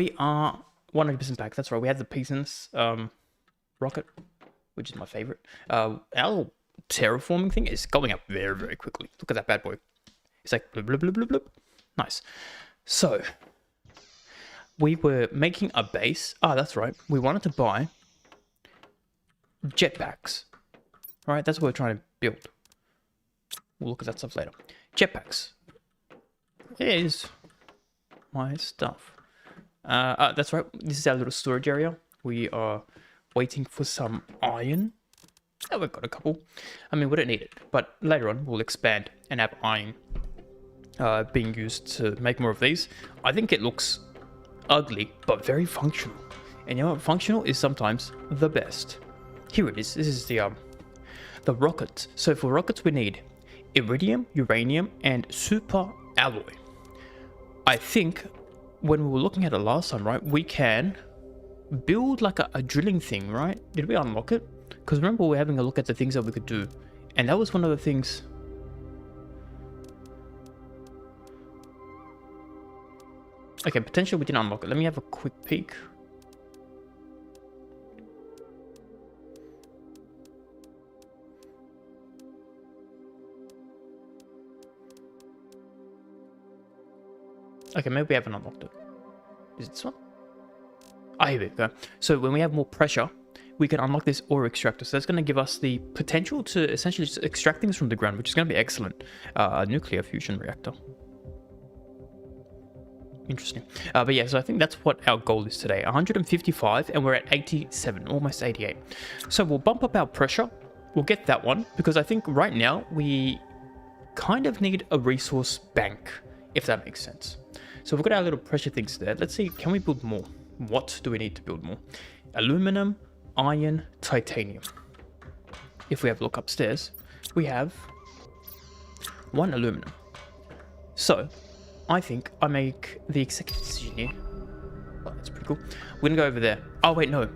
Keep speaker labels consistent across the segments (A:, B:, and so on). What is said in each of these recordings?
A: We are 100% back. That's right. We had the Peasants rocket, which is my favorite. Our terraforming thing is going up very, very quickly. Look at that bad boy. It's like blub, blub, blub, blub, blub. Nice. So, we were making a base. Ah, that's right. We wanted to buy jetpacks. All right, that's what we're trying to build. We'll look at that stuff later. Jetpacks. Here's my stuff. That's right. This is our little storage area. We are waiting for some iron. Oh, we've got a couple. I mean, we don't need it, but later on we'll expand and have iron being used to make more of these. I think it looks ugly, but very functional. And you know what? Functional is sometimes the best. Here it is. This is the rocket. So for rockets, we need iridium, uranium, and super alloy. I think when we were looking at it last time, right, we can build like a drilling thing, right? Did we unlock it? Because remember, we were having a look at the things that we could do, and that was one of the things. Okay, potentially we didn't unlock it. Let me have a quick peek. Okay, maybe we haven't unlocked it. Is it this one? Ah, here we go. So when we have more pressure, we can unlock this ore extractor. So that's going to give us the potential to essentially just extract things from the ground, which is going to be excellent. Nuclear fusion reactor. Interesting. But yeah, so I think that's what our goal is today. 155, and we're at 87, almost 88. So we'll bump up our pressure. We'll get that one, because I think right now we kind of need a resource bank, if that makes sense. So we've got our little pressure things there. Let's see, can we build more? What do we need to build more? Aluminum, iron, titanium. If we have a look upstairs, we have 1 aluminum. So I think I make the executive decision here. Oh, that's pretty cool. We're gonna go over there. Oh wait, no.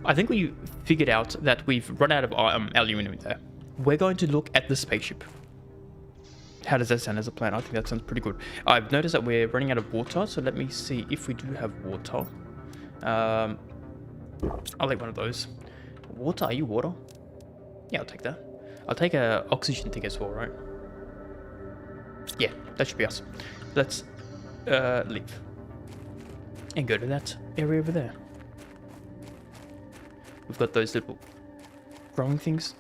A: I think we figured out that we've run out of aluminum there. We're going to look at the spaceship. How does that sound as a plan? I think that sounds pretty good. I've noticed that we're running out of water, so let me see if we do have water. I'll take one of those. Water? Are you water? Yeah, I'll take that. I'll take a oxygen thing as well, right? Yeah, that should be us. Let's leave and go to that area over there. We've got those little growing things.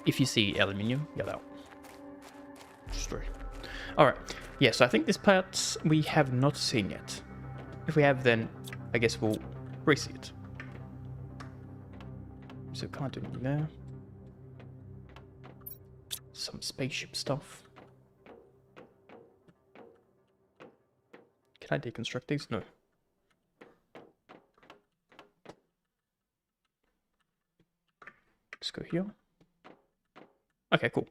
A: If you see aluminium, yell out. Destroy. Alright, yeah, so I think this part we have not seen yet. If we have, then I guess we'll re-see it. So can't do anything there. Some spaceship stuff. Can I deconstruct these? No. Let's go here. Okay, cool.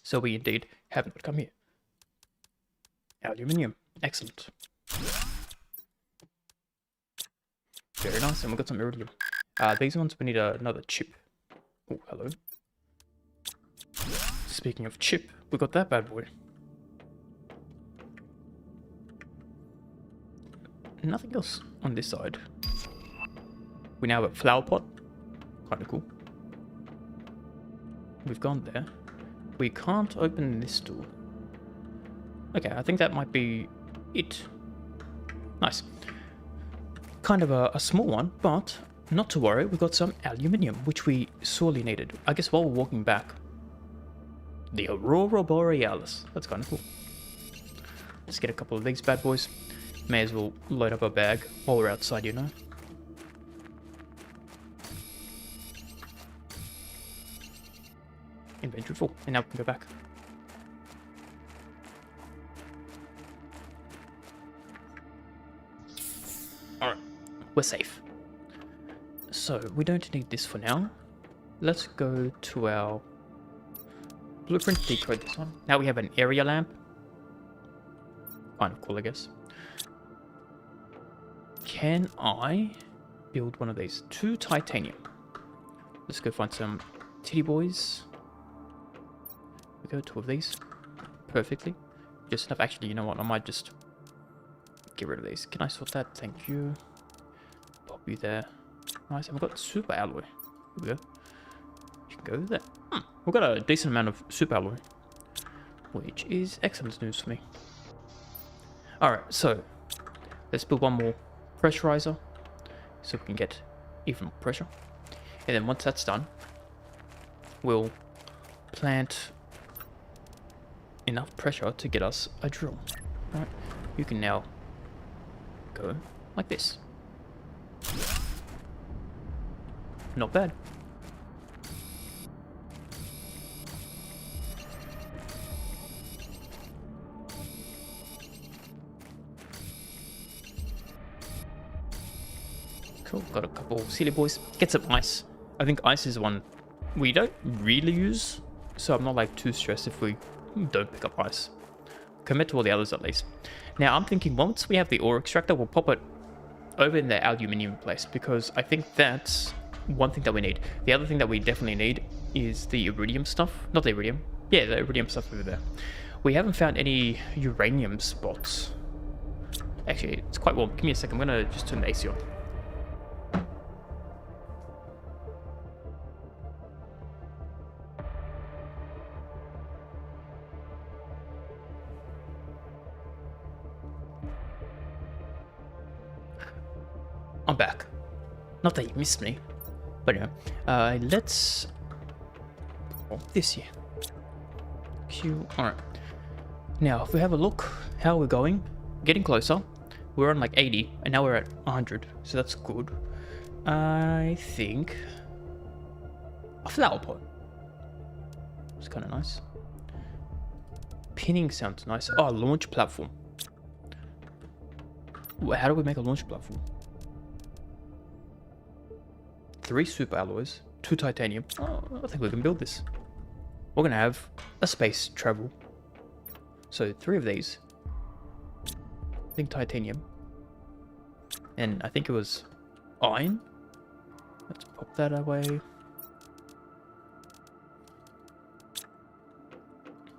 A: So we indeed haven't come here. Aluminium. Excellent. Very nice, and we've got some iridium. These ones, we need another chip. Oh, hello. Speaking of chip, we got that bad boy. Nothing else on this side. We now have a flower pot. Kind of cool. We've gone there. We can't open this door. Okay, I think that might be it. Nice. Kind of a small one, but not to worry. We've got some aluminium, which we sorely needed. I guess while we're walking back. The Aurora Borealis. That's kind of cool. Let's get a couple of these bad boys. May as well load up a bag while we're outside, you know. Inventory full, and now we can go back. Alright, we're safe. So, we don't need this for now. Let's go to our blueprint, decode this one. Now we have an area lamp. Kind of cool, I guess. Can I build one of these? 2 titanium. Let's go find some titty boys. We go 2 of these. Perfectly. Just enough. Actually, you know what? I might just get rid of these. Can I sort that? Thank you. Pop you there. Nice. And we've got super alloy. Here we go. You can go there. We've got a decent amount of super alloy, which is excellent news for me. Alright, so let's build one more pressurizer so we can get even more pressure. And then once that's done, we'll plant enough pressure to get us a drill. Right? You can now go like this. Not bad. Cool, got a couple silly boys. Get some ice. I think ice is one we don't really use, so I'm not like too stressed if we don't pick up ice. Commit to all the others at least. Now I'm thinking once we have the ore extractor, we'll pop it over in the aluminium place, because I think that's one thing that we need. The other thing that we definitely need is the iridium stuff. Not the iridium. Yeah, the iridium stuff over there. We haven't found any uranium spots. Actually, it's quite warm. Give me a second. I'm going to just turn the AC on. I'm back. Not that you missed me, but anyway, let's this here. Q. All right. Now, if we have a look, how we're going, getting closer. We're on like 80, and now we're at 100, so that's good. I think a flower pot. It's kind of nice. Pinning sounds nice. Oh, launch platform. How do we make a launch platform? 3 super alloys, 2 titanium. Oh, I think we can build this. We're gonna have a space travel. So 3 of these. I think titanium. And I think it was iron. Let's pop that away.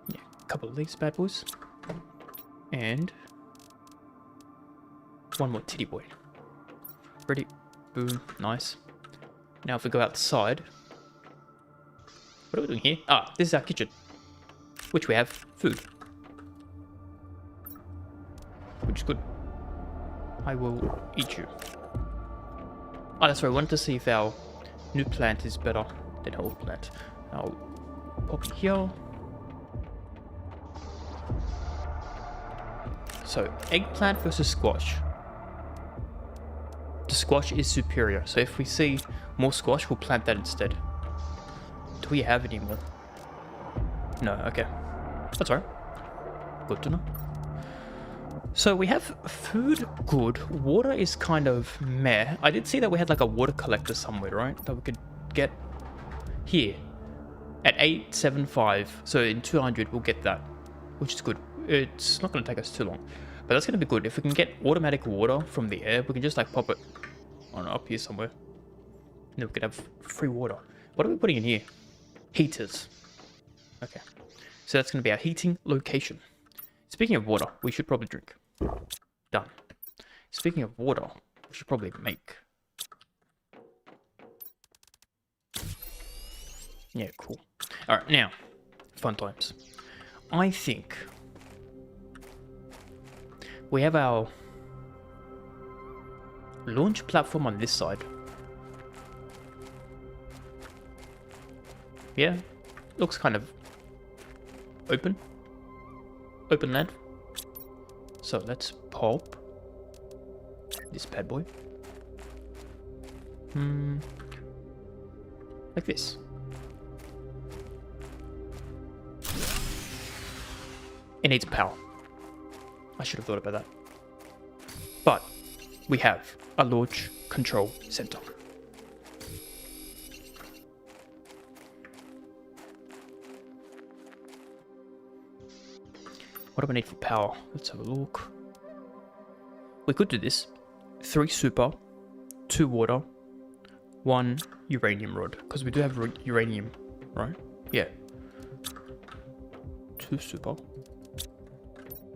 A: Yeah, a couple of these bad boys. And 1 more titty boy. Ready. Boom. Nice. Now if we go outside, what are we doing here? Ah, this is our kitchen, which we have food, which is good. I will eat you. Oh, that's right, I wanted to see if our new plant is better than old plant. I'll pop it here. So, eggplant versus squash. The squash is superior, so if we see more squash, we'll plant that instead. Do we have any more? No, okay. That's alright. Good to know. So we have food, good. Water is kind of meh. I did see that we had like a water collector somewhere, right? That we could get here at 875. So in 200, we'll get that, which is good. It's not going to take us too long, but that's going to be good. If we can get automatic water from the air, we can just like pop it on up here somewhere. And then we could have free water. What are we putting in here? Heaters. Okay. So that's going to be our heating location. Speaking of water, we should probably drink. Done. Speaking of water, we should probably make. Yeah, cool. Alright, now, fun times. I think we have our launch platform on this side. Yeah, looks kind of open land. So let's pop this bad boy like this. It needs power. I should have thought about that, but we have a launch control center. What do we need for power? Let's have a look. We could do this. 3 super, 2 water, 1 uranium rod. Because we do have uranium, right? Yeah. 2 super.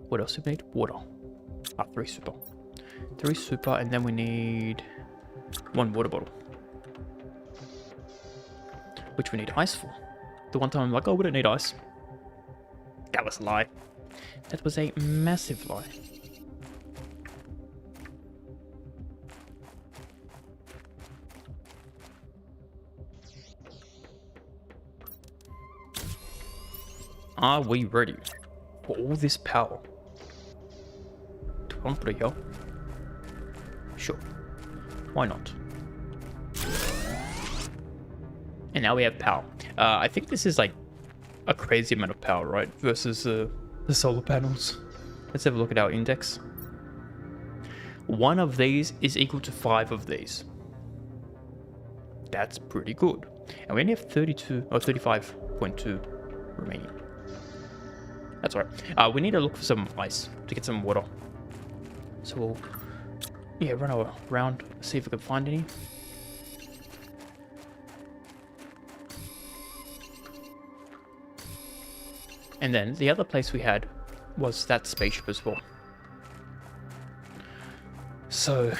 A: What else do we need? Water. 3 super. 3 super, and then we need 1 water bottle. Which we need ice for. The one time I'm like, oh, we don't need ice. That was a lie. That was a massive lie. Are we ready for all this power? Do I put it here? Sure. Why not? And now we have power. I think this is like a crazy amount of power, right? Versus the solar panels. Let's have a look at our index. 1 of these is equal to 5 of these. That's pretty good. And we only have 32 or 35.2 remaining. That's all right. We need to look for some ice to get some water. So we'll, yeah, run around, see if we can find any. And then the other place we had was that spaceship as well. So,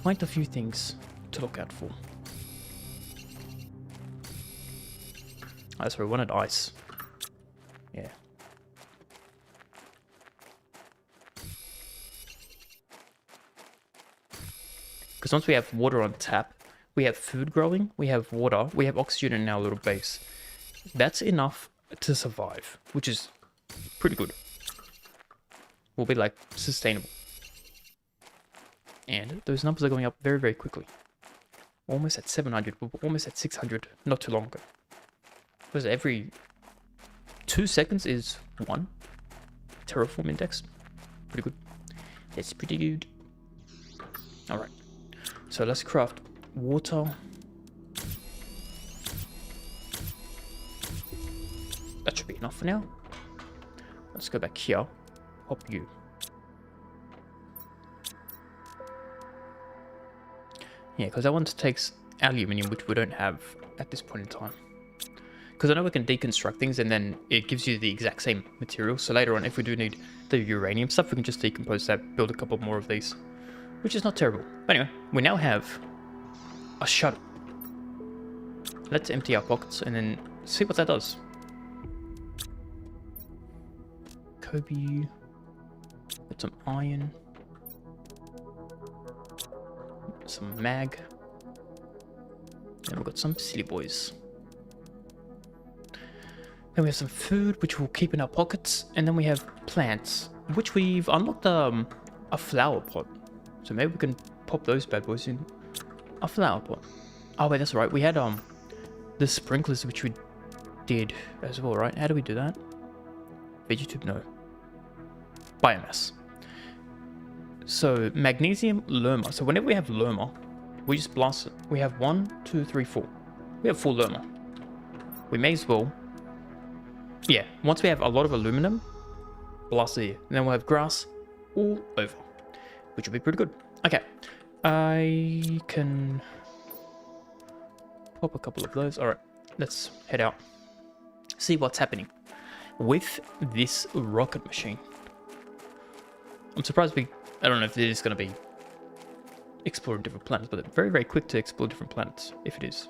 A: quite a few things to look out for. Oh, sorry, we wanted ice. Yeah. Because once we have water on tap, we have food growing, we have water, we have oxygen in our little base. That's enough to survive, which is pretty good. Will be like sustainable. And those numbers are going up very, very quickly. Almost at 700, we're almost at 600 not too long ago. Because every 2 seconds is 1 terraform index. Pretty good. That's pretty good. Alright. So let's craft water. That should be enough for now. Let's go back here. Hop you. Yeah, because I want to take aluminium, which we don't have at this point in time. Because I know we can deconstruct things and then it gives you the exact same material. So later on, if we do need the uranium stuff, we can just decompose that, build a couple more of these. Which is not terrible. But anyway, we now have a shuttle. Let's empty our pockets and then see what that does. Kobe. Got some iron. Some mag. Then we've got some silly boys. Then we have some food, which we'll keep in our pockets. And then we have plants, which we've unlocked a flower pot. So maybe we can pop those bad boys in a flower pot. Oh wait, that's right. We had the sprinklers, which we did as well, right? How do we do that? Vegetube, no. Biomass. So magnesium Lerma. So whenever we have Lerma, we just blast it. We have 1, 2, 3, 4. We have 4 Lerma. We may as well. Yeah, once we have a lot of aluminum, blast it here. And then we'll have grass all over, which will be pretty good. Okay, I can pop a couple of those. All right, let's head out. See what's happening with this rocket machine. I'm surprised I don't know if it is going to be exploring different planets, but they're very, very quick to explore different planets, if it is.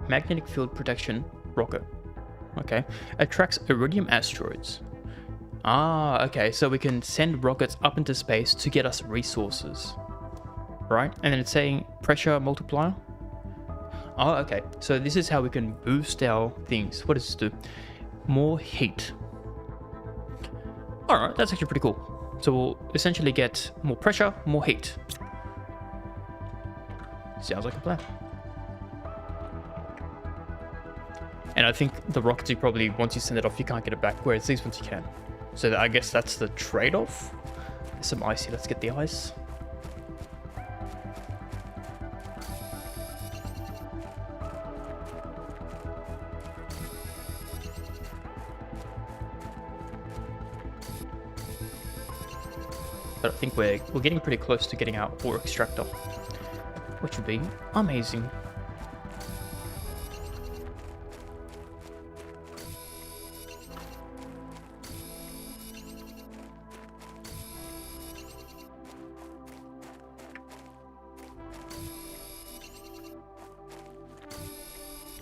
A: Magnetic field protection rocket. Okay. Attracts iridium asteroids. Ah, okay. So we can send rockets up into space to get us resources. Right? And then it's saying pressure multiplier. Oh, okay. So this is how we can boost our things. What does this do? More heat. Alright, that's actually pretty cool. So we'll essentially get more pressure, more heat. Sounds like a plan. And I think the rockets, you probably, once you send it off, you can't get it back, whereas these ones you can. So I guess that's the trade-off. There's some ice here. Let's get the ice. But I think we're getting pretty close to getting our ore extractor, which would be amazing.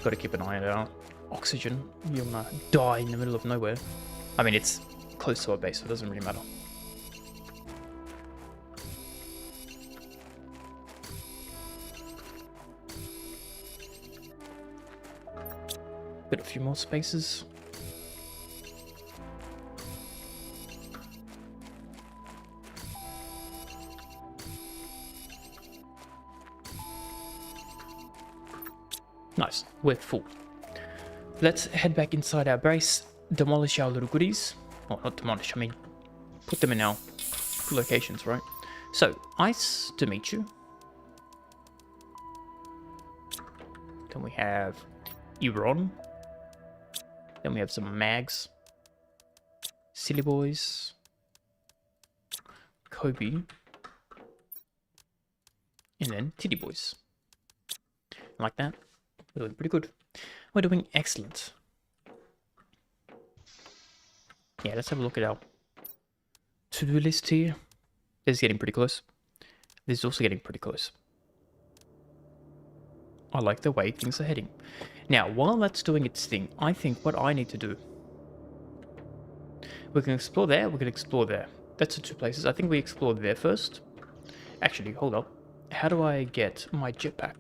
A: Got to keep an eye out. Oxygen, you wanna die in the middle of nowhere. I mean, it's close to our base, so it doesn't really matter. Got a few more spaces. Nice, we're full. Let's head back inside our base, demolish our little goodies. Well, not demolish, I mean, put them in our locations, right? So, ice to meet you. Then we have Iran. Then we have some mags. Silly boys. Kobe. And then titty boys. Like that. We're doing pretty good. We're doing excellent. Yeah, let's have a look at our to-do list here. This is getting pretty close. This is also getting pretty close. I like the way things are heading. Now, while that's doing its thing, I think what I need to do... We can explore there, we can explore there. That's the two places. I think we explored there first. Actually, hold up. How do I get my jetpack?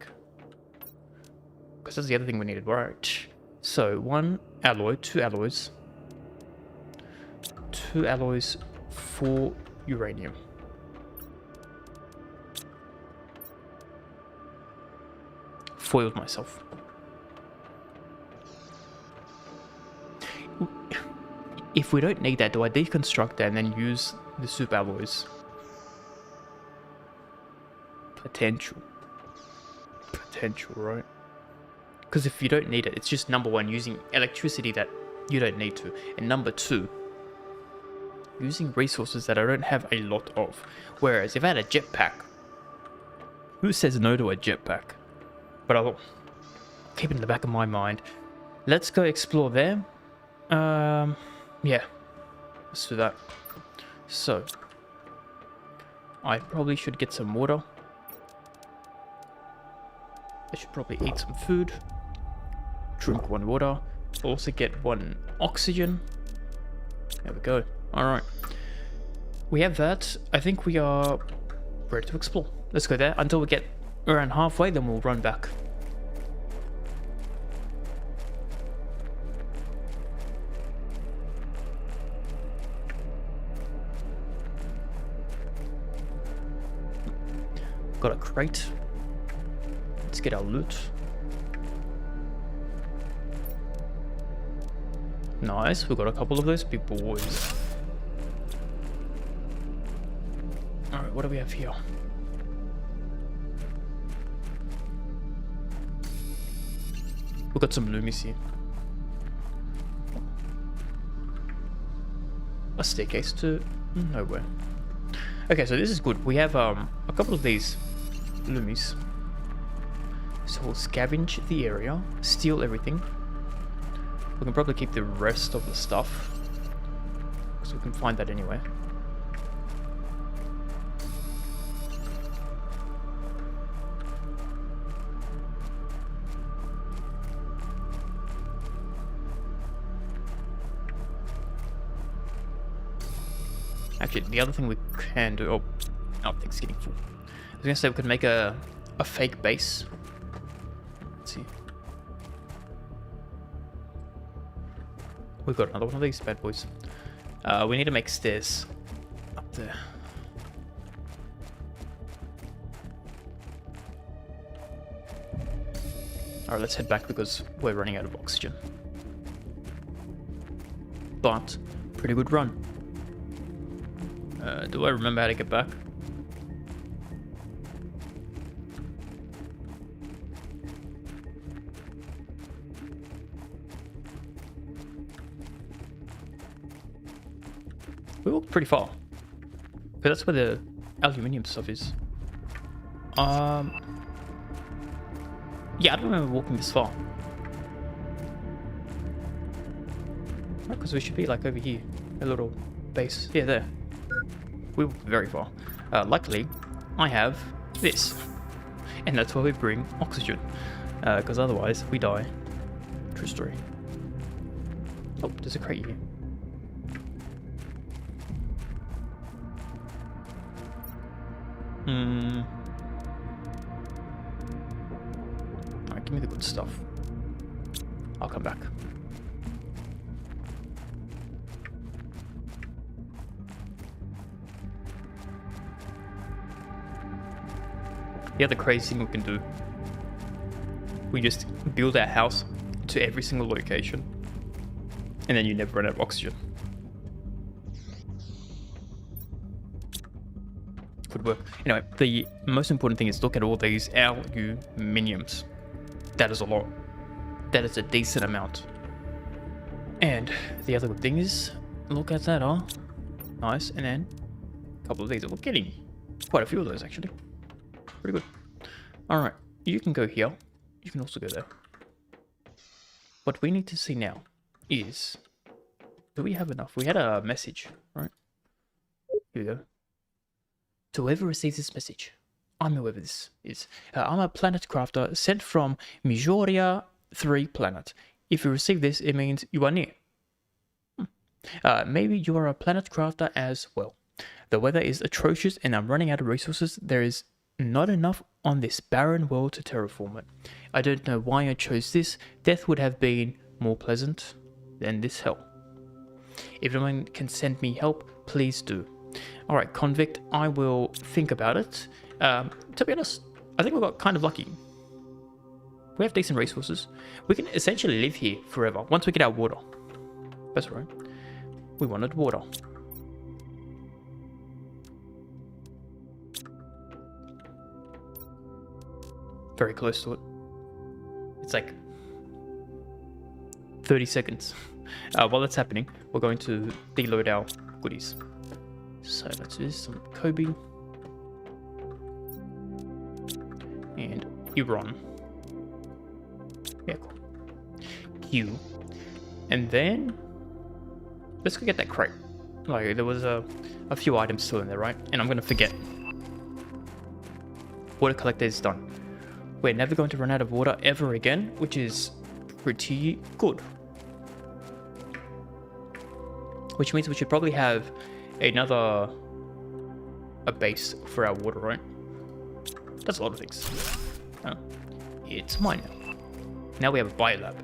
A: Because that's the other thing we needed, right? So, 1 alloy, 2 alloys. 2 alloys for uranium. Foiled myself. If we don't need that, do I deconstruct that and then use the soup alloys? Potential. Potential, right? Because if you don't need it, it's just number 1, using electricity that you don't need to. And number 2, using resources that I don't have a lot of. Whereas if I had a jetpack, who says no to a jetpack? But I'll keep it in the back of my mind. Let's go explore there. Yeah, let's do that. So, I probably should get some water. I should probably eat some food. Drink 1 water. Also get 1 oxygen. There we go. Alright. We have that. I think we are ready to explore. Let's go there until we get around halfway, then we'll run back. Got a crate. Let's get our loot. Nice, we got a couple of those big boys. Alright, what do we have here? We've got some loomies here. A staircase to nowhere. Okay, so this is good. We have a couple of these loomies. So we'll scavenge the area, steal everything. We can probably keep the rest of the stuff, because we can find that anywhere. Actually, the other thing we can do... Oh, our thing's getting full. I was going to say we could make a fake base. Let's see. We've got another one of these bad boys. We need to make stairs up there. Alright, let's head back because we're running out of oxygen. But, pretty good run. Do I remember how to get back? We walked pretty far. But that's where the aluminium stuff is. Yeah, I don't remember walking this far. Because we should be like over here. A little base. Yeah, there. We walked very far. Luckily, I have this. And that's why we bring oxygen. Because otherwise, we die True story. Oh, there's a crate here. Alright, give me the good stuff. I'll come back. The other crazy thing we can do, we just build our house to every single location, and then you never run out of oxygen. Could work. Anyway, the most important thing is look at all these aluminiums. That is a lot. That is a decent amount. And the other good thing is, look at that, huh? Nice. And then a couple of these. We're getting quite a few of those actually. Pretty good. Alright, you can go here. You can also go there. What we need to see now is, do we have enough? We had a message, right? Here we go. To whoever receives this message, I'm whoever this is. I'm a planet crafter sent from Mijoria 3 planet. If you receive this, it means you are near. Maybe you are a planet crafter as well. The weather is atrocious and I'm running out of resources. There is not enough on this barren world to terraform it. I don't know why I chose this. Death would have been more pleasant than this hell. If anyone can send me help, please do. Alright, convict, I will think about it. To be honest, I think we got kind of lucky. We have decent resources. We can essentially live here forever once we get our water. That's right. We wanted water. Very close to it. It's like 30 seconds. While that's happening, we're going to deload our goodies. So let's do this. Some Kobe. And Iran. Yeah, cool. Q. And then let's go get that crate. Like there was a few items still in there, right? And I'm gonna forget. Water collector is done. We're never going to run out of water ever again, which is pretty good. Which means we should probably have a base for our water, right? That's a lot of things. Oh, it's mine now. Now we have a biolab.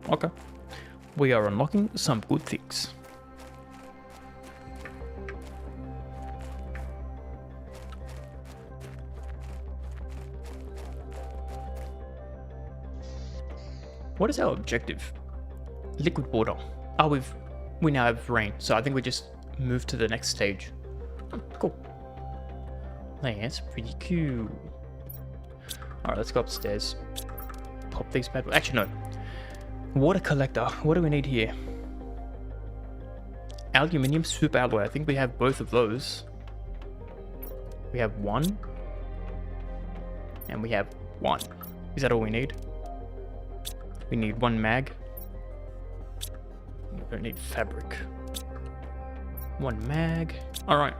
A: Okay. We are unlocking some good things. What is our objective? Liquid water. Oh, we now have rain, so I think we just move to the next stage. Oh, cool. That's pretty cool. Alright, let's go upstairs. Pop these bad boys. Actually, no. Water collector. What do we need here? Aluminium super alloy. I think we have both of those. We have one. And we have one. Is that all we need? We need one mag. We don't need fabric. One mag. Alright.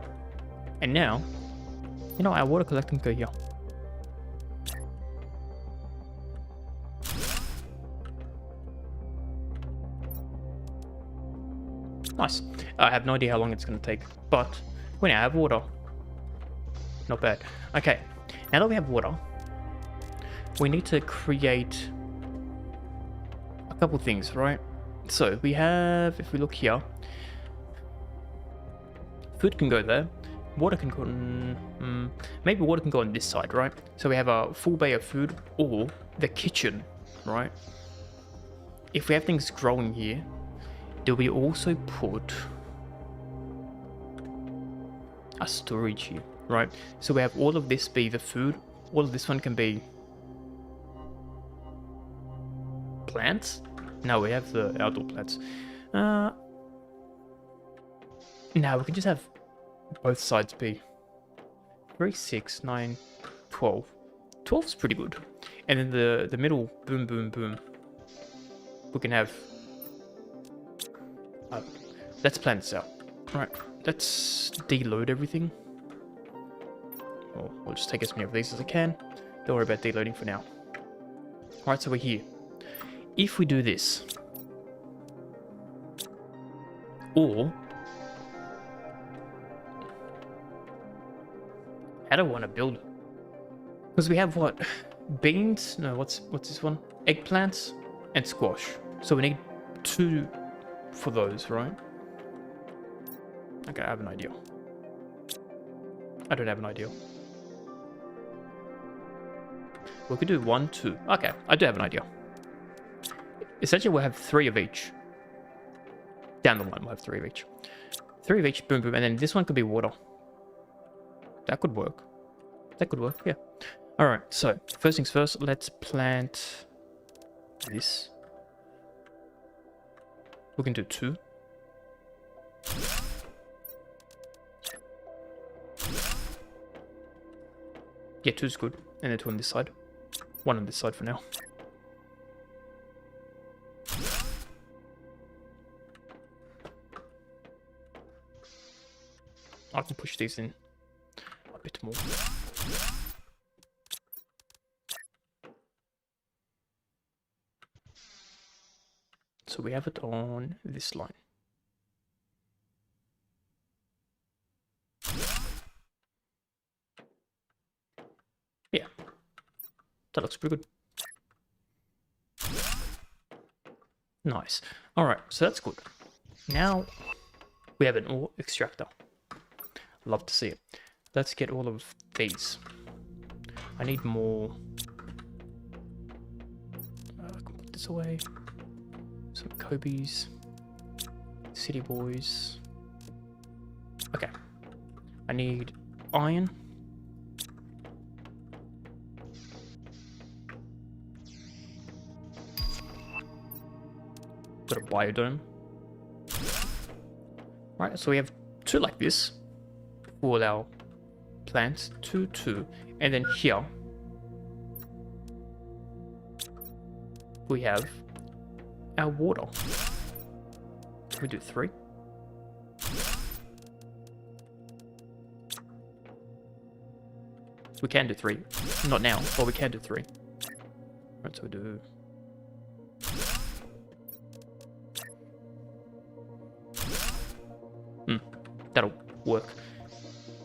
A: And now, you know, our water collecting go here. Nice. I have no idea how long it's going to take, but we now have water. Not bad. Okay, now that we have water, we need to create a couple things, right? So we have, if we look here, food can go there. Water can go on, maybe water can go on this side, right? So we have a full bay of food, or the kitchen, right? If we have things growing here, do we also put a storage here, right? So we have all of this be the food, all of this one can be plants. No, we have the outdoor plants. Now we can just have both sides be 3, 6, 9, 12. 12 is pretty good. And then the middle, boom, boom, boom. We can have... let's plan this out. Right, let's deload everything. Well, we'll just take as many of these as I can. Don't worry about deloading for now. Alright, so we're here. If we do this, or how do I want to build it? Because we have what? Beans? No, what's this one? Eggplants and squash. So we need 2 for those, right? Okay, I have an idea. I don't have an idea. We could do 1, 2. Okay, I do have an idea. Essentially, we'll have 3 of each. Down the line, we'll have 3 of each. 3 of each, boom, boom, and then this one could be water. That could work. That could work, yeah. Alright, so, first things first, let's plant this. We can do 2. Yeah, 2 is good. And then 2 on this side. 1 on this side for now. I can push these in a bit more. So we have it on this line. Yeah, that looks pretty good. Nice. All right, so that's good. Now we have an ore extractor. Love to see it. Let's get all of these. I need more. I can put this away. Some Kobe's. City boys. Okay. I need iron. Got a biodome. Right, so we have 2 like this. All our plants, 2, 2, and then here we have our water. Can we do 3? We can do 3, not now, but we can do 3. Right, so we do. That'll work.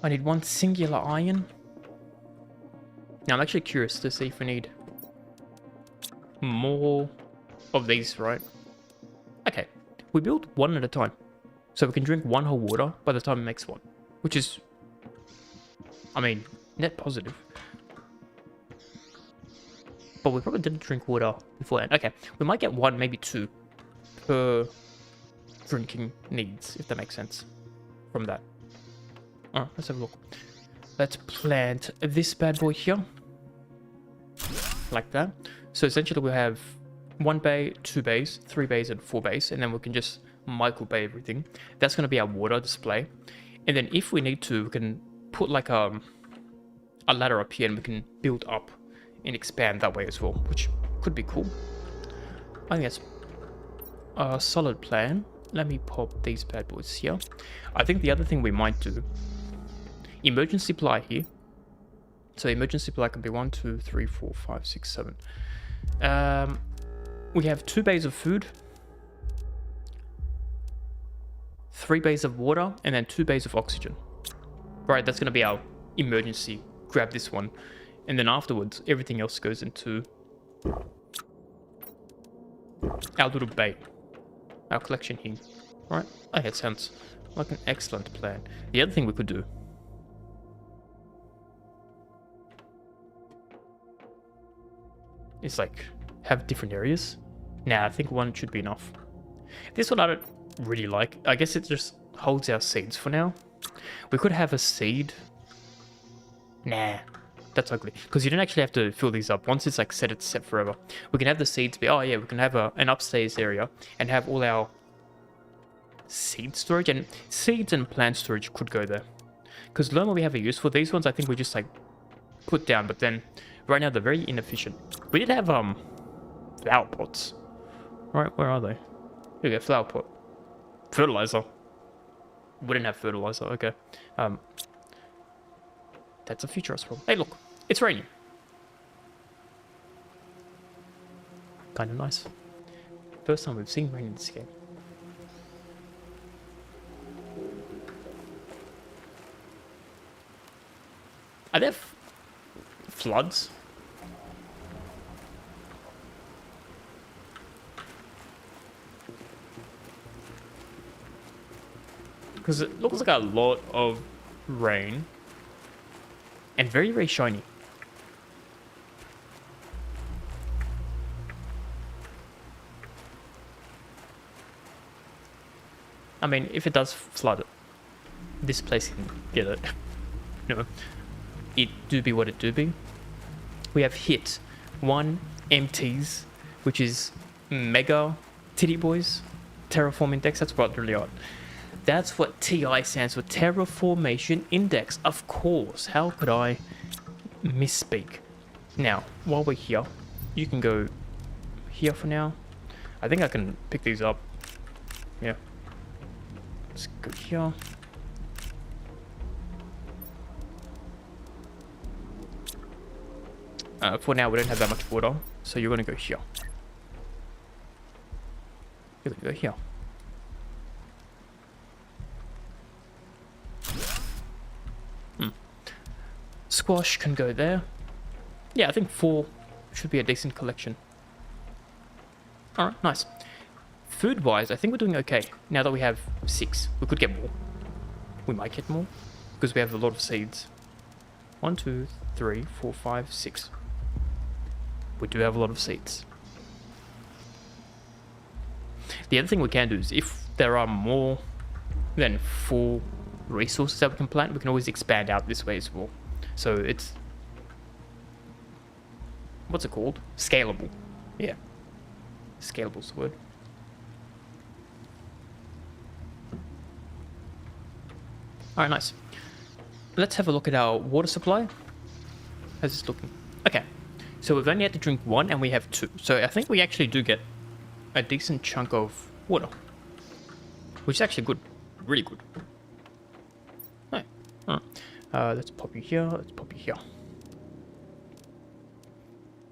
A: I need 1 singular iron. Now I'm actually curious to see if we need more of these, right? Okay, we build 1 at a time. So we can drink 1 whole water by the time it makes 1. Which is, I mean, net positive. But we probably didn't drink water beforehand. Okay, we might get 1, maybe 2 per drinking needs, if that makes sense, from that. Alright, let's have a look. Let's plant this bad boy here. Like that. So essentially we'll have 1 bay, 2 bays, 3 bays, and 4 bays. And then we can just micro bay everything. That's going to be our water display. And then if we need to, we can put like a ladder up here and we can build up and expand that way as well, which could be cool. I think that's a solid plan. Let me pop these bad boys here. I think the other thing we might do, emergency supply here. So emergency supply can be 1, 2, 3, 4, 5, 6, 7. We have 2 bays of food, 3 bays of water, and then 2 bays of oxygen. Right, that's going to be our emergency. Grab this one. And then afterwards, everything else goes into our little bay. Our collection here. Right? Okay, it sounds like an excellent plan. The other thing we could do is like have different areas. Nah, I think 1 should be enough. This one I don't really like. I guess it just holds our seeds for now. We could have a seed. Nah, that's ugly. Because you don't actually have to fill these up. Once it's like set, it's set forever. We can have the seeds be, oh yeah, we can have an upstairs area and have all our seed storage. And seeds and plant storage could go there. Because normally we have a use for these ones. I think we just like put down. But then right now they're very inefficient. We did have flower pots. Right, where are they? Here we go, flower pot. Fertilizer. We didn't have fertilizer, okay. That's a future us problem. Hey look, it's raining. kind of nice. First time we've seen rain in this game. Are there floods? Because it looks like a lot of rain. And very, very shiny. I mean, if it does flood, this place can get it. No. It do be what it do be. We have hit 1 MTs, which is Mega Titty Boys. Terraform Index, that's what really odd. That's what TI stands for, Terraformation Index. Of course, how could I misspeak? Now, while we're here, you can go here for now. I think I can pick these up. Yeah. Let's go here. For now, we don't have that much water, so you're going to go here. You're going to go here. Squash can go there. Yeah, I think 4 should be a decent collection. Alright, nice. Food-wise, I think we're doing okay. Now that we have 6, we could get more. We might get more, because we have a lot of seeds. 1, 2, 3, 4, 5, 6. We do have a lot of seeds. The other thing we can do is, if there are more than 4 resources that we can plant, we can always expand out this way as well. So it's, what's it called? Scalable. Yeah. Scalable is the word. Alright, nice. Let's have a look at our water supply. How's this looking? Okay. So we've only had to drink 1 and we have 2. So I think we actually do get a decent chunk of water. Which is actually good. Really good. Right. Alright. Let's pop you here. Let's pop you here.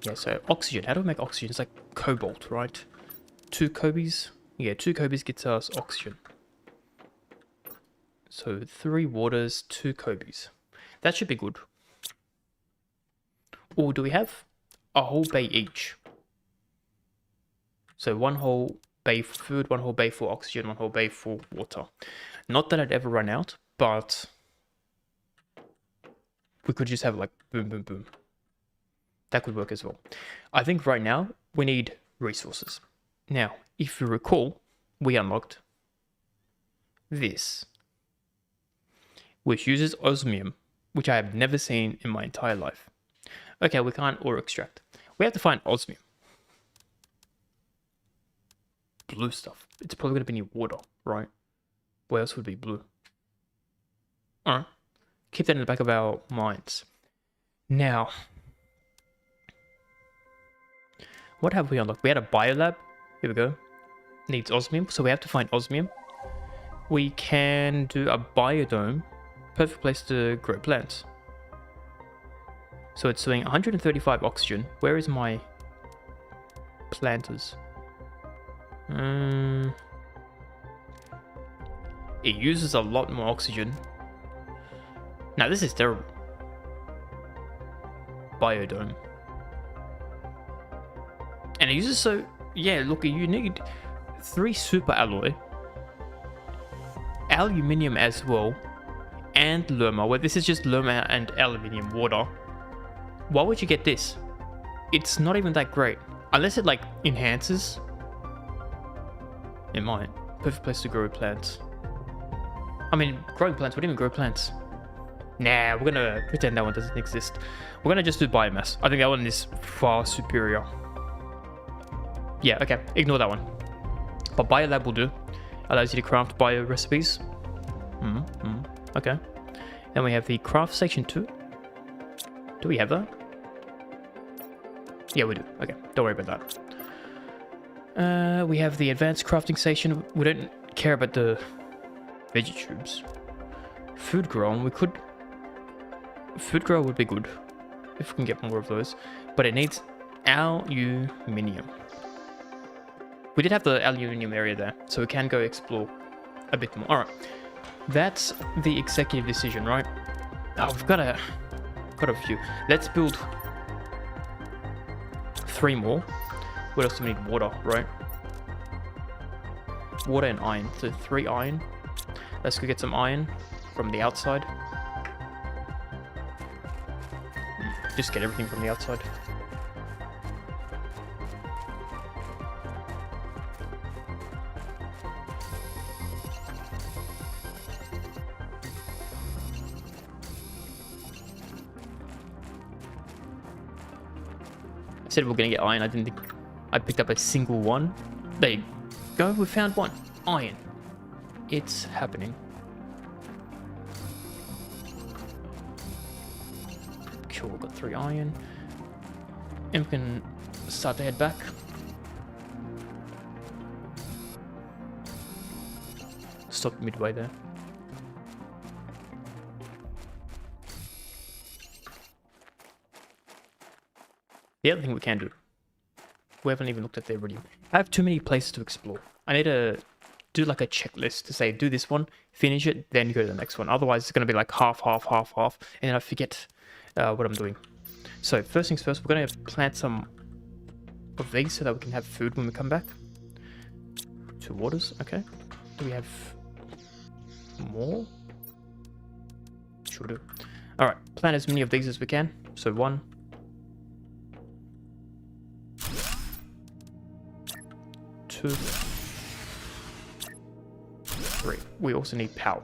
A: Yeah, so oxygen. How do we make oxygen? It's like cobalt, right? 2 Kobe's. Yeah, 2 Kobe's gets us oxygen. So 3 waters, 2 Kobe's. That should be good. Or do we have a whole bay each? So 1 whole bay for food, 1 whole bay for oxygen, 1 whole bay for water. Not that I'd ever run out, but we could just have like boom, boom, boom. That could work as well. I think right now we need resources. Now, if you recall, we unlocked this, which uses osmium, which I have never seen in my entire life. Okay, we can't ore extract. We have to find osmium. Blue stuff. It's probably going to be near water, right? Where else would be blue? Alright. Keep that in the back of our minds. Now, what have we unlocked? We had a biolab. Here we go. Needs osmium, so we have to find osmium. We can do a biodome. Perfect place to grow plants. So it's doing 135 oxygen. Where is my planters? It uses a lot more oxygen. Now this is terrible. Biodome. And it uses so... Yeah, look, you need 3 super alloy. Aluminium as well. And Lerma, where this is just Lerma and aluminium water. Why would you get this? It's not even that great. Unless it like enhances. It might. Perfect place to grow plants. I mean, growing plants, what do you mean grow plants? Nah, we're gonna pretend that one doesn't exist. We're gonna just do biomass. I think that one is far superior. Yeah, okay, ignore that one. But Biolab will do. Allows you to craft bio recipes. Okay. Then we have the craft section 2. Do we have that? Yeah, we do. Okay, don't worry about that. We have the advanced crafting station. We don't care about the veggie tubes. Food grown, we could... Food grow would be good if we can get more of those. But it needs aluminium. We did have the aluminium area there, so we can go explore a bit more. All right, that's the executive decision, right? Oh, we've got a few. Let's build 3 more. What else do we need? Water, right? Water and iron. So 3 iron. Let's go get some iron from the outside. Just get everything from the outside. I said we we're gonna get iron. I didn't think I picked up a single one. There you go. We found one. Iron. It's happening. Cool, we've got 3 iron. And we can start to head back. Stop midway there. The other thing we can do, we haven't even looked at the iridium. I have too many places to explore. I need to do like a checklist to say, do this one, finish it, then go to the next one. Otherwise, it's going to be like half, and then I forget what I'm doing. So first things first, we're going to plant some of these so that we can have food when we come back. 2 waters, okay. Do we have more? Sure do. All right, plant as many of these as we can. So 1, 2, 3. We also need power.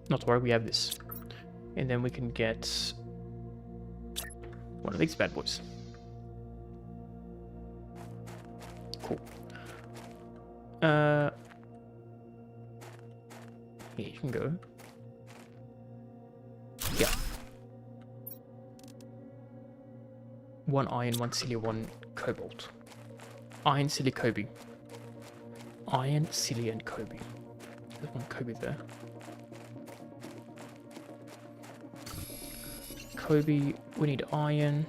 A: Not to worry, we have this. And then we can get one of these bad boys. Cool. Yeah, you can go. Yeah. 1 iron, 1 cilia, 1 cobalt. Iron, cilia, Kobe. Iron, cilia, and Kobe. There's 1 Kobe there. Kobe, we need iron.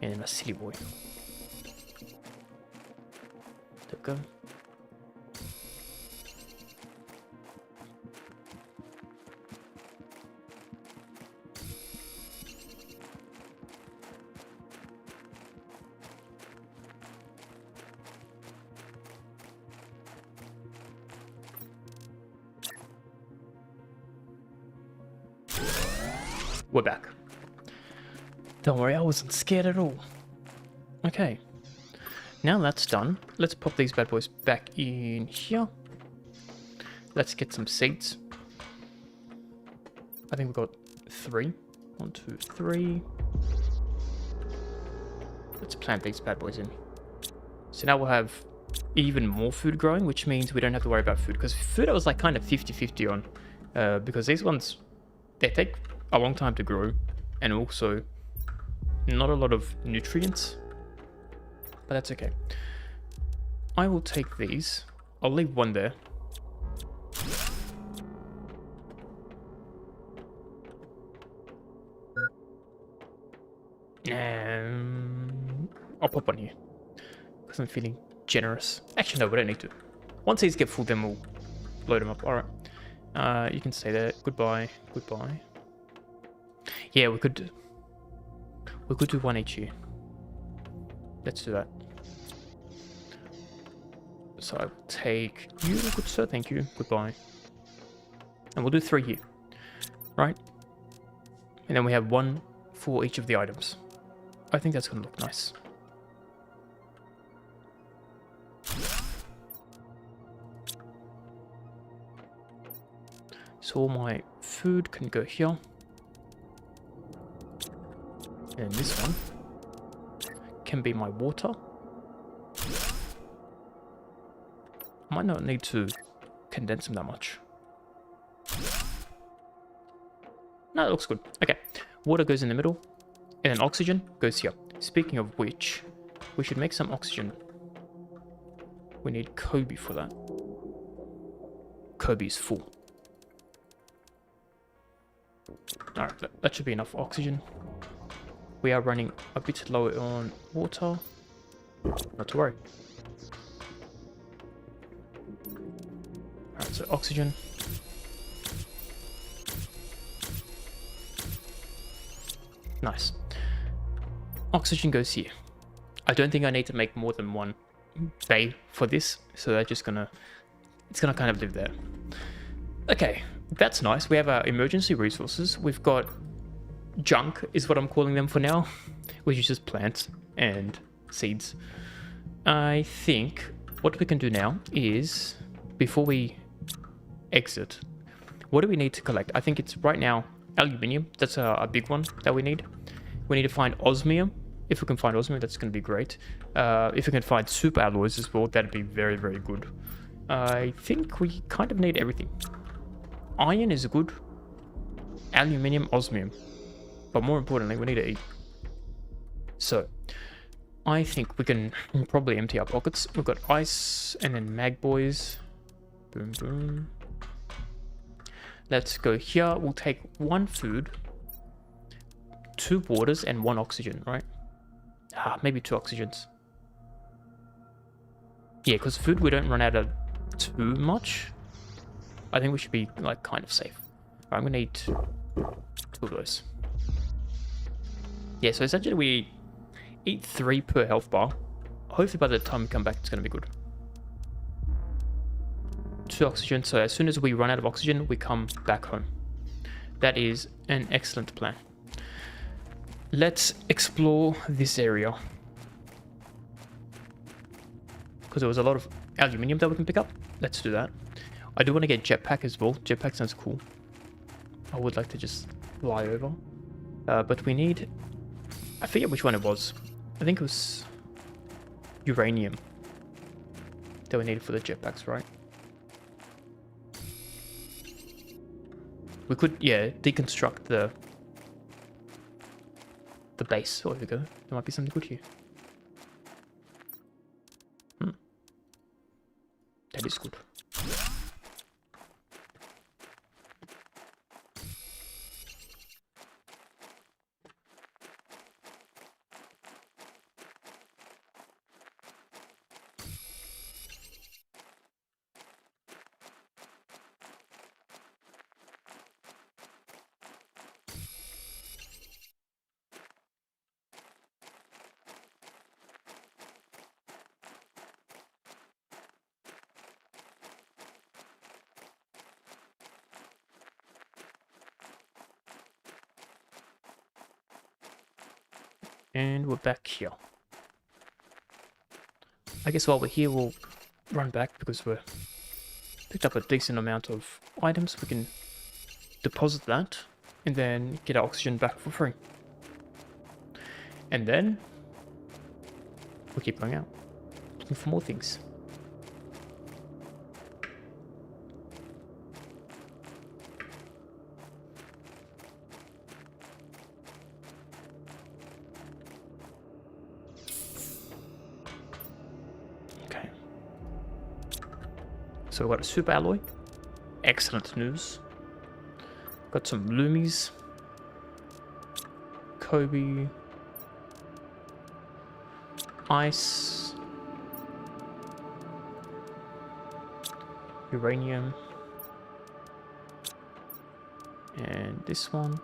A: And then a cilia boy. There we go. We're back. Don't worry, I wasn't scared at all. Okay. Now that's done, let's pop these bad boys back in here. Let's get some seeds. I think we've got 3. 1, 2, 3. Let's plant these bad boys in. So now we'll have even more food growing, which means we don't have to worry about food. Because food I was like kind of 50-50 on. Because these ones, they take a long time to grow, and also not a lot of nutrients, but that's okay. I will take these. I'll leave 1 there. And I'll pop 1 here because I'm feeling generous. Actually, no, we don't need to. Once these get full, then we'll load them up. All right. You can stay there. Goodbye. Goodbye. Yeah, we could do 1 each here. Let's do that. So I'll take you, good sir, thank you, goodbye. And we'll do 3 here, right? And then we have 1 for each of the items. I think that's gonna look nice. So all my food can go here. And this one can be my water. I might not need to condense them that much. No, it looks good. Okay, water goes in the middle, and then oxygen goes here. Speaking of which, we should make some oxygen. We need Kobe for that. Kobe's full. Alright, that should be enough oxygen. We are running a bit low on water. Not to worry. Alright, so oxygen. Nice. Oxygen goes here. I don't think I need to make more than one bay for this, so they're just gonna... It's gonna kind of live there. Okay, that's nice. We have our emergency resources. We've got junk, is what I'm calling them for now, which is just plants and seeds. I think what we can do now is, before we exit, what do we need to collect? I think it's right now aluminium. That's a big one that we need. We need to find osmium. If we can find osmium, that's going to be great. If we can find super alloys as well, that'd be very, very good. I think we kind of need everything. Iron is good. Aluminium, osmium. But more importantly, we need to eat. So, I think we can probably empty our pockets. We've got ice and then mag boys. Boom, boom. Let's go here. We'll take 1 food, 2 waters, and 1 oxygen, right? Maybe 2 oxygens. Yeah, because food we don't run out of too much. I think we should be like kind of safe. Right, I'm gonna need 2 of those. Yeah, so essentially we eat 3 per health bar. Hopefully by the time we come back, it's gonna be good. 2 oxygen, so as soon as we run out of oxygen, we come back home. That is an excellent plan. Let's explore this area. Because there was a lot of aluminium that we can pick up. Let's do that. I do want to get jetpack as well. Jetpack sounds cool. I would like to just fly over. But we need... I forget which one it was. I think it was uranium that we needed for the jetpacks, right? We could, yeah, deconstruct the base. Oh, there we go. There might be something good here. That is good. And we're back here. I guess while we're here, we'll run back because we've picked up a decent amount of items. We can deposit that and then get our oxygen back for free. And then we'll keep going out, looking for more things. So we've got a super alloy. Excellent news. Got some Loomies. Kobe. Ice. Uranium. And this one.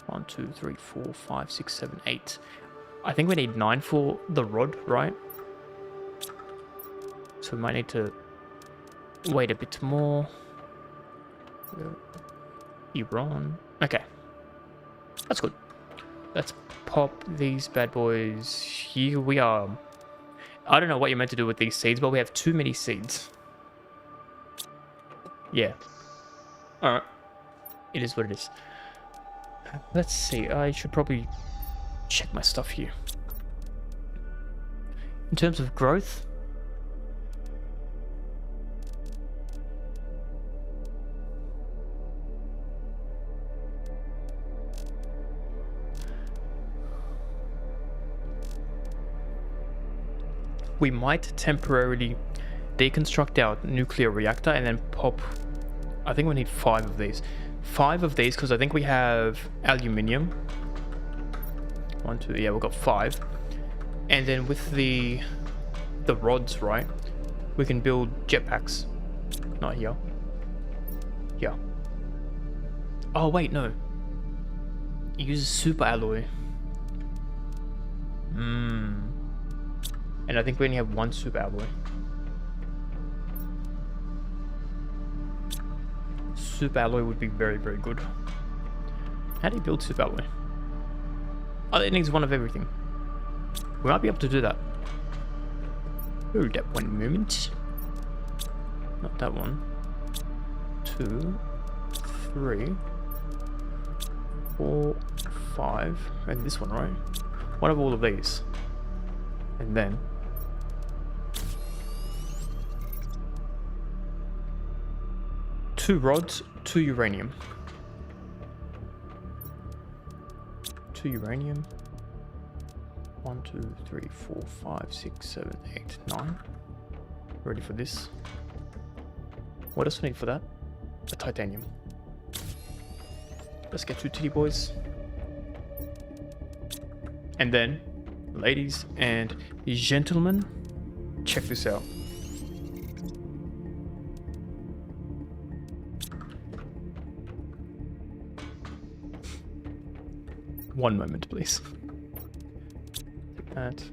A: 1, 2, 3, 4, 5, 6, 7, 8. I think we need 9 for the rod, right? So we might need to wait a bit more. Iran. Okay. That's good. Let's pop these bad boys. Here we are. I don't know what you're meant to do with these seeds, but we have too many seeds. Yeah. Alright. It is what it is. Let's see. I should probably check my stuff here. In terms of growth, we might temporarily deconstruct our nuclear reactor and then pop... I think we need 5 of these. 5 of these because I think we have aluminium. 1, 2. Yeah, we've got 5. And then with the rods, right? We can build jetpacks. Not here. Here. Oh wait, no. It uses super alloy. And I think we only have 1 super alloy. Super alloy would be very, very good. How do you build super alloy? Oh, it needs 1 of everything. We might be able to do that. Hold up 1 moment. Not that one. 2, 3, 4, 5, and this one, right? 1 of all of these. And then 2 rods, 2 uranium. 2 uranium. 1, 2, 3, 4, 5, 6, 7, 8, 9. Ready for this. What else do we need for that? A titanium. Let's get 2 titty boys. And then, ladies and gentlemen, check this out. One moment, please. That.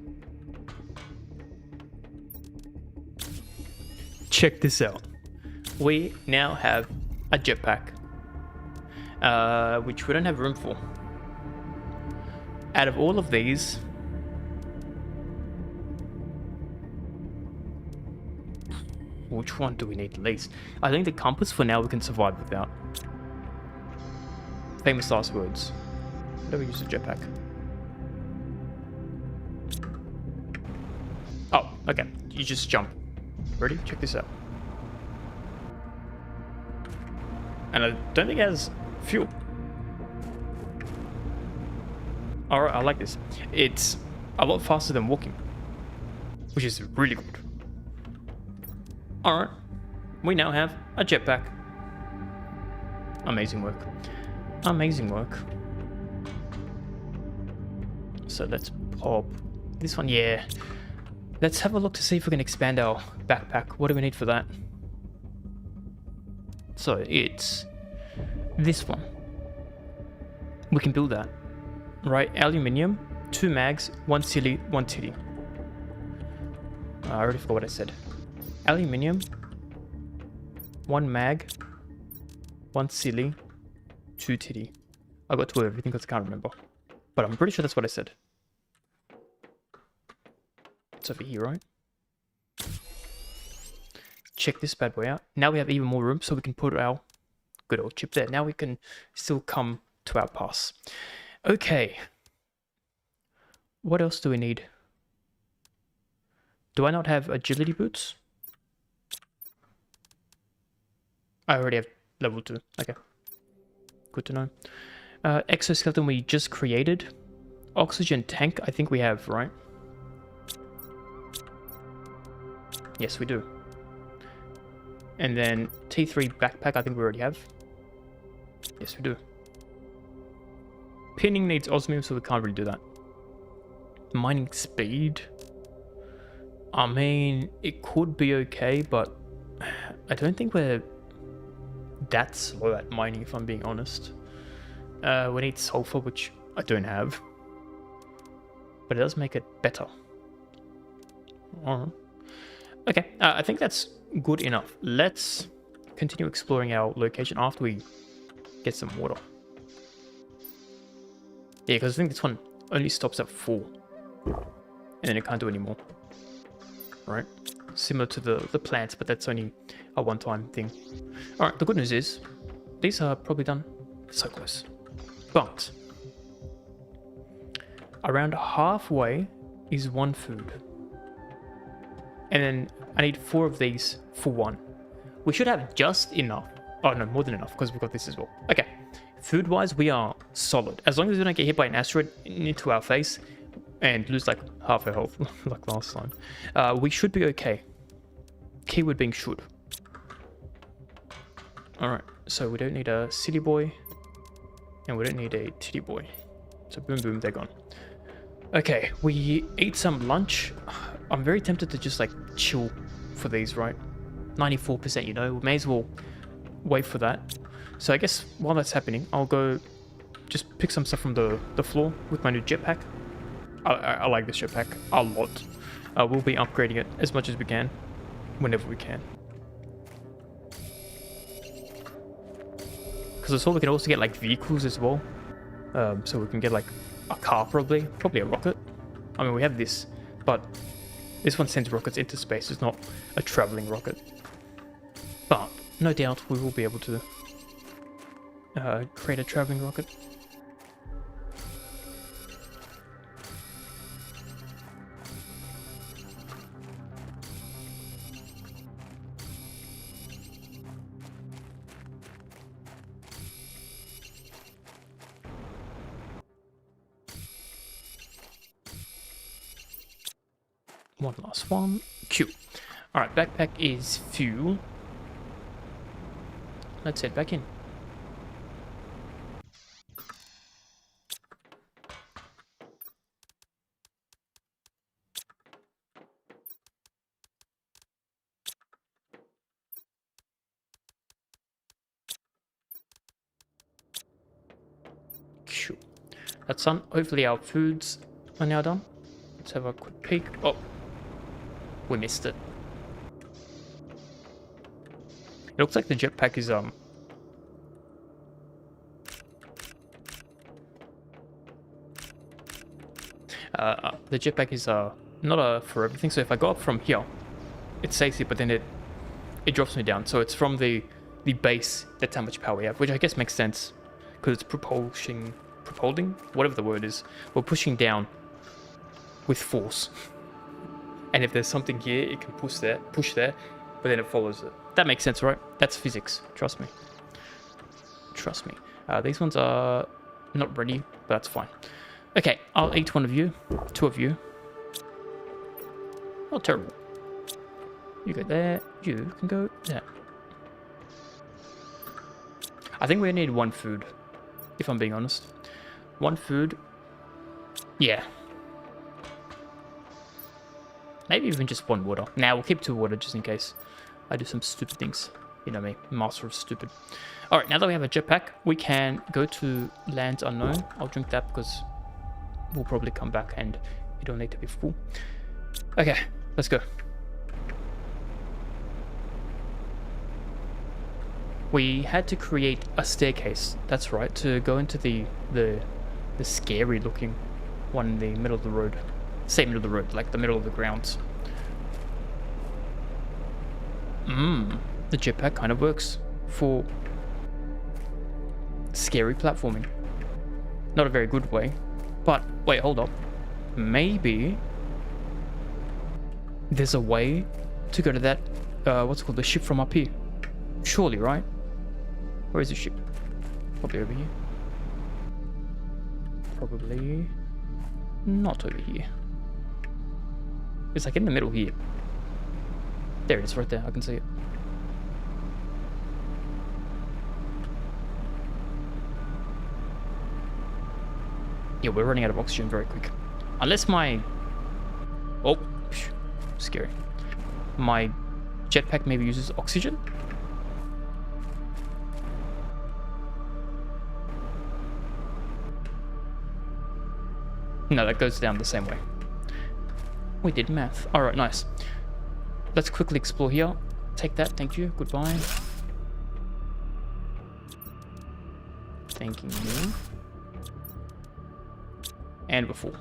A: Check this out. We now have a jetpack, which we don't have room for. Out of all of these, which one do we need least? I think the compass for now we can survive without. Famous last words. How do we use a jetpack? Oh, okay. You just jump. Ready? Check this out. And I don't think it has fuel. Alright, I like this. It's a lot faster than walking, which is really good. Alright, we now have a jetpack. Amazing work. Amazing work. So let's pop this one. Yeah. Let's have a look to see if we can expand our backpack. What do we need for that? So it's this one. We can build that. Right, aluminium, 2 mags, 1 silly, 1 titty. I already forgot what I said. Aluminium, 1 mag, 1 silly, 2 titty. I got 2 of everything because I can't remember. But I'm pretty sure that's what I said. It's over here, right? Check this bad boy out. Now we have even more room so we can put our good old chip there. Now we can still come to our pass. Okay. What else do we need? Do I not have agility boots? I already have level 2. Okay. Good to know. Exoskeleton we just created. Oxygen tank I think we have, right? Yes, we do. And then T3 backpack I think we already have. Yes, we do. Pinning needs osmium, so we can't really do that. Mining speed. I mean, it could be okay, but I don't think we're that slow at mining, if I'm being honest. We need sulfur, which I don't have. But it does make it better. Alright. Okay, I think that's good enough. Let's continue exploring our location after we get some water. Yeah, because I think this one only stops at 4. And then it can't do any more. Right? Similar to the plants, but that's only a one-time thing. Alright, the good news is, these are probably done so close. But, around halfway is 1 food. And then I need 4 of these for 1. We should have just enough. Oh no, more than enough, because we've got this as well. Okay, food-wise, we are solid. As long as we don't get hit by an asteroid into our face and lose like half our health, like last time, we should be okay. Keyword being should. Alright, so we don't need a city boy, and we don't need a titty boy. So boom, boom, they're gone. Okay, we ate some lunch. I'm very tempted to just like chill for these, right? 94%, you know, we may as well wait for that. So I guess while that's happening, I'll go just pick some stuff from the floor with my new jetpack. I like this jetpack a lot. We'll be upgrading it as much as we can, whenever we can. Because I saw we can also get like vehicles as well. So we can get like a car probably a rocket. I mean, we have this, but this one sends rockets into space. It's not a traveling rocket. But no doubt we will be able to create a traveling rocket. One last one. Q. Alright, backpack is fuel. Let's head back in. Q. That's done. Hopefully our foods are now done. Let's have a quick peek. Oh, we missed it. It looks like the jetpack is the jetpack is not for everything. So if I go up from here, it saves it, but then it drops me down. So it's from the base. That's how much power we have, which I guess makes sense because it's propulsing, whatever the word is. We're pushing down with force. And if there's something here, it can push there, but then it follows it. That makes sense, right? That's physics. Trust me. Trust me. These ones are not ready, but that's fine. Okay, I'll eat one of you. Two of you. Not terrible. You go there. You can go there. I think we need one food, if I'm being honest. One food. Yeah. Maybe even just one water. Now we'll keep two water just in case I do some stupid things. You know me, master of stupid. Alright, now that we have a jetpack, we can go to lands unknown. I'll drink that because we'll probably come back and it'll need to be full. Okay, let's go. We had to create a staircase, that's right, to go into the scary looking one in the middle of the road. Say middle of the road, like the middle of the grounds. The jetpack kind of works for scary platforming. Not a very good way, but wait, hold up. Maybe there's a way to go to that, what's it called, the ship from up here. Surely, right? Where is the ship? Probably over here. Probably not over here. It's like in the middle here. There it is, right there. I can see it. Yeah, we're running out of oxygen very quick. Unless my... Oh, scary. My jetpack maybe uses oxygen? No, that goes down the same way. We did math. Alright, nice. Let's quickly explore here. Take that, thank you. Goodbye. Thanking you. And we're full.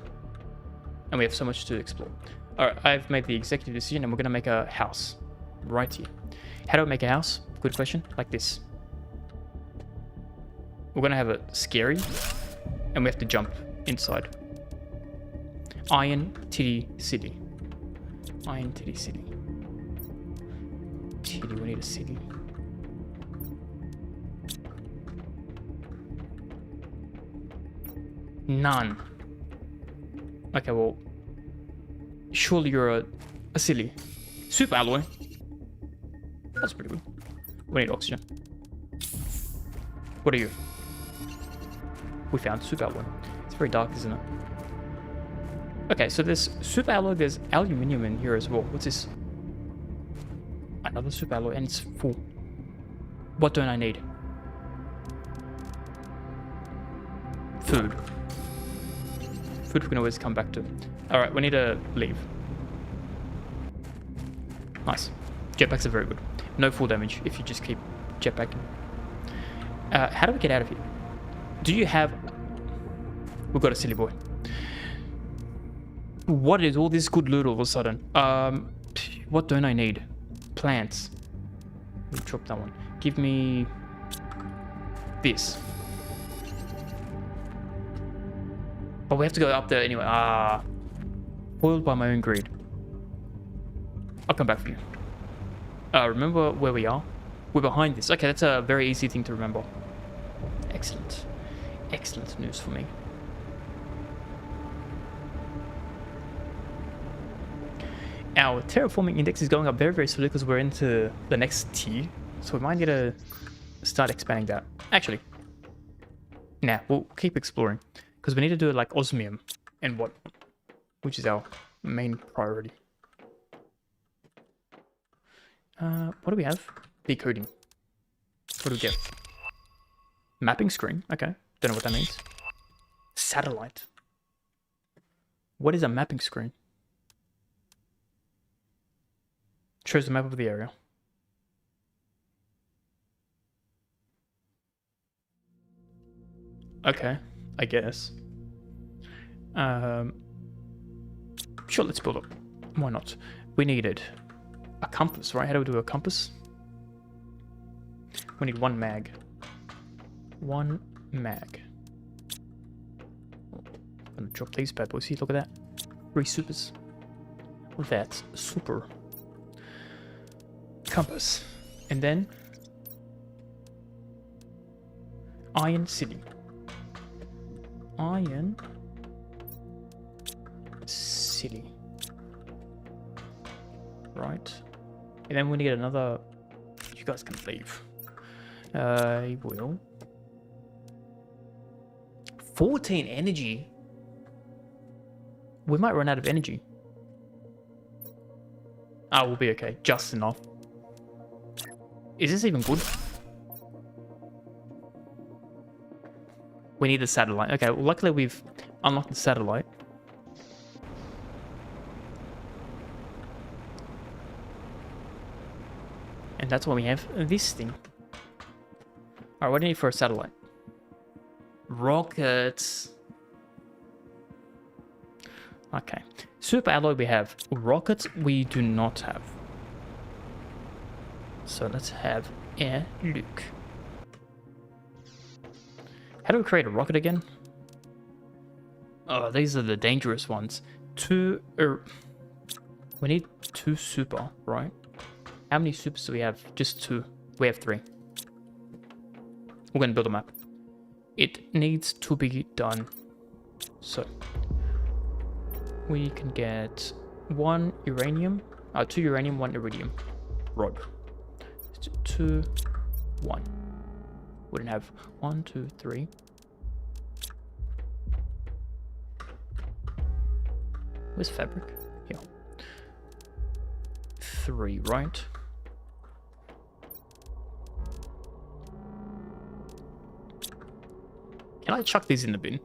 A: And we have so much to explore. Alright, I've made the executive decision and we're going to make a house. Right here. How do I make a house? Good question. Like this. We're going to have a scary. And we have to jump inside. Iron Titty City. Iron Titty City. Titty, we need a city. None. Okay, well, surely you're a silly. Super alloy. That's pretty good. We need oxygen. What are you? We found super alloy. It's very dark, isn't it? Okay, so there's super alloy, there's aluminium in here as well. What's this? Another super alloy, and it's full. What don't I need? Food. Food we can always come back to. Alright, we need to leave. Nice. Jetpacks are very good. No full damage if you just keep jetpacking. How do we get out of here? Do you have... We've got a silly boy. What is all this good loot all of a sudden? What don't I need? Plants. Let me drop that one. Give me... this. But we have to go up there anyway. Foiled by my own greed. I'll come back for you. Remember where we are? We're behind this. Okay, that's a very easy thing to remember. Excellent. Excellent news for me. Our terraforming index is going up very, very slowly because we're into the next tier. So we might need to start expanding that. Actually, nah, we'll keep exploring. Because we need to do it like osmium and what, which is our main priority. What do we have? Decoding. What do we get? Mapping screen. Okay. Don't know what that means. Satellite. What is a mapping screen? Shows the map of the area. Okay, I guess. Sure, let's build up. Why not? We needed a compass, right? How do we do a compass? We need one mag. One mag. I'm gonna drop these bad boys. See, look at that. 3 supers. That's super. Compass. And then Iron City. Iron City. Right. And then we need another... You guys can leave. I will. 14 energy? We might run out of energy. We'll be okay. Just enough. Is this even good? We need the satellite. Okay, well, luckily we've unlocked the satellite. And that's why we have this thing. Alright, what do you need for a satellite? Rockets. Okay. Super alloy we have. Rockets we do not have. So let's have Air Luke. How do we create a rocket again? Oh, these are the dangerous ones. We need 2 super, right? How many supers do we have? Just 2. We have 3. We're going to build a map. It needs to be done. So we can get 1 uranium, 2 uranium, 1 iridium rod. 2, 1. We didn't have 1, 2, 3. Where's fabric? Here. 3, right? Can I chuck these in the bin?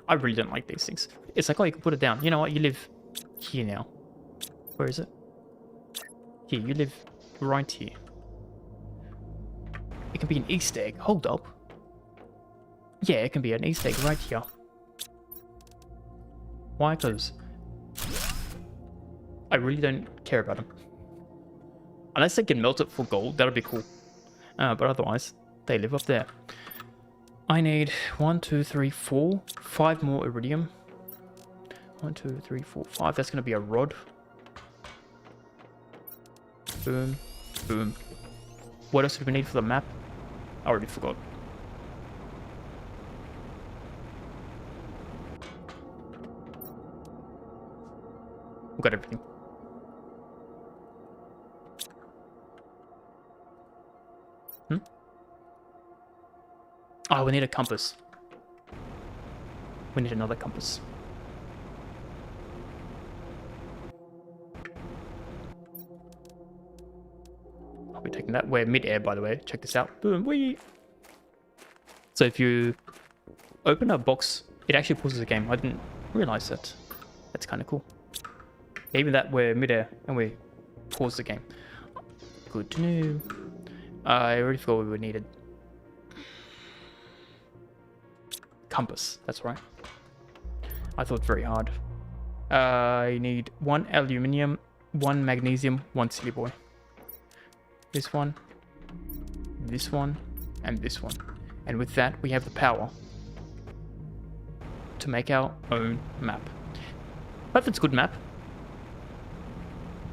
A: I really don't like these things. It's like, oh, you can put it down. You know what? You live here now. Where is it? Here, you live right here. It can be an Easter egg. Hold up. Yeah, it can be an Easter egg right here. Why? Because I really don't care about them. Unless they can melt it for gold, that'd be cool. But otherwise, they live up there. I need 1, 2, 3, 4, 5 more iridium. 1, 2, 3, 4, 5. That's going to be a rod. Boom. Boom. What else do we need for the map? I already forgot. We've got everything. Oh, we need a compass. We need another compass. We're taking that. We're mid-air, by the way. Check this out. Boom, wee. So if you open a box, it actually pauses the game. I didn't realize that. That's kind of cool. Even that, we're mid-air and we pause the game. Good to know. I already forgot what we needed. Compass, that's right. I thought very hard. I need 1 aluminium, 1 magnesium, 1 silly boy. This one, and this one. And with that, we have the power to make our own map. But if it's a good map,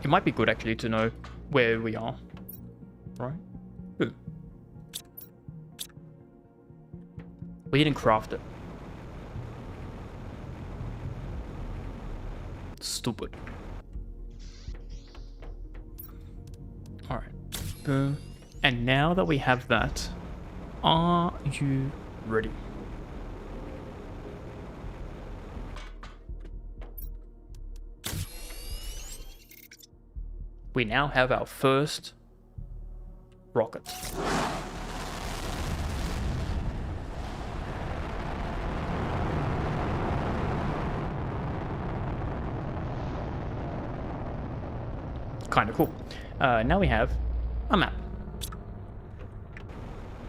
A: it might be good actually to know where we are, right? Ooh. We didn't craft it. Stupid. Alright. Boom. And now that we have that, are you ready? We now have our first rocket. Kind of cool. Now we have a map.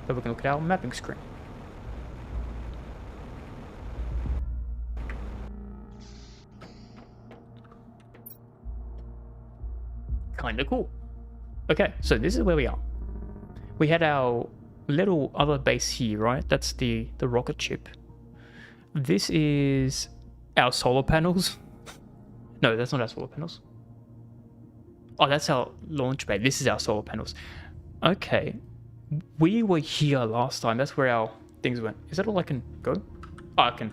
A: So we can look at our mapping screen. Kind of cool. Okay, so this is where we are. We had our little other base here, right? That's the rocket ship. This is our solar panels. No, that's not our solar panels. Oh, that's our launch bay. This is our solar panels. Okay. We were here last time. That's where our things went. Is that all I can go? Oh, I can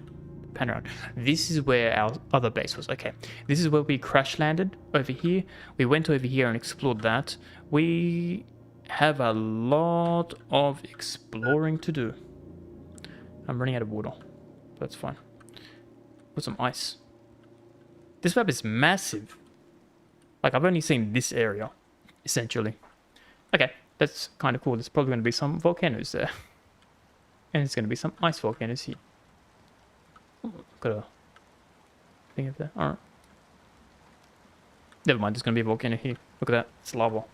A: pan around. This is where our other base was. Okay. This is where we crash landed over here. We went over here and explored that. We have a lot of exploring to do. I'm running out of water. That's fine. Put some ice. This map is massive. Like, I've only seen this area, essentially. Okay, that's kind of cool. There's probably going to be some volcanoes there. And there's going to be some ice volcanoes here. Oh, got a thing over there. Alright. Never mind, there's going to be a volcano here. Look at that. It's lava.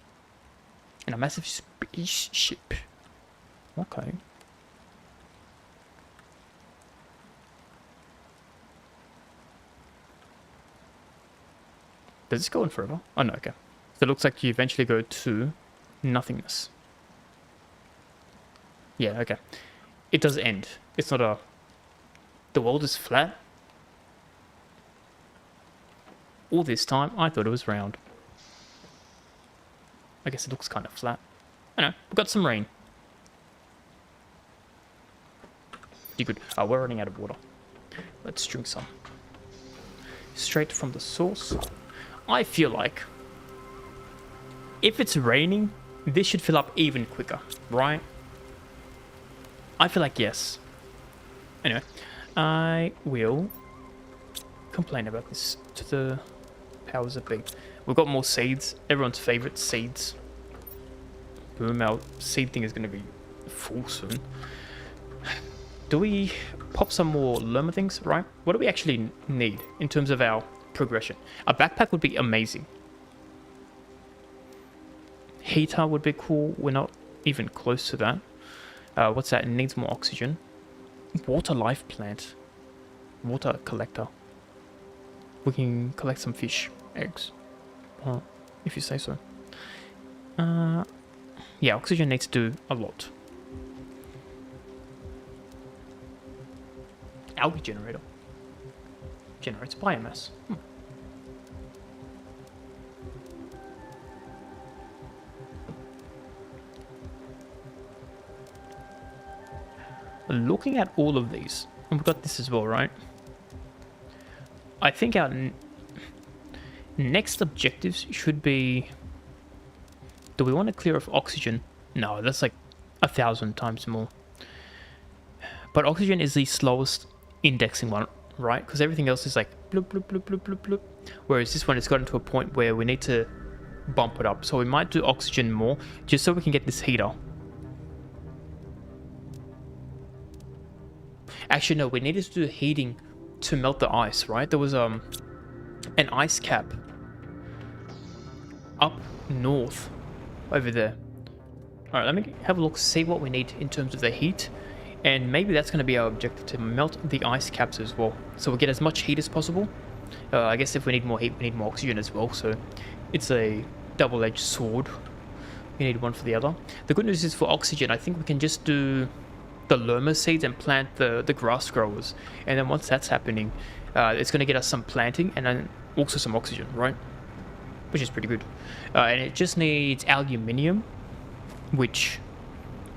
A: And a massive spaceship. Okay. Does this go on forever? Oh no, okay. So it looks like you eventually go to nothingness. Yeah, okay. It does end. It's not a... The world is flat. All this time, I thought it was round. I guess it looks kind of flat. I know, we've got some rain. You good. Oh, we're running out of water. Let's drink some. Straight from the source. I feel like if it's raining, this should fill up even quicker, right? I feel like yes. Anyway, I will complain about this to the powers that be. We've got more seeds. Everyone's favorite seeds. Boom, our seed thing is going to be full soon. Do we pop some more llama things, right? What do we actually need in terms of our progression? A backpack would be amazing. Heater would be cool. We're not even close to that. What's that? It needs more oxygen. Water life plant. Water collector. We can collect some fish eggs. If you say so. Yeah, oxygen needs to do a lot. Algae generator. Generates biomass. Looking at all of these, and we've got this as well, right? I think our next objectives should be... Do we want to clear off oxygen? No, that's like 1,000 times more. But oxygen is the slowest indexing one, right? Because everything else is like bloop, bloop, bloop, bloop, bloop, bloop. Whereas this one has gotten to a point where we need to bump it up. So we might do oxygen more, just so we can get this heater. Actually, no, we needed to do heating to melt the ice, right? There was an ice cap up north over there. All right, let me have a look, see what we need in terms of the heat. And maybe that's going to be our objective, to melt the ice caps as well. So we get as much heat as possible. I guess if we need more heat, we need more oxygen as well. So it's a double-edged sword. We need one for the other. The good news is for oxygen, I think we can just do the lerma seeds and plant the grass growers. And then once that's happening, it's going to get us some planting and then also some oxygen, right? Which is pretty good. And it just needs aluminium, which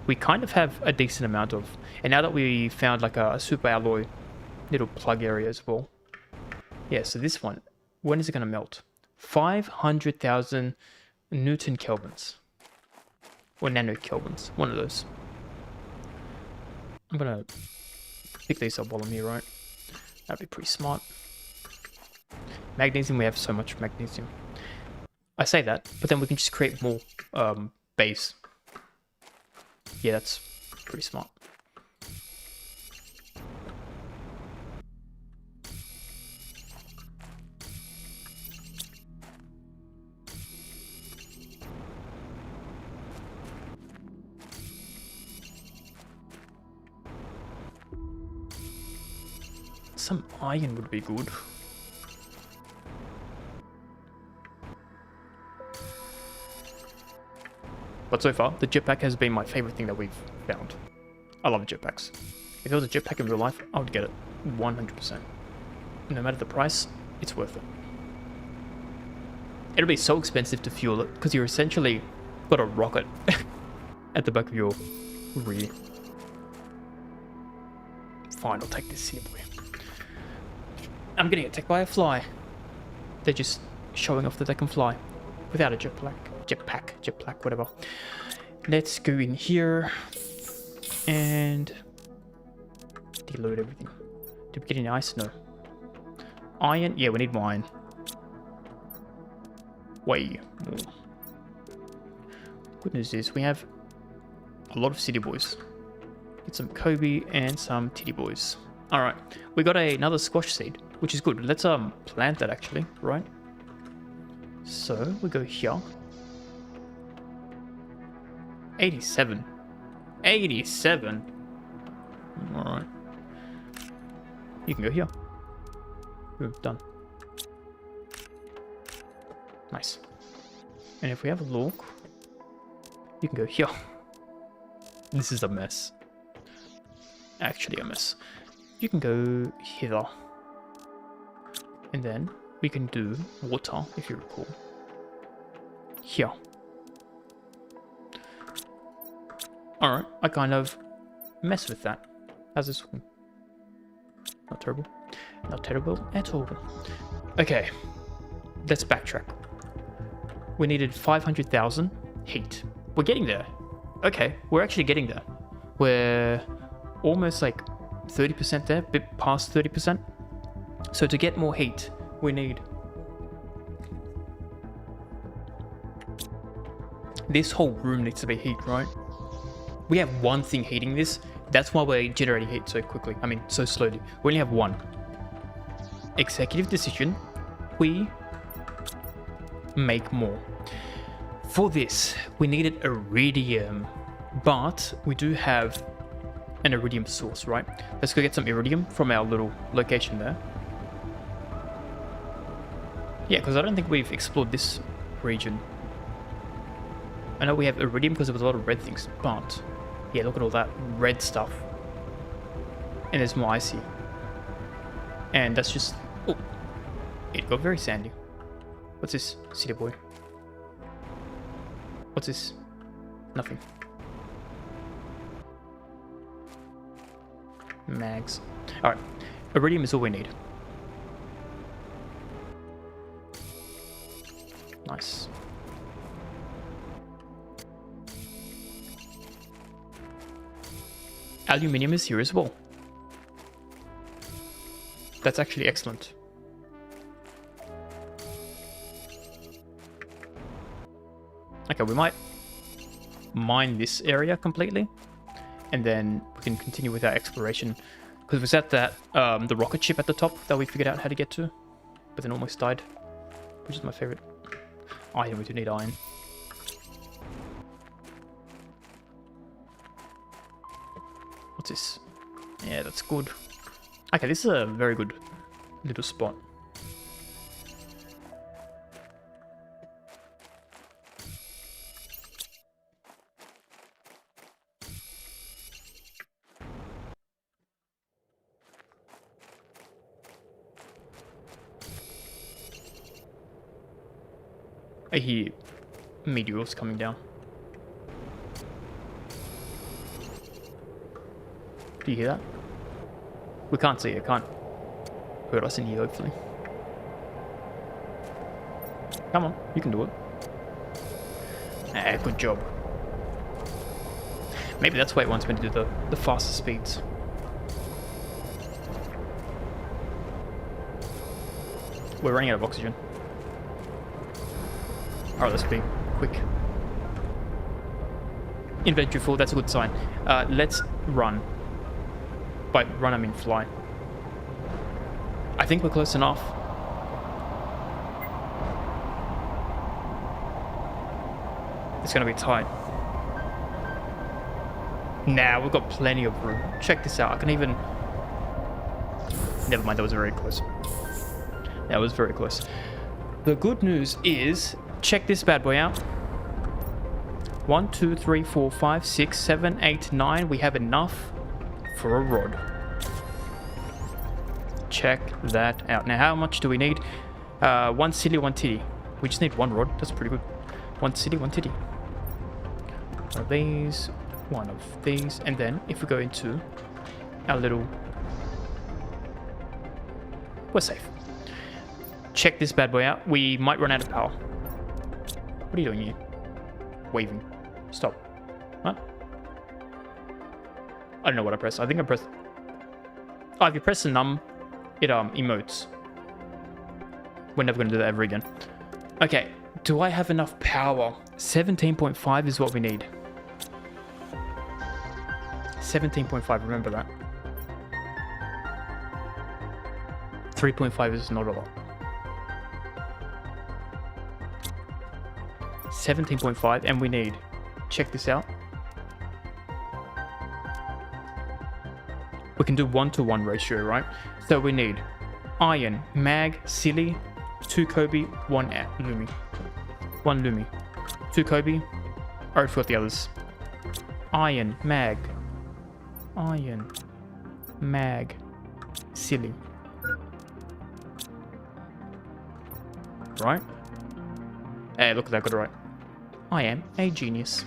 A: we kind of have a decent amount of. And now that we found like a super alloy little plug area as well. Yeah, so this one, when is it going to melt? 500,000 Newton kelvins. Or nano kelvins, one of those. I'm going to pick these up while I'm here, right? That'd be pretty smart. Magnesium, we have so much magnesium. I say that, but then we can just create more base. Yeah, that's pretty smart. Some iron would be good. But so far, the jetpack has been my favorite thing that we've found. I love jetpacks. If there was a jetpack in real life, I would get it 100%. No matter the price, it's worth it. It'll be so expensive to fuel it because you're essentially got a rocket at the back of your rear. Fine, I'll take this here, boy. I'm getting attacked by a fly. They're just showing off that they can fly without a jetpack, whatever. Let's go in here and deload everything. Did we get any ice? No. Iron? Yeah, we need more iron. Way more. Good news is we have a lot of city boys. Get some Kobe and some titty boys. Alright, we got another squash seed, which is good. Let's plant that actually, right? So we go here. 87. 87. Alright. You can go here. Boom, done. Nice. And if we have a look, you can go here. This is a mess. Actually a mess. You can go hither. And then we can do water, if you recall. Here. Alright, I kind of mess with that. How's this one? Not terrible. Not terrible at all. Okay, let's backtrack. We needed 500,000 heat. We're getting there. Okay, we're actually getting there. We're almost like 30% there, a bit past 30%. So to get more heat, we need this whole room needs to be heat, right? We have one thing heating this. That's why we're generating heat so quickly. I mean, so slowly. We only have one. Executive decision. We make more. For this, we needed iridium, but we do have an iridium source, right? Let's go get some iridium from our little location there. Yeah, because I don't think we've explored this region. I know we have iridium because there was a lot of red things, but yeah, look at all that red stuff. And there's more icy. And that's just... Oh, it got very sandy. What's this? City boy. What's this? Nothing. Mags. Alright. Iridium is all we need. Nice. Aluminium is here as well. That's actually excellent. Okay, we might mine this area completely, and then we can continue with our exploration. Because was that the rocket ship at the top that we figured out how to get to, but then almost died, which is my favorite. Iron, we do need iron. What's this? Yeah, that's good. Okay, this is a very good little spot. I hear meteors coming down. Do you hear that? We can't see it, can't hurt us in here, hopefully. Come on, you can do it. Ah, good job. Maybe that's why it wants me to do the faster speeds. We're running out of oxygen. Alright, let's be quick. Inventory full, that's a good sign. Let's run. By run, I mean fly. I think we're close enough. It's gonna be tight. Nah, we've got plenty of room. Check this out. I can even... Never mind, that was very close. That was very close. The good news is... Check this bad boy out. 1, 2, 3, 4, 5, 6, 7, 8, 9. We have enough for a rod. Check that out. Now, how much do we need? 1 silly, 1 titty. We just need 1 rod. That's pretty good. 1 silly, 1 titty. One of these. One of these. And then, if we go into our little... We're safe. Check this bad boy out. We might run out of power. What are you doing here? Waving. Stop. What? I don't know what I pressed. I think I pressed... Oh, if you press the num, it emotes. We're never going to do that ever again. Okay. Do I have enough power? 17.5 is what we need. 17.5, remember that. 3.5 is not a lot. 17.5, and we need, check this out. We can do 1-to-1 ratio, right? So we need iron, mag, silly, 2 Kobe, 1 Lumi. 1 Lumi. 2 Kobe. I forgot the others. Iron, mag, silly. Right? Hey, look at that, got it right. I am a genius.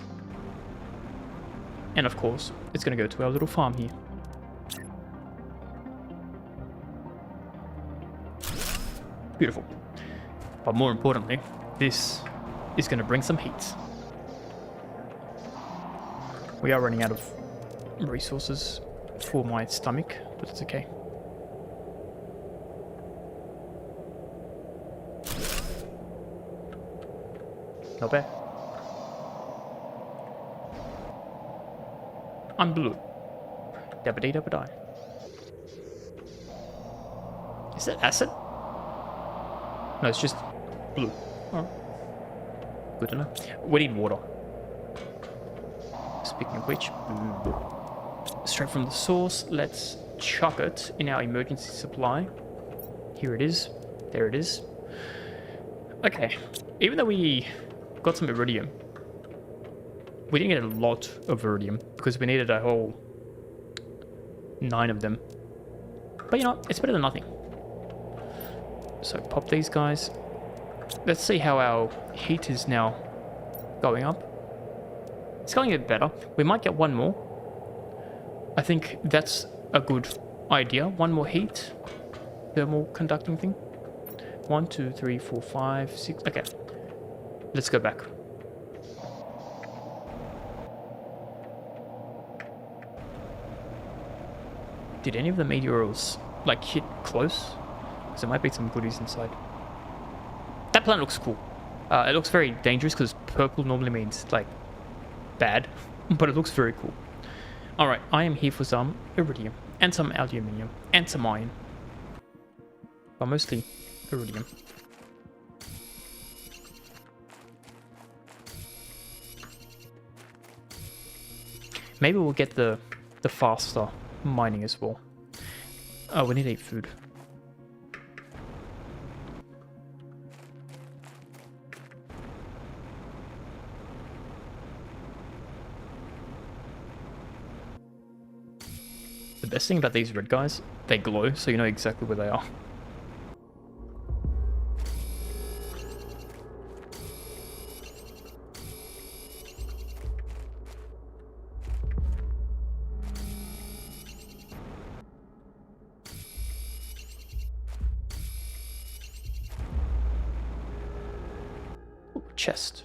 A: And of course, it's going to go to our little farm here. Beautiful. But more importantly, this is going to bring some heat. We are running out of resources for my stomach, but it's okay. Not bad. I'm blue. Dabba-dee dabba-die. Is that acid? No, it's just blue. Oh. Good to know. We need water. Speaking of which, straight from the source, let's chuck it in our emergency supply. Here it is. There it is. Okay. Even though we got some iridium, we didn't get a lot of iridium because we needed a whole 9 of them. But you know, it's better than nothing. So pop these guys. Let's see how our heat is now going up. It's going a bit better. We might get 1 more. I think that's a good idea. 1 more heat. Thermal conducting thing. 1, 2, 3, 4, 5, 6. Okay. Let's go back. Did any of the meteors, like, hit close? Because there might be some goodies inside. That planet looks cool. It looks very dangerous because purple normally means like bad, but it looks very cool. Alright, I am here for some iridium and some aluminium and some iron. But mostly iridium. Maybe we'll get the faster mining as well. Oh, we need to eat food. The best thing about these red guys, they glow, so you know exactly where they are. Ooh, chest.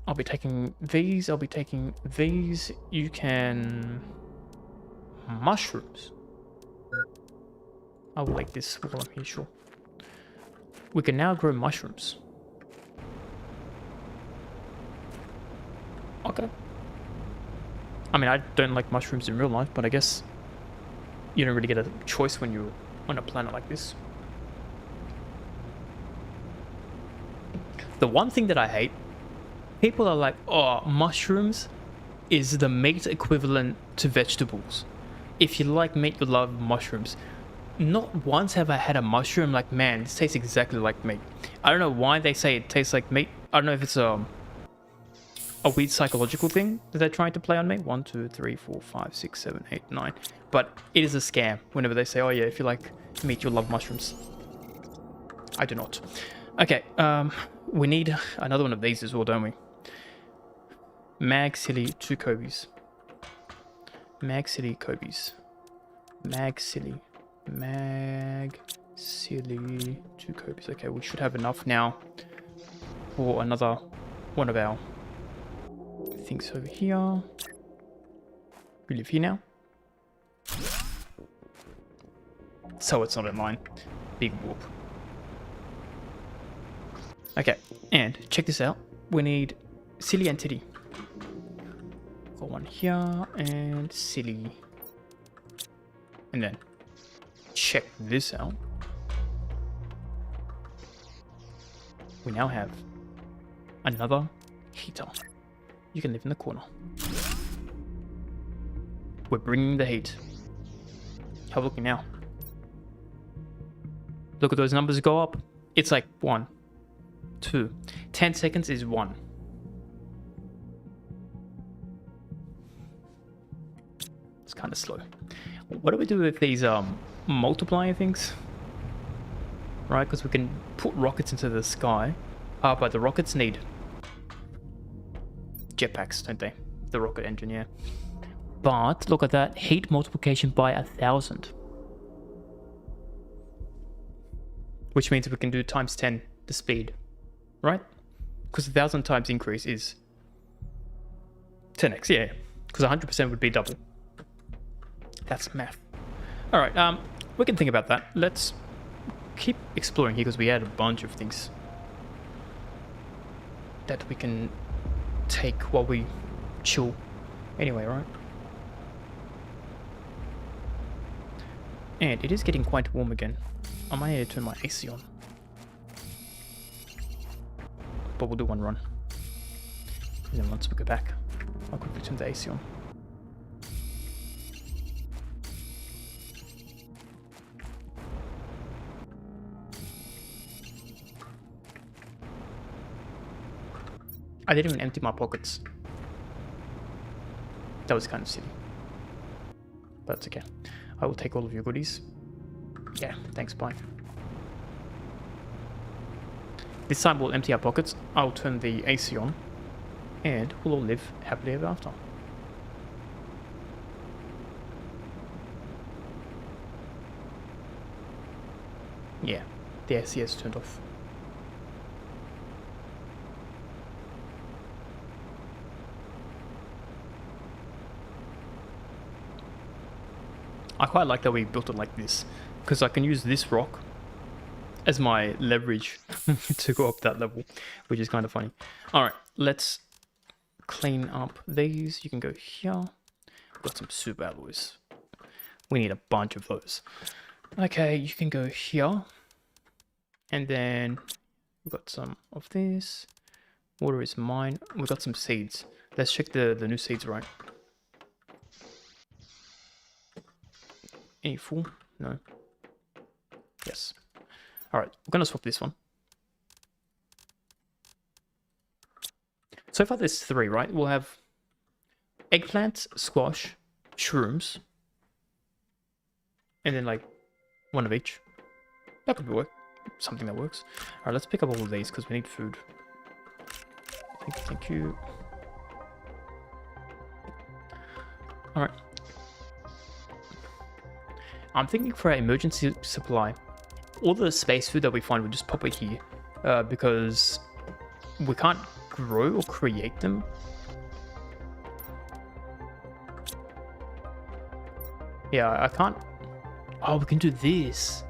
A: I'll be taking these, I'll be taking these. You can... mushrooms. I will like this while I'm here, sure. We can now grow mushrooms. Okay. I mean, I don't like mushrooms in real life, but I guess you don't really get a choice when you're on a planet like this. The one thing that I hate, people are like, oh, mushrooms is the meat equivalent to vegetables. If you like meat, you love mushrooms. Not once have I had a mushroom like, man, this tastes exactly like meat. I don't know why they say it tastes like meat. I don't know if it's a weird psychological thing that they're trying to play on me. 1, 2, 3, 4, 5, 6, 7, 8, 9. But it is a scam whenever they say, oh yeah, if you like meat, you'll love mushrooms. I do not. Okay, we need another one of these as well, don't we? Mag Silly 2 Kobe's. Mag Silly Kobe's. Mag Silly. Mag Silly 2 Kobe's. Okay, we should have enough now for another one of our things over here. We live here now. So it's not in line. Big whoop. Okay, and check this out. We need Silly and Titty. Got one here and Silly. And then check this out. We now have another heater. You can live in the corner. We're bringing the heat. Have a look now. Look at those numbers go up. It's like 1, 2. 10 seconds is 1. It's kind of slow. What do we do with these multiplier things? Right, because we can put rockets into the sky. But the rockets need jetpacks, don't they? The rocket engine, yeah. But look at that, heat multiplication by 1,000. Which means we can do times 10 the speed, right? Because 1,000 times increase is 10x, yeah. Because 100% would be double. That's math. All right, we can think about that. Let's keep exploring here because we had a bunch of things that we can take while we chill anyway, right? And it is getting quite warm again. I might need to turn my AC on. But we'll do one run. And then once we go back, I'll quickly turn the AC on. I didn't even empty my pockets. That was kind of silly. But it's okay. I will take all of your goodies. Yeah, thanks, bye. This time we'll empty our pockets, I'll turn the AC on, and we'll all live happily ever after. Yeah, the AC has turned off. I quite like that we built it like this, because I can use this rock as my leverage to go up that level, which is kind of funny. All right, let's clean up these. You can go here. We've got some super alloys. We need a bunch of those. Okay, you can go here. And then we've got some of this. Water is mine. We've got some seeds. Let's check the new seeds, right? Any full? No. Yes. All right, we're gonna swap this one. So far there's 3, right? We'll have eggplants, squash, shrooms, and then like 1 of each. That could work. Something that works. All right, let's pick up all of these because we need food. Thank you. All right. I'm thinking for our emergency supply, all the space food that we find, we'll just pop it here because we can't grow or create them. Yeah, I can't. Oh, we can do this.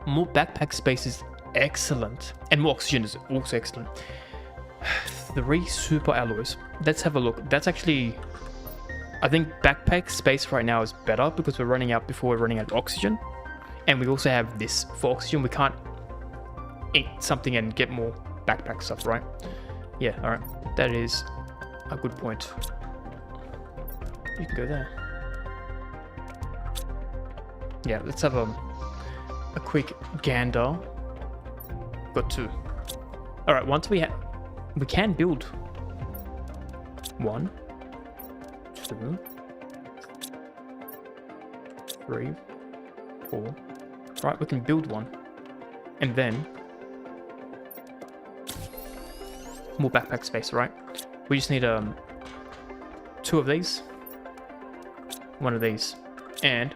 A: More backpack space is excellent. And more oxygen is also excellent. 3 super alloys. Let's have a look. That's actually... I think backpack space right now is better because we're running out before we're running out of oxygen. And we also have this for oxygen. We can't eat something and get more backpack stuff, right? Yeah, alright. That is a good point. You can go there. Yeah, let's have a quick gander. Got 2. Alright, once we can build 1, 2, 3, 4. Right, we can build 1. And then more backpack space, right? We just need 2 of these, 1 of these, and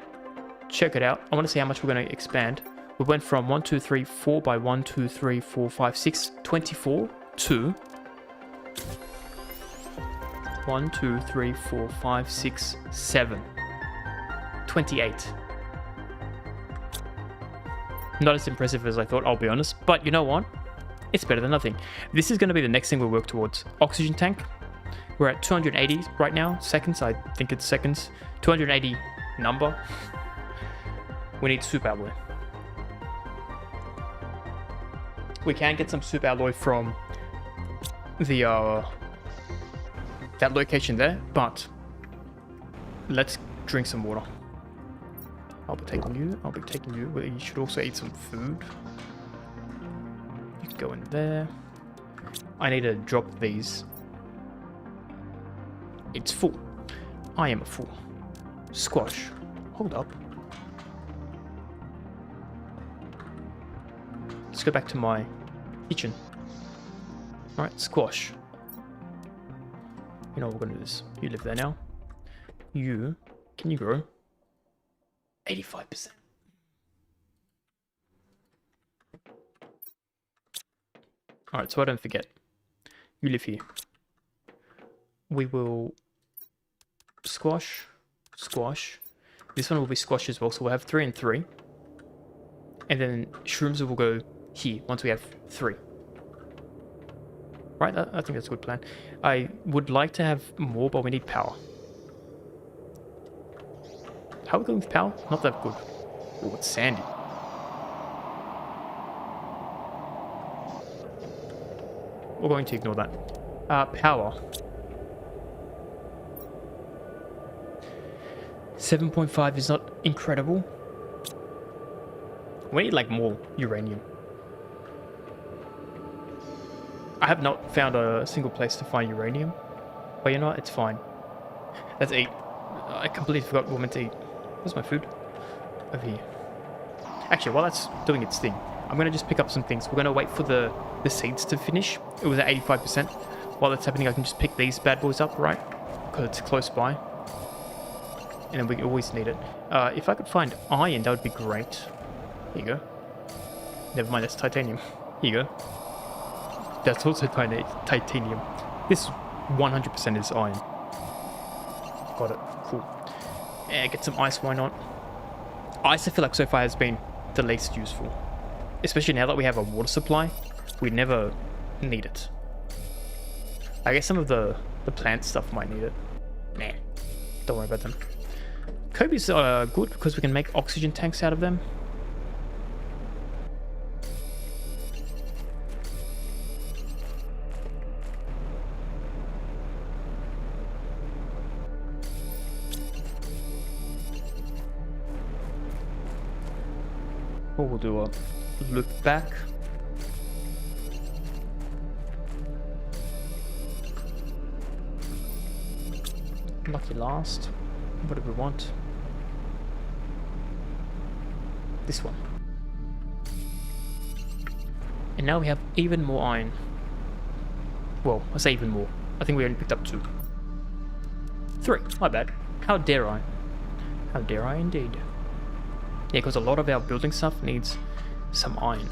A: check it out. I want to see how much we're going to expand. We went from 1, 2, 3, 4 by 1, 2, 3, 4, 5, 6, 24 to 1, 2, 3, 4, 5, 6, 7, 28. Not as impressive as I thought, I'll be honest, but you know what? It's better than nothing. This is going to be the next thing we work towards. Oxygen tank. We're at 280 right now, seconds. I think it's seconds. 280 number. We need super alloy. We can get some super alloy from the that location there, but let's drink some water. I'll be taking you. I'll be taking you. Well, you should also eat some food. You can go in there. I need to drop these. It's full. I am a fool. Squash. Hold up. Let's go back to my kitchen. Alright, squash. You know what we're gonna do this. You live there now. You, can you grow? 85%. Alright, so I don't forget. You live here. We will squash, squash. This one will be squash as well, so we'll have 3 and 3. And then shrooms will go here once we have 3. Right, I think that's a good plan. I would like to have more, but we need power. How are we going with power? Not that good. Oh, it's sandy. We're going to ignore that. Power. 7.5 is not incredible. We need like more uranium. I have not found a single place to find uranium, but you know what? It's fine. Let's eat. I completely forgot what we're meant to eat. Where's my food? Over here. Actually, while that's doing its thing, I'm going to just pick up some things. We're going to wait for the seeds to finish. It was at 85%. While that's happening, I can just pick these bad boys up, right? Because it's close by. And then we always need it. If I could find iron, that would be great. Here you go. Never mind, that's titanium. Here you go. That's also titanium. This 100% is iron. Got it. Cool. Yeah, get some ice, why not? Ice, I feel like so far has been the least useful. Especially now that we have a water supply, we never need it. I guess some of the plant stuff might need it. Nah, don't worry about them. Kobe's are good because we can make oxygen tanks out of them. Or we'll do a loop back. Lucky last. What do we want? This one. And now we have even more iron. Well, I say even more. I think we only picked up 2. 3. My bad. How dare I? How dare I indeed. Yeah, because a lot of our building stuff needs some iron.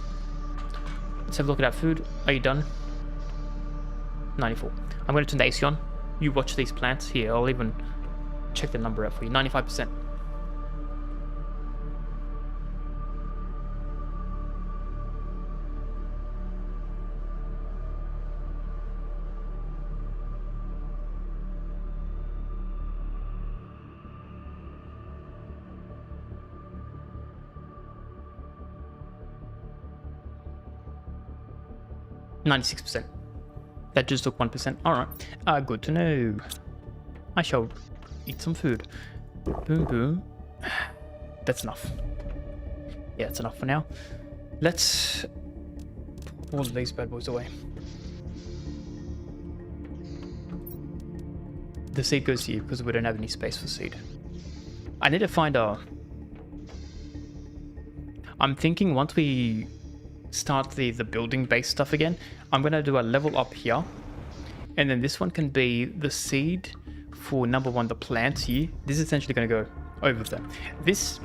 A: Let's have a look at our food. Are you done? 94. I'm going to turn the AC on. You watch these plants. Here, I'll even check the number out for you. 95%. %. That just took 1%. Alright. Good to know. I shall eat some food. Boom, boom. That's enough. Yeah, that's enough for now. Let's put all of these bad boys away. The seed goes here because we don't have any space for seed. I need to find a... I'm thinking once we start the building base stuff again, I'm going to do a level up here. And then this one can be the seed for number 1, the plants here. This is essentially going to go over there. This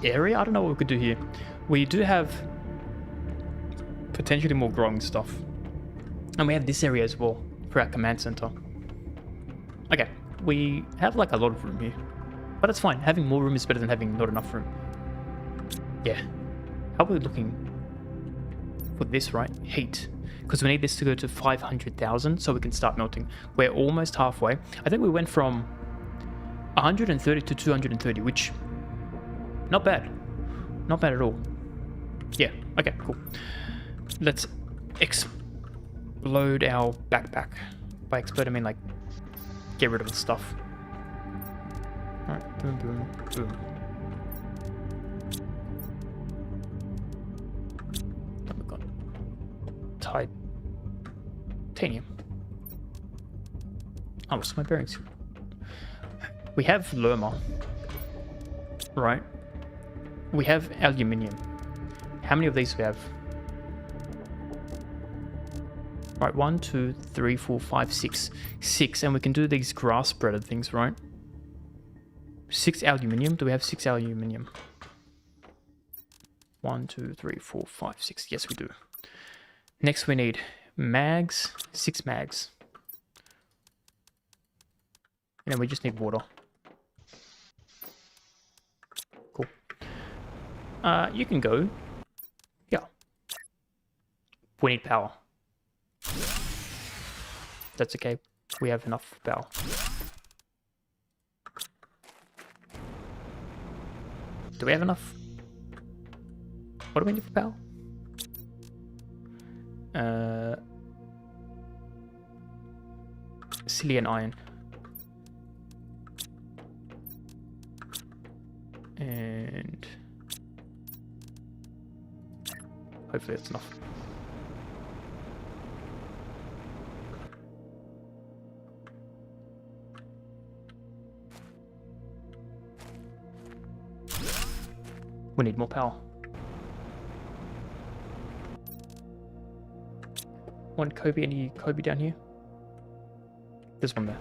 A: area, I don't know what we could do here. We do have potentially more growing stuff. And we have this area as well for our command center. Okay, we have like a lot of room here. But that's fine. Having more room is better than having not enough room. Yeah. How are we looking for this, right? Heat. Because we need this to go to 500,000 so we can start melting. We're almost halfway. I think we went from 130 to 230, which... not bad. Not bad at all. Yeah, okay, cool. Let's explode our backpack. By explode, I mean like get rid of the stuff. Alright, boom, boom, boom. What have we got? Titanium. I lost my bearings. We have Lerma. Right. We have aluminium. How many of these do we have? Right, 1, 2, 3, 4, 5, 6. 6, and we can do these grass spreader things, right? 6 aluminium. Do we have 6 aluminium? 1, 2, 3, 4, 5, 6. Yes, we do. Next, we need mags. 6 mags. And then we just need water. Cool. You can go. Yeah. We need power. That's okay. We have enough power. Do we have enough? What do we need for power? Cillian iron. And hopefully that's enough. We need more power. One Kobe, any Kobe down here? There's one there.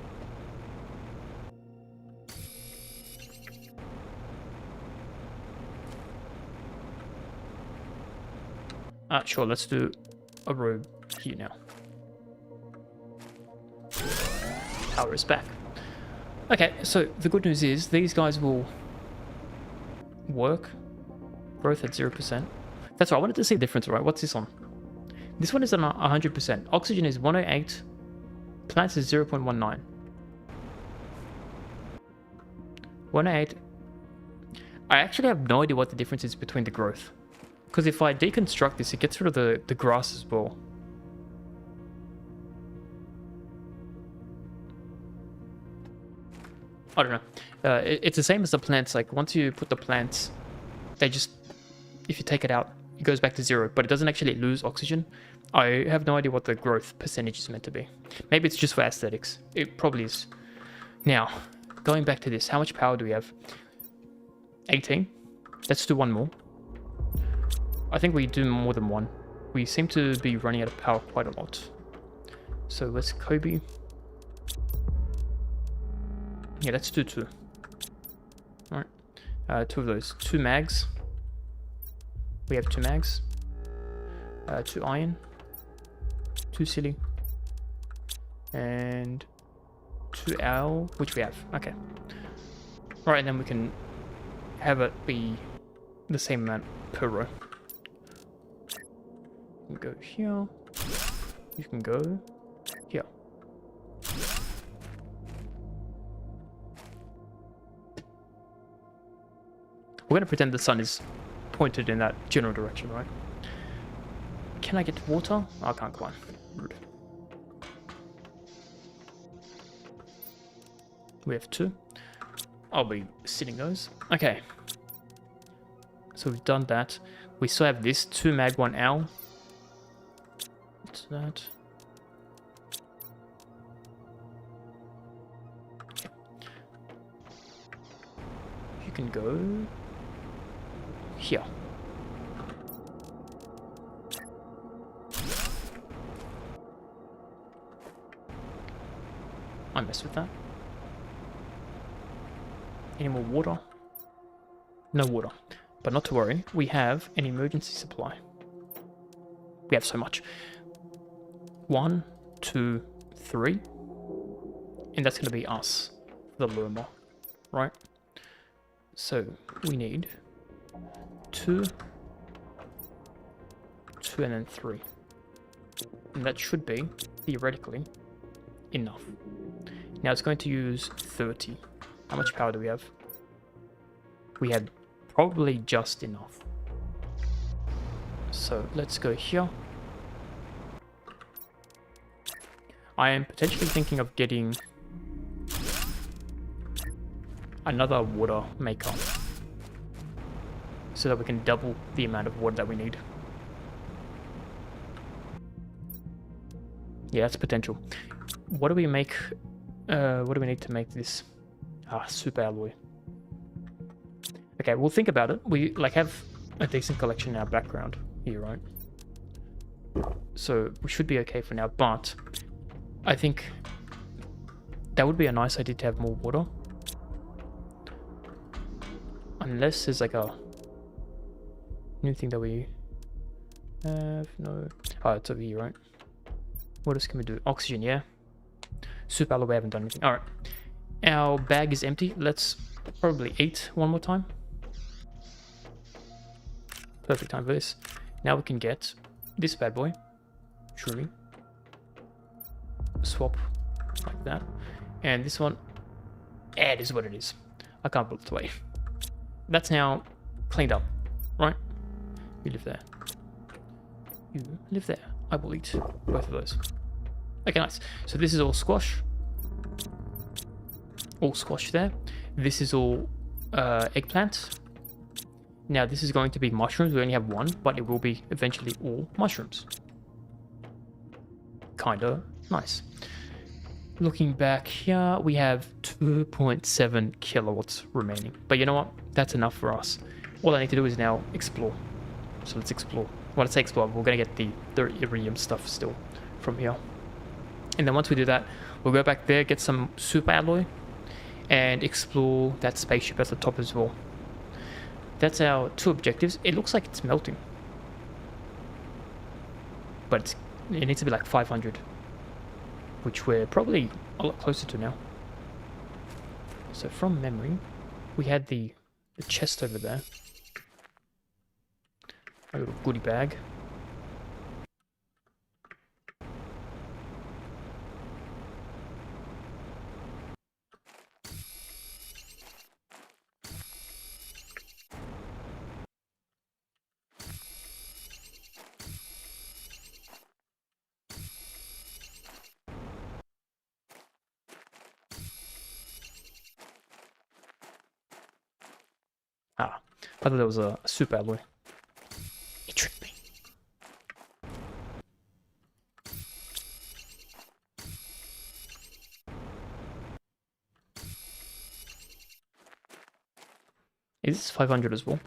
A: Sure, let's do a row here now. Power is back. Okay, so the good news is these guys will work. Growth at 0%. That's right, I wanted to see the difference, right? What's this on? This one is on 100%. Oxygen is 108. Plants is 0.19. 108. I actually have no idea what the difference is between the growth. Because if I deconstruct this, it gets rid of the grass as well. I don't know. It's the same as the plants. Like, once you put the plants, they just... If you take it out, it goes back to 0. But it doesn't actually lose oxygen. I have no idea what the growth percentage is meant to be. Maybe it's just for aesthetics. It probably is. Now, going back to this. How much power do we have? 18. Let's do one more. I think we do more than one. We seem to be running out of power quite a lot. So let's Kobe. Yeah, let's do 2. Alright. 2 of those. 2 mags. We have 2 mags. 2 iron. 2 silly. And 2 owl, which we have. Okay. Right, and then we can have it be the same amount per row. You can go here. You can go here. We're going to pretend the sun is pointed in that general direction, right? Can I get water? Oh, I can't climb. Rude. We have 2. I'll be sitting those. Okay. So we've done that. We still have this 2 mag, 1 owl. What's that? Okay. You can go here. I messed with that. Any more water? No water. But not to worry, we have an emergency supply. We have so much. 1, 2, 3. And that's going to be us, the Lerma, right? So we need 2, 2, and then 3. And that should be, theoretically, enough. Now it's going to use 30. How much power do we have? We have probably just enough. So let's go here. I am potentially thinking of getting another water maker so that we can double the amount of water that we need. Yeah, that's potential. What do we make? What do we need to make this? Super alloy. Okay, we'll think about it. We have a decent collection in our background here, right? So we should be okay for now, but I think that would be a nice idea to have more water. Unless there's like a new thing that we have. No. Oh, it's over here, right? What else can we do? Oxygen, yeah. Super alloy, we haven't done anything. Alright. Our bag is empty. Let's probably eat one more time. Perfect time for this. Now we can get this bad boy. Truly. Swap like that. And this one. It is what it is. I can't put it away. That's now cleaned up, right? You live there. You live there. I will eat both of those. Okay, nice. So this is all squash. All squash there. This is all eggplant. Now this is going to be mushrooms. We only have 1, but it will be eventually all mushrooms. Kinda nice. Looking back here, we have 2.7 kilowatts remaining. But you know what? That's enough for us. All I need to do is now explore. So let's explore. When I say explore, we're going to get the iridium stuff still from here. And then once we do that, we'll go back there, get some super alloy, and explore that spaceship at the top as well. That's our 2 objectives. It looks like it's melting. But it needs to be like 500. Which we're probably a lot closer to now. So from memory, we had the chest over there. A little goodie bag. Ah, I thought that was a super alloy. He tricked me. Is this 500 as well?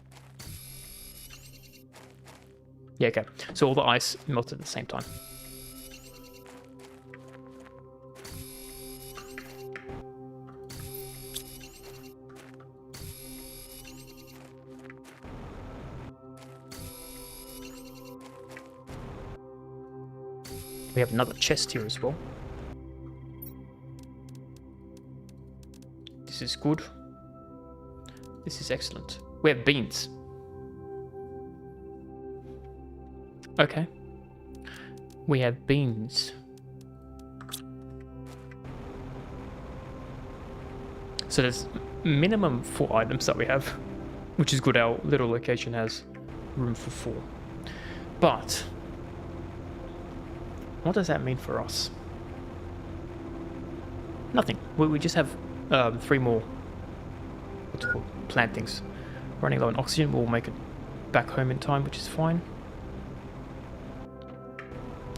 A: Yeah, okay. So all the ice melted at the same time. We have another chest here as well. This is good. This is excellent. We have beans. Okay. We have beans. So there's minimum 4 items that we have, which is good. Our little location has room for 4. But what does that mean for us? Nothing. We just have 3 more, what's it called, plantings. Running low on oxygen, we'll make it back home in time, which is fine.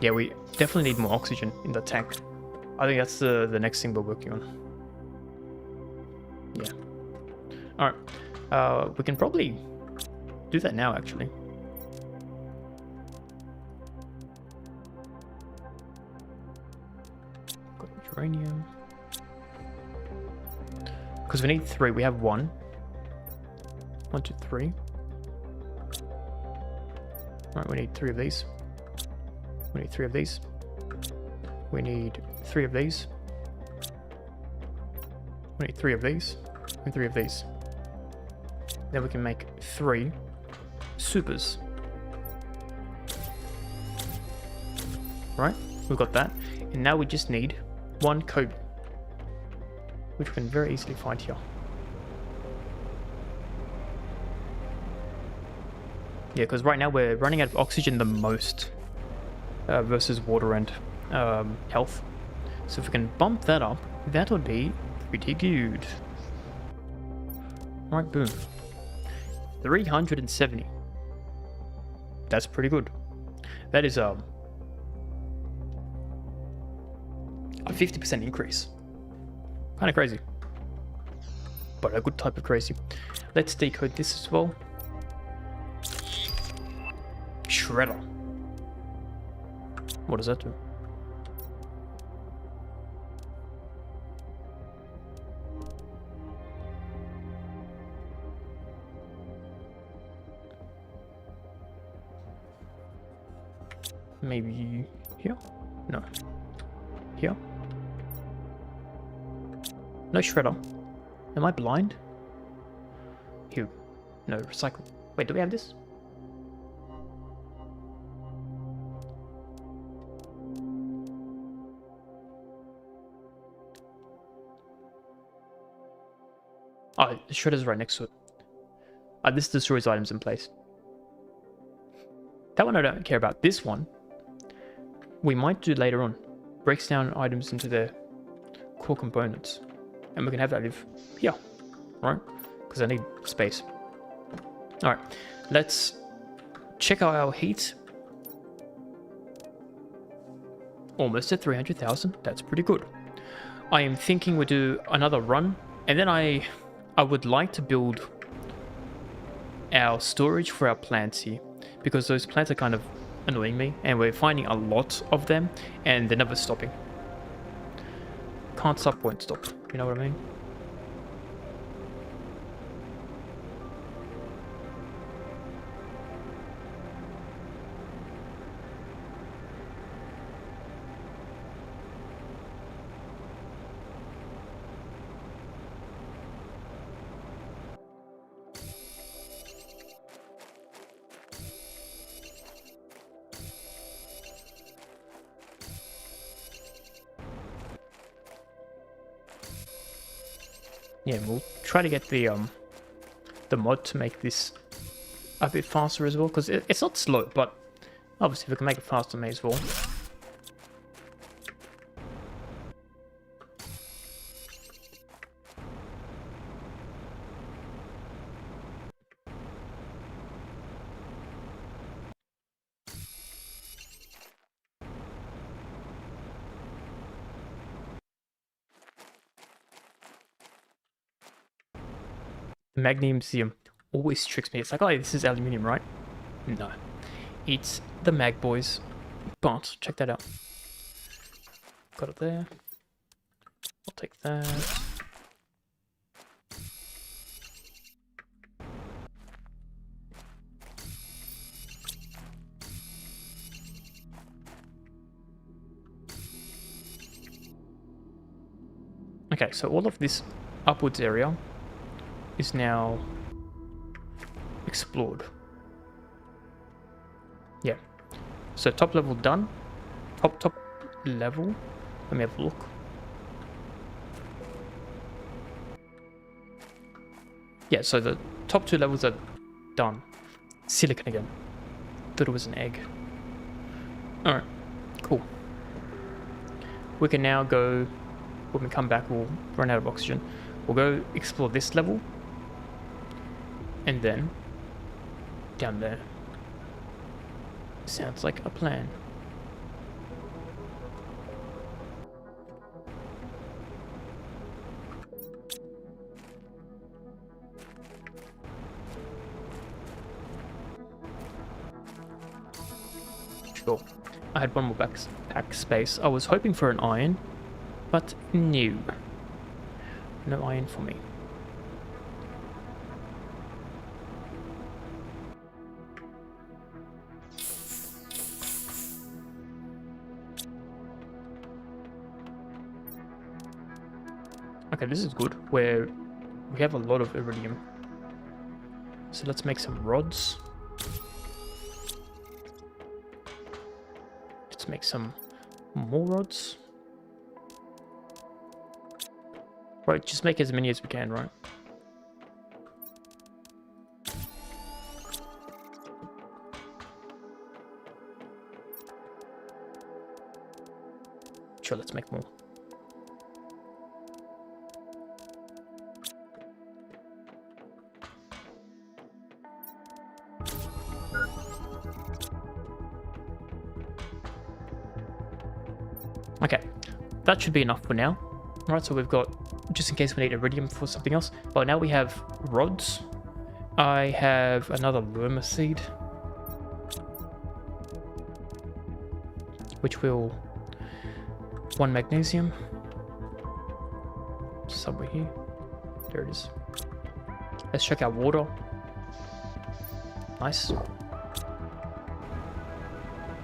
A: Yeah, we definitely need more oxygen in the tank. I think that's the next thing we're working on. Yeah. Alright. We can probably do that now, actually. Got uranium. Because we need 3. We have 1. 1, 2, 3. Alright, we need 3 of these. We need 3 of these. We need 3 of these. We need 3 of these. And 3 of these. Then we can make 3 supers. Right? We've got that. And now we just need 1 Kobe, which we can very easily find here. Yeah, because right now we're running out of oxygen the most versus water and health. So if we can bump that up, that would be pretty good. Right, boom. 370. That's pretty good. That is a 50% increase. Kind of crazy, but a good type of crazy. Let's decode this as well. Shredder. What does that do? Maybe here? No. Here? No shredder. Am I blind? Here. No, recycle. Wait, do we have this? Oh, the shredder's right next to it. This destroys items in place. That one I don't care about. This one, we might do later on. Breaks down items into their core components. And we can have that live here, right? Because I need space. Alright, let's check out our heat. Almost at 300,000. That's pretty good. I am thinking we do another run. And then I would like to build our storage for our plants here. Because those plants are kind of annoying me. And we're finding a lot of them. And they're never stopping. Can't stop, won't stop. You know what I mean? Yeah, we'll try to get the mod to make this a bit faster as well, because it's not slow, but obviously if we can make it faster, may as well. The magnesium always tricks me. It's like, oh, this is aluminium, right? No. It's the mag boys. But check that out. Got it there. I'll take that. Okay, so all of this upwards area is now explored. Yeah. So top level done. Top level. Let me have a look. Yeah, so the top 2 levels are done. Silicon again. Thought it was an egg. Alright, cool. We can now go, when we come back we'll run out of oxygen. We'll go explore this level. And then down there. Sounds like a plan. Sure. I had one more pack space. I was hoping for an iron, but no. No iron for me. Okay, this is good, where we have a lot of iridium. So let's make some rods. Let's make some more rods. Right, just make as many as we can, right? Sure, let's make more. Okay, that should be enough for now. Alright, so we've got, just in case we need iridium for something else. Well, now we have rods. I have another Luma seed, which will, 1 magnesium, somewhere here. There it is. Let's check our water. Nice.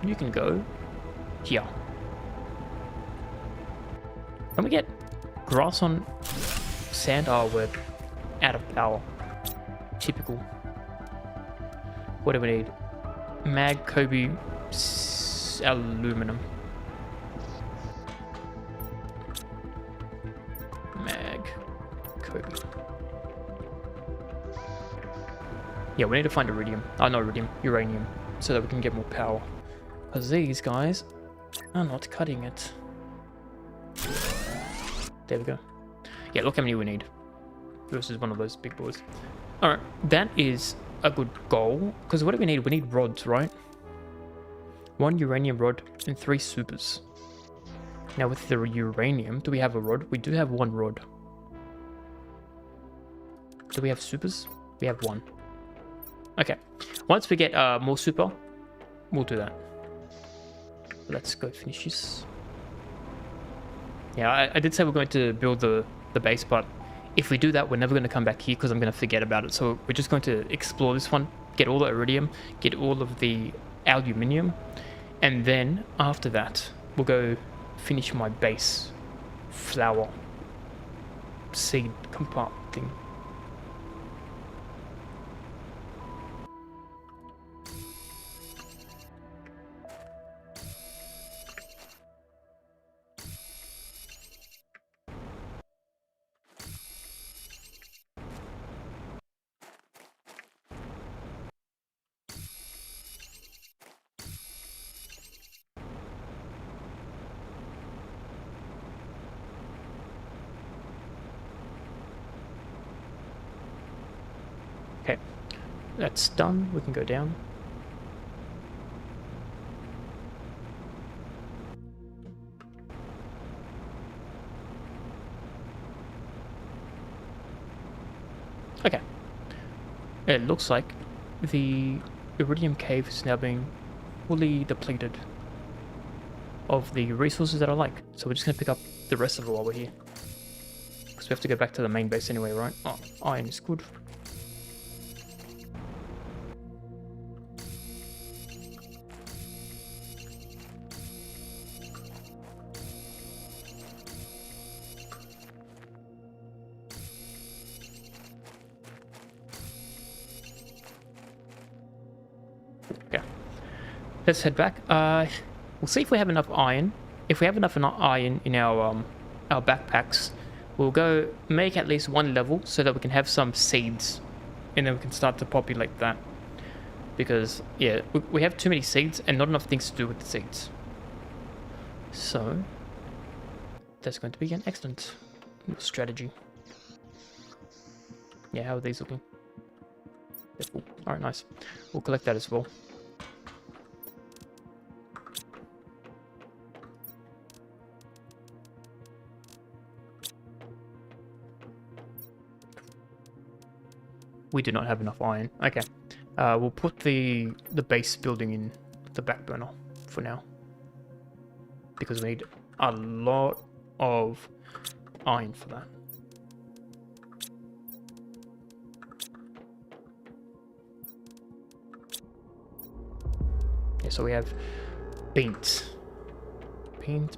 A: You can go here. Can we get grass on sand? Oh, we're out of power. Typical. What do we need? Mag, Kobe, aluminum. Mag, Kobe. Yeah, we need to find iridium. Oh, not iridium, uranium. So that we can get more power. Because these guys are not cutting it. There we go. Yeah, look how many we need versus one of those big boys. Alright, that is a good goal. Because what do we need? We need rods, right? 1 uranium rod and 3 supers. Now with the uranium, do we have a rod? We do have 1 rod. Do we have supers? We have 1. Okay. Once we get more super, we'll do that. Let's go finish this. Yeah, I did say we're going to build the base, but if we do that, we're never going to come back here because I'm going to forget about it. So we're just going to explore this one, get all the iridium, get all of the aluminium, and then after that, we'll go finish my base flower seed compartment thing. that's done. We can go down. Okay. It looks like the Iridium Cave is now being fully depleted of the resources that I like. So we're just going to pick up the rest of it while we're here. Because we have to go back to the main base anyway, right? Oh, iron is good. Okay. Let's head back. We'll see if we have enough iron. If we have enough iron in our backpacks, we'll go make at least one level so that we can have some seeds, and then we can start to populate that. Because yeah, we have too many seeds and not enough things to do with the seeds. So that's going to be an excellent strategy. Yeah, how are these looking? They're full. All right, nice. We'll collect that as well. We do not have enough iron. Okay. We'll put the base building in the back burner for now. Because we need a lot of iron for that. Yeah, so we have beans.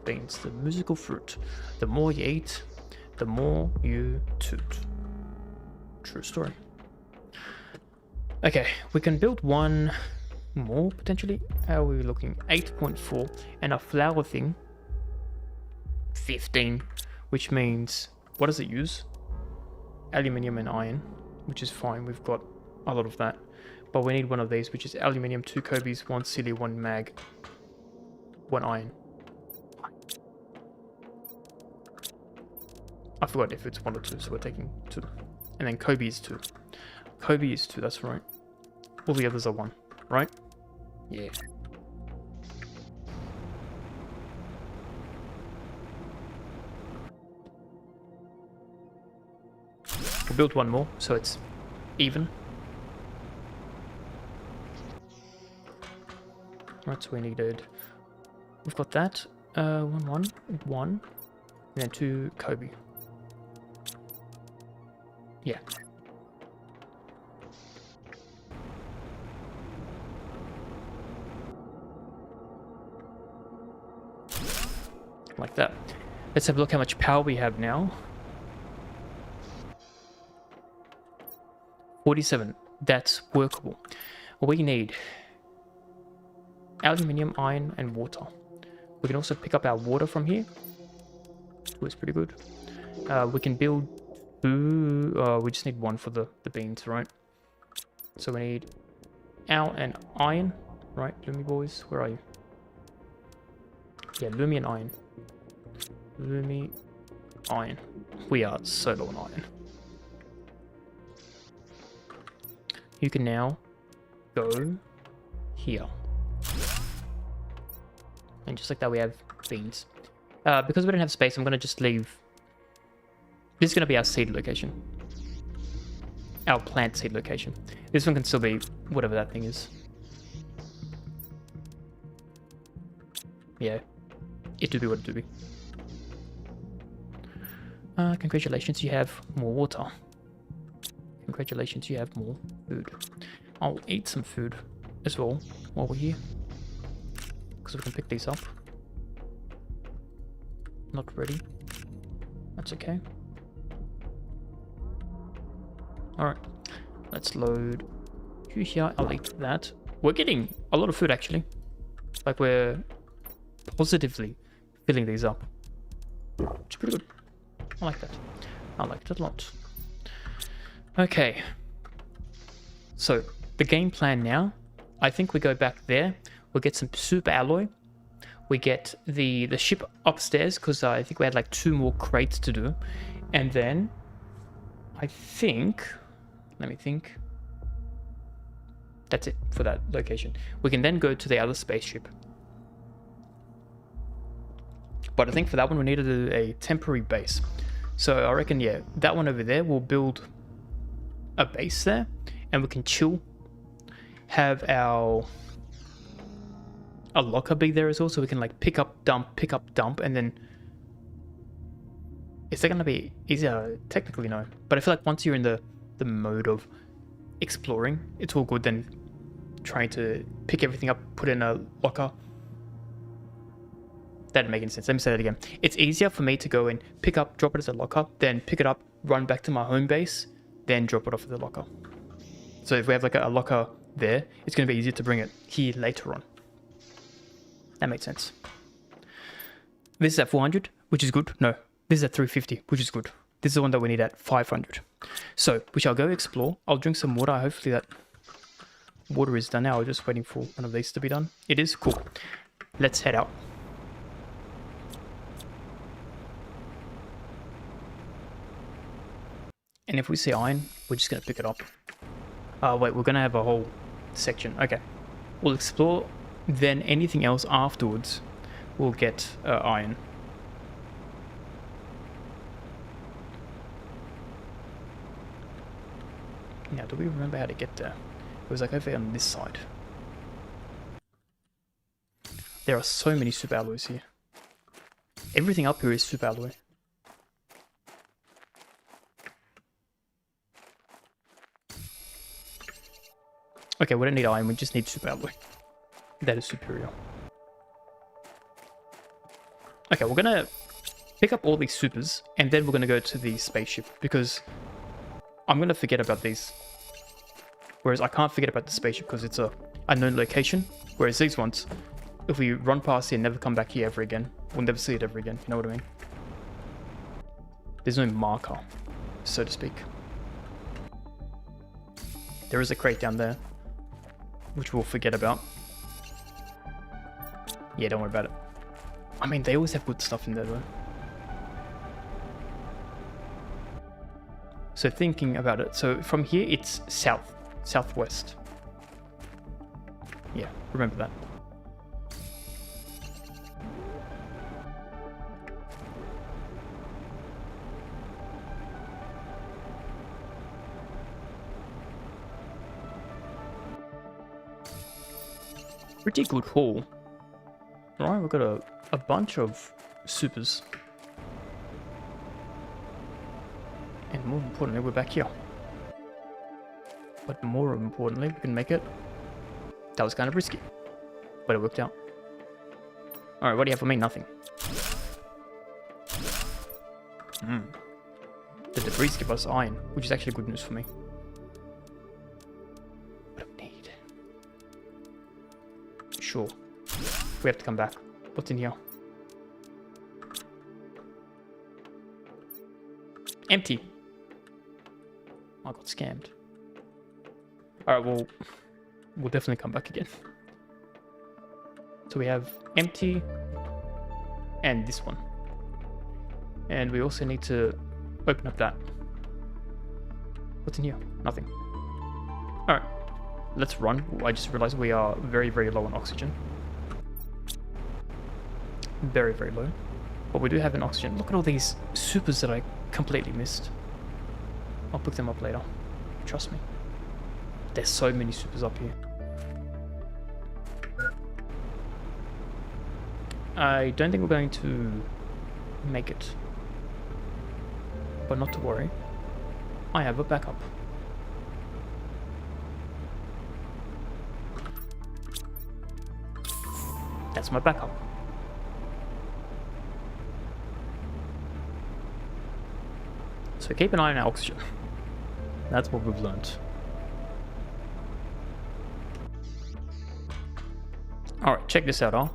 A: Beans. The musical fruit. The more you eat, the more you toot. True story. Okay, we can build one more, potentially. How are we looking? 8.4. And a flour thing, 15. Which means, what does it use? Aluminium and iron, which is fine. We've got a lot of that. But we need one of these, which is aluminium, 2 Kobe's, 1 Silly, 1 Mag, 1 iron. I forgot if it's 1 or 2, so we're taking 2. And then Kobe is 2. Kobe is 2, that's right. All the others are 1, right? Yeah. We'll build one more, so it's even. Right, so we needed... We've got that. 1, and then 2 Kobe. Yeah. Like that. Let's have a look how much power we have now. 47. That's workable. We need aluminium, iron, and water. We can also pick up our water from here. It's pretty good. We can build... we just need 1 for the beans, right? So we need Al and iron, right? Lumi boys, where are you? Yeah, Lumi and iron. Lumi, iron. We are so low on iron. You can now go here. And just like that, we have beans. Because we don't have space, I'm going to just leave... This is going to be our seed location. Our plant seed location. This one can still be whatever that thing is. Yeah. It do be what it do be. Congratulations, you have more water. Congratulations, you have more food. I'll eat some food as well while we're here. Because we can pick these up. Not ready. That's okay. Alright. Let's load you here. I'll eat that. We're getting a lot of food actually. Like we're positively filling these up. It's pretty good. I like that. I like it a lot. Okay. So, the game plan now, I think we go back there. We'll get some super alloy. We get the ship upstairs, because I think we had like 2 more crates to do. And then, I think... Let me think. That's it for that location. We can then go to the other spaceship. But I think for that one, we needed a temporary base. So I reckon, yeah, that one over there, we'll build a base there. And we can chill. Have a locker be there as well. So we can like pick up, dump. And then... Is that going to be easier? Technically, no. But I feel like once you're in the mode of exploring, it's all good. Then trying to pick everything up, put in a locker. That didn't make any sense. Let me say that again. It's easier for me to go and pick up, drop it as a locker, then pick it up, run back to my home base, then drop it off at the locker. So if we have like a locker there, it's going to be easier to bring it here later on. That makes sense. This is at 400, which is good. No, this is at 350, which is good. This is the one that we need at 500. So we shall go explore. I'll drink some water. Hopefully that water is done now. I'm just waiting for one of these to be done. It is cool. Let's head out. And if we see iron, we're just going to pick it up. Wait, we're going to have a whole section. Okay. We'll explore, then anything else afterwards, we'll get iron. Now, do we remember how to get there? It was like over on this side. There are so many super alloys here. Everything up here is super alloy. Okay, we don't need iron, we just need super alloy. That is superior. Okay, we're gonna pick up all these supers, and then we're gonna go to the spaceship, because I'm gonna forget about these. Whereas I can't forget about the spaceship, because it's a unknown location. Whereas these ones, if we run past here and never come back here ever again, we'll never see it ever again, you know what I mean? There's no marker, so to speak. There is a crate down there, which we'll forget about. Yeah, don't worry about it. I mean, they always have good stuff in there though. So thinking about it, so from here it's southwest. Yeah, remember that. Pretty good haul. Alright, we've got a bunch of supers. And more importantly, we're back here. But more importantly, we can make it. That was kind of risky, but it worked out. Alright, what do you have for me? Nothing. The debris give us iron, which is actually good news for me. Sure. We have to come back. What's in here? Empty. I got scammed. Alright, well, we'll definitely come back again. So we have empty and this one. And we also need to open up that. What's in here? Nothing. Alright. Let's run. I just realized we are very, very low on oxygen. Very, very low. But we do have an oxygen. Look at all these supers that I completely missed. I'll pick them up later. Trust me. There's so many supers up here. I don't think we're going to make it. But not to worry. I have a backup. That's my backup. So keep an eye on our oxygen. That's what we've learned. Alright, check this out,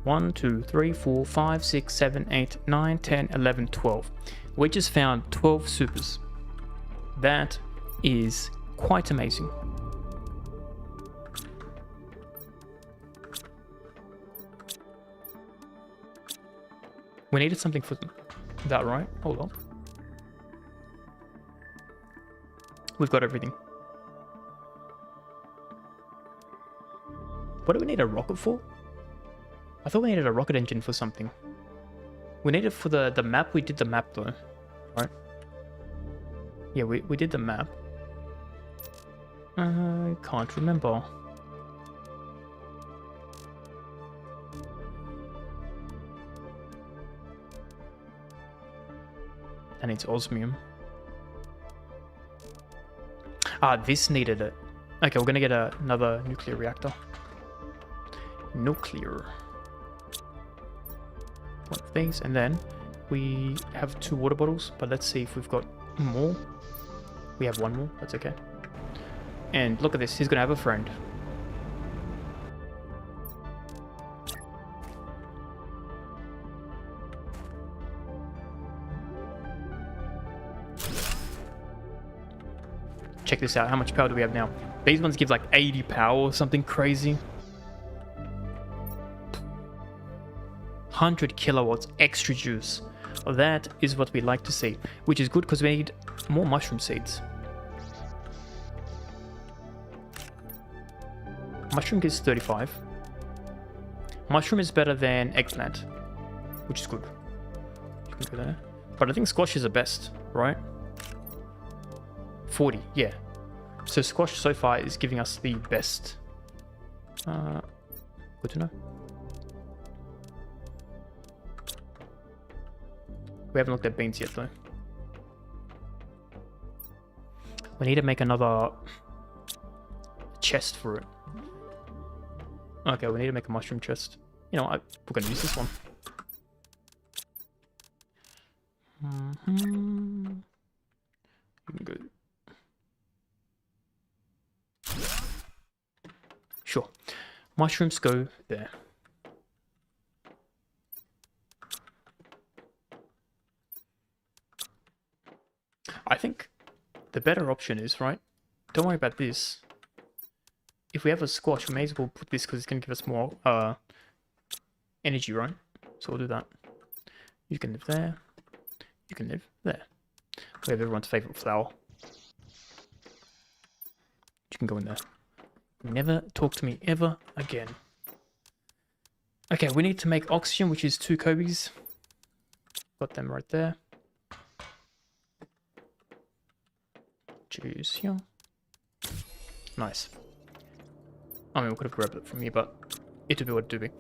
A: 1, 2, 3, 4, 5, 6, 7, 8, 9, 10, 11, 12. We just found 12 supers. That is quite amazing. We needed something for that, right? Hold on. We've got everything. What do we need a rocket for? I thought we needed a rocket engine for something. We need it for the map. We did the map though, right? Yeah, we did the map. I can't remember. And it's osmium. Ah, this needed it. Okay, we're gonna get another nuclear reactor. Nuclear. One of these, and then we have 2 water bottles, but let's see if we've got more. We have 1 more, that's okay. And look at this, he's gonna have a friend. Check this out, how much power do we have now? These ones give like 80 power or something crazy. 100 kilowatts extra juice. That is what we like to see, which is good because we need more mushroom seeds. Mushroom gives 35. Mushroom is better than eggplant, which is good. You can go there. But I think squash is the best, right? 40, yeah. So squash so far is giving us the best. Good to know. We haven't looked at beans yet though. We need to make another chest for it. Okay, we need to make a mushroom chest. You know, we're gonna use this one. You can go. Sure. Mushrooms go there. I think the better option is, right? Don't worry about this. If we have a squash, we may as well put this because it's going to give us more energy, right? So we'll do that. You can live there. You can live there. We have everyone's favorite flower. You can go in there. Never talk to me ever again. Okay, we need to make oxygen, which is 2 Kobe's. Got them right there. Choose here. Nice. I mean, we could have grabbed it from here, but it'll be what it do be.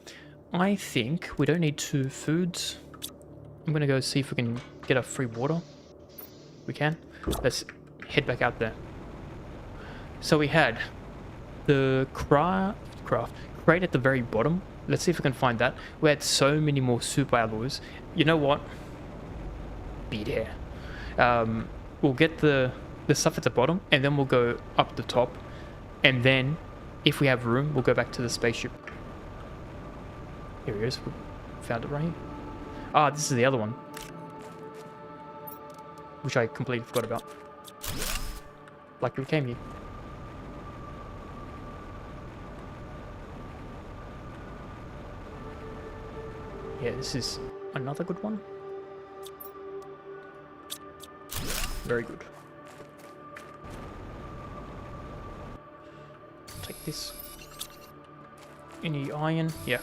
A: I think we don't need 2 foods. I'm gonna go see if we can get a free water. We can. Let's head back out there. So we had the crate at the very bottom. Let's see if we can find that. We had so many more super alloys. You know what? Be there. We'll get the stuff at the bottom, and then we'll go up the top, and then if we have room, we'll go back to the spaceship. Here he is. We found it right here. Ah, this is the other one, which I completely forgot about. Like we came here. Yeah, this is another good one. Very good. Take this. Any iron? Yeah.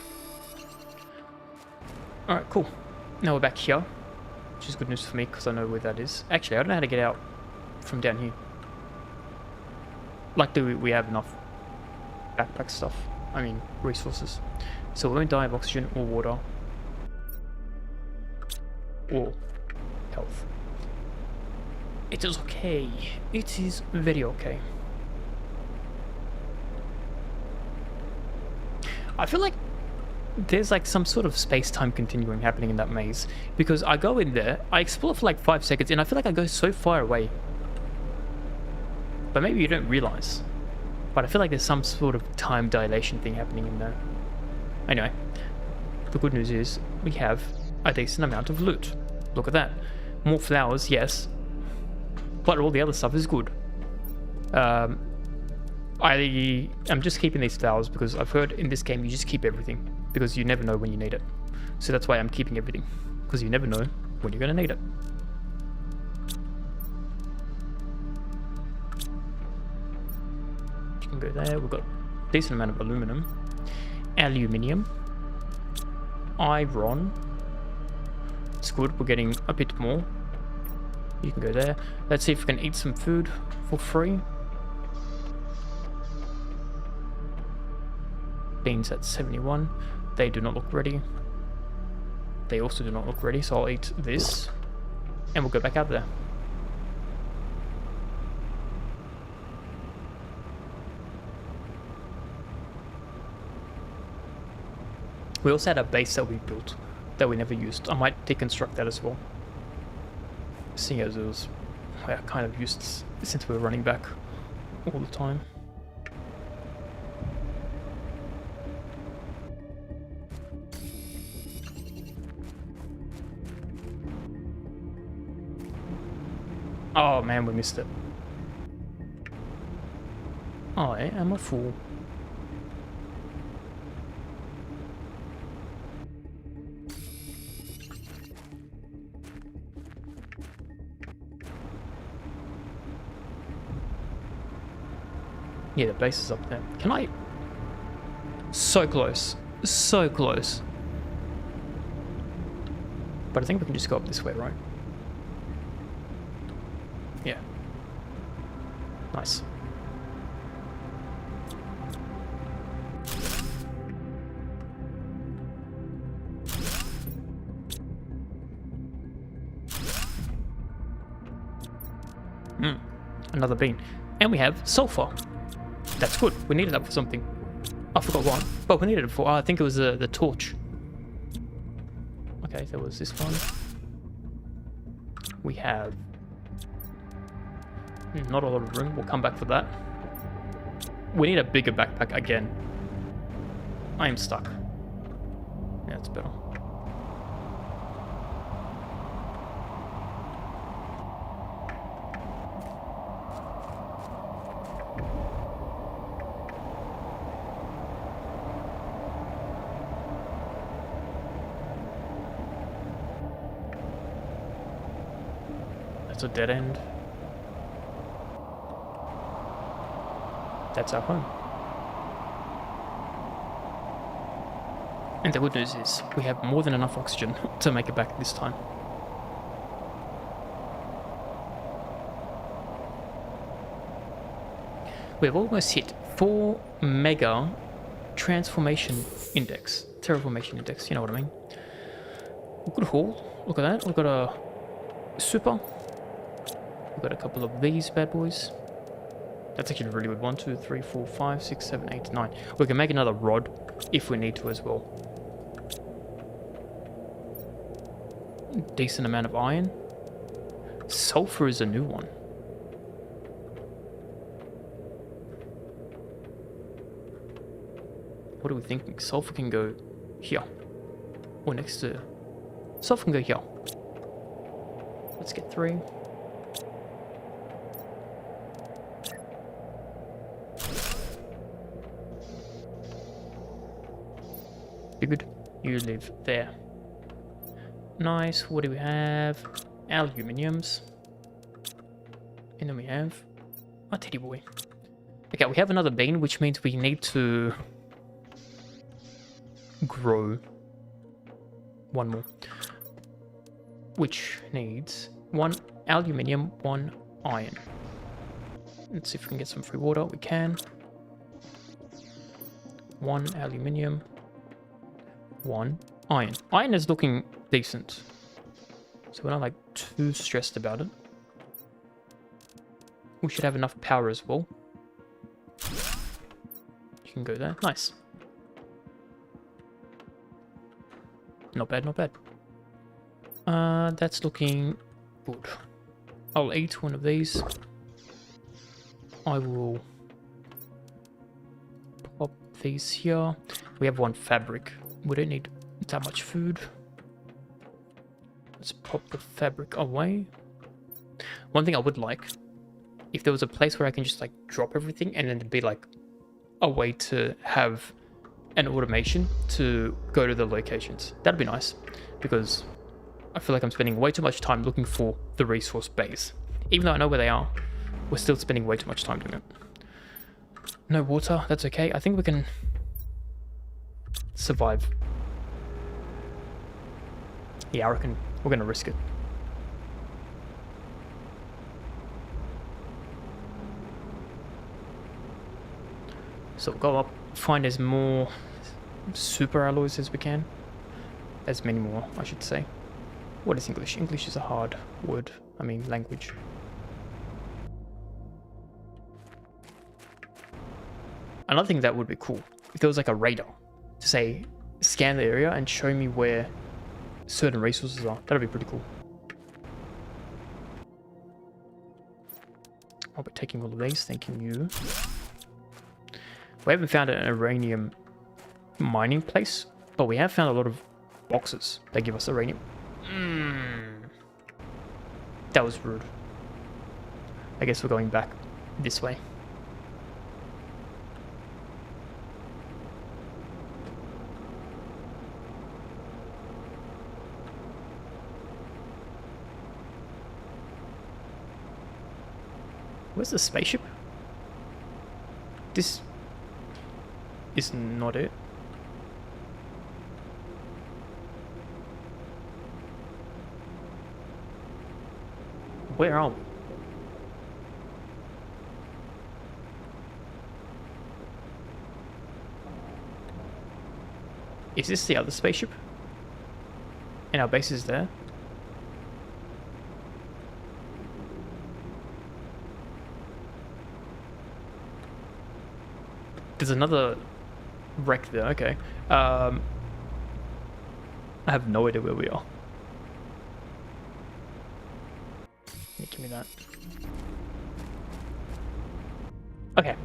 A: Alright, cool. Now we're back here, which is good news for me because I know where that is. Actually, I don't know how to get out from down here. Like, do we have enough backpack stuff? I mean, resources. So we won't die of oxygen or water. Or health. It is okay. It is very okay. I feel like there's like some sort of space-time continuum happening in that maze, because I go in there, I explore for like 5 seconds, and I feel like I go so far away. But maybe you don't realize. But I feel like there's some sort of time dilation thing happening in there. Anyway, the good news is we have a decent amount of loot. Look at that. More flowers, yes. But all the other stuff is good. I am just keeping these flowers because I've heard in this game you just keep everything because you never know when you need it. So that's why I'm keeping everything, because you never know when you're going to need it. You can go there. We've got a decent amount of aluminum. aluminium, iron. It's good, we're getting a bit more. You can go there. Let's see if we can eat some food for free. Beans at 71. They do not look ready. They also do not look ready, so I'll eat this. And we'll go back out there. We also had a base that we built that we never used. I might deconstruct that as well. Seeing as it was kind of used since we were running back all the time. Oh man, we missed it. I am a fool. Yeah, the base is up there. Can I? So close. So close. But I think we can just go up this way, right? Yeah. Nice. Another bean. And we have sulfur. That's good. We needed that for something. I forgot what. But we needed it for... I think it was the torch. Okay, there was this one. We have... not a lot of room. We'll come back for that. We need a bigger backpack again. I am stuck. Yeah, it's better. That's a dead end. That's our home. And the good news is we have more than enough oxygen to make it back this time. We've almost hit 4 mega transformation index. Terraformation index, you know what I mean. Good haul. Look at that. We've got a super. We've got a couple of these bad boys. That's actually a really good. 1, 2, 3, 4, 5, 6, 7, 8, 9. We can make another rod if we need to as well. Decent amount of iron. Sulfur is a new one. What are we thinking? Sulfur can go here. Or next to... Sulfur can go here. Let's get 3. Be good. You live there. Nice. What do we have? Aluminiums. And then we have a teddy boy. Okay, we have another bean, which means we need to grow one more. Which needs 1 aluminium, 1 iron. Let's see if we can get some free water. We can. 1 aluminium. 1 iron. Iron is looking decent, so we're not like too stressed about it. We should have enough power as well. You can go there. Nice. Not bad, not bad. That's looking good. I'll eat one of these. I will pop these here. We have 1 fabric. We don't need that much food. Let's pop the fabric away. One thing I would like, if there was a place where I can just like drop everything and then it'd be like a way to have an automation to go to the locations. That'd be nice, because I feel like I'm spending way too much time looking for the resource base. Even though I know where they are, we're still spending way too much time doing it. No water, that's okay. I think we can survive. Yeah, I reckon we're gonna risk it. So we'll go up, find as more super alloys as we can. As many more, I should say. What is English? English is a hard word. I mean, language. Another thing that would be cool, if there was like a radar to say, scan the area and show me where certain resources are. That'd be pretty cool. I'll be taking all of these, thanking you. We haven't found an uranium mining place, but we have found a lot of boxes that give us uranium. That was rude. I guess we're going back this way. Where's the spaceship? This is not it. Where are we? Is this the other spaceship? And our base is there? There's another wreck there, okay. I have no idea where we are. Yeah, give me that. Okay,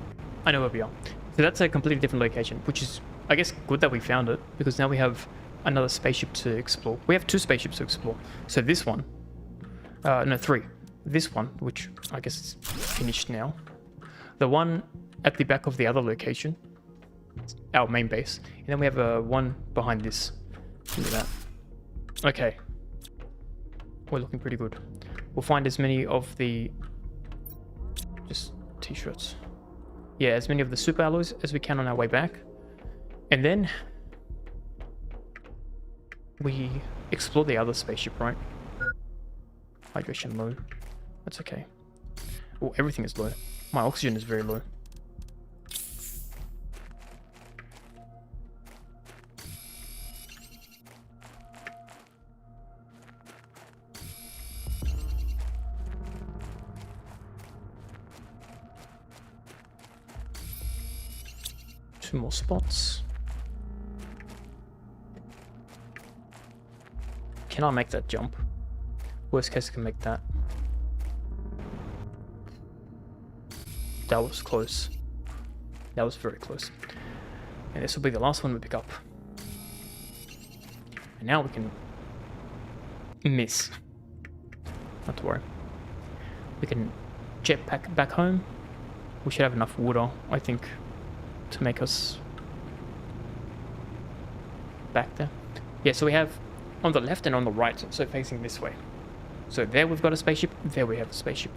A: I know where we are. So that's a completely different location, which is, I guess, good that we found it, because now we have another spaceship to explore. We have 2 spaceships to explore. So this one, no, 3. This one, which I guess is finished now. The one at the back of the other location, our main base, and then we have one behind this. Look at that. Okay, we're looking pretty good. We'll find as many of the just t-shirts. Yeah, as many of the super alloys as we can on our way back, and then we explore the other spaceship, right? Hydration low. That's okay. Oh, everything is low. My oxygen is very low. Two more spots. Can I make that jump? Worst case, I can make that. That was close. That was very close. And this will be the last one we pick up. And now we can miss. Not to worry. We can jetpack back home. We should have enough water, I think, to make us back there. Yeah, so we have on the left and on the right, so facing this way. So there we've got a spaceship, there we have a spaceship.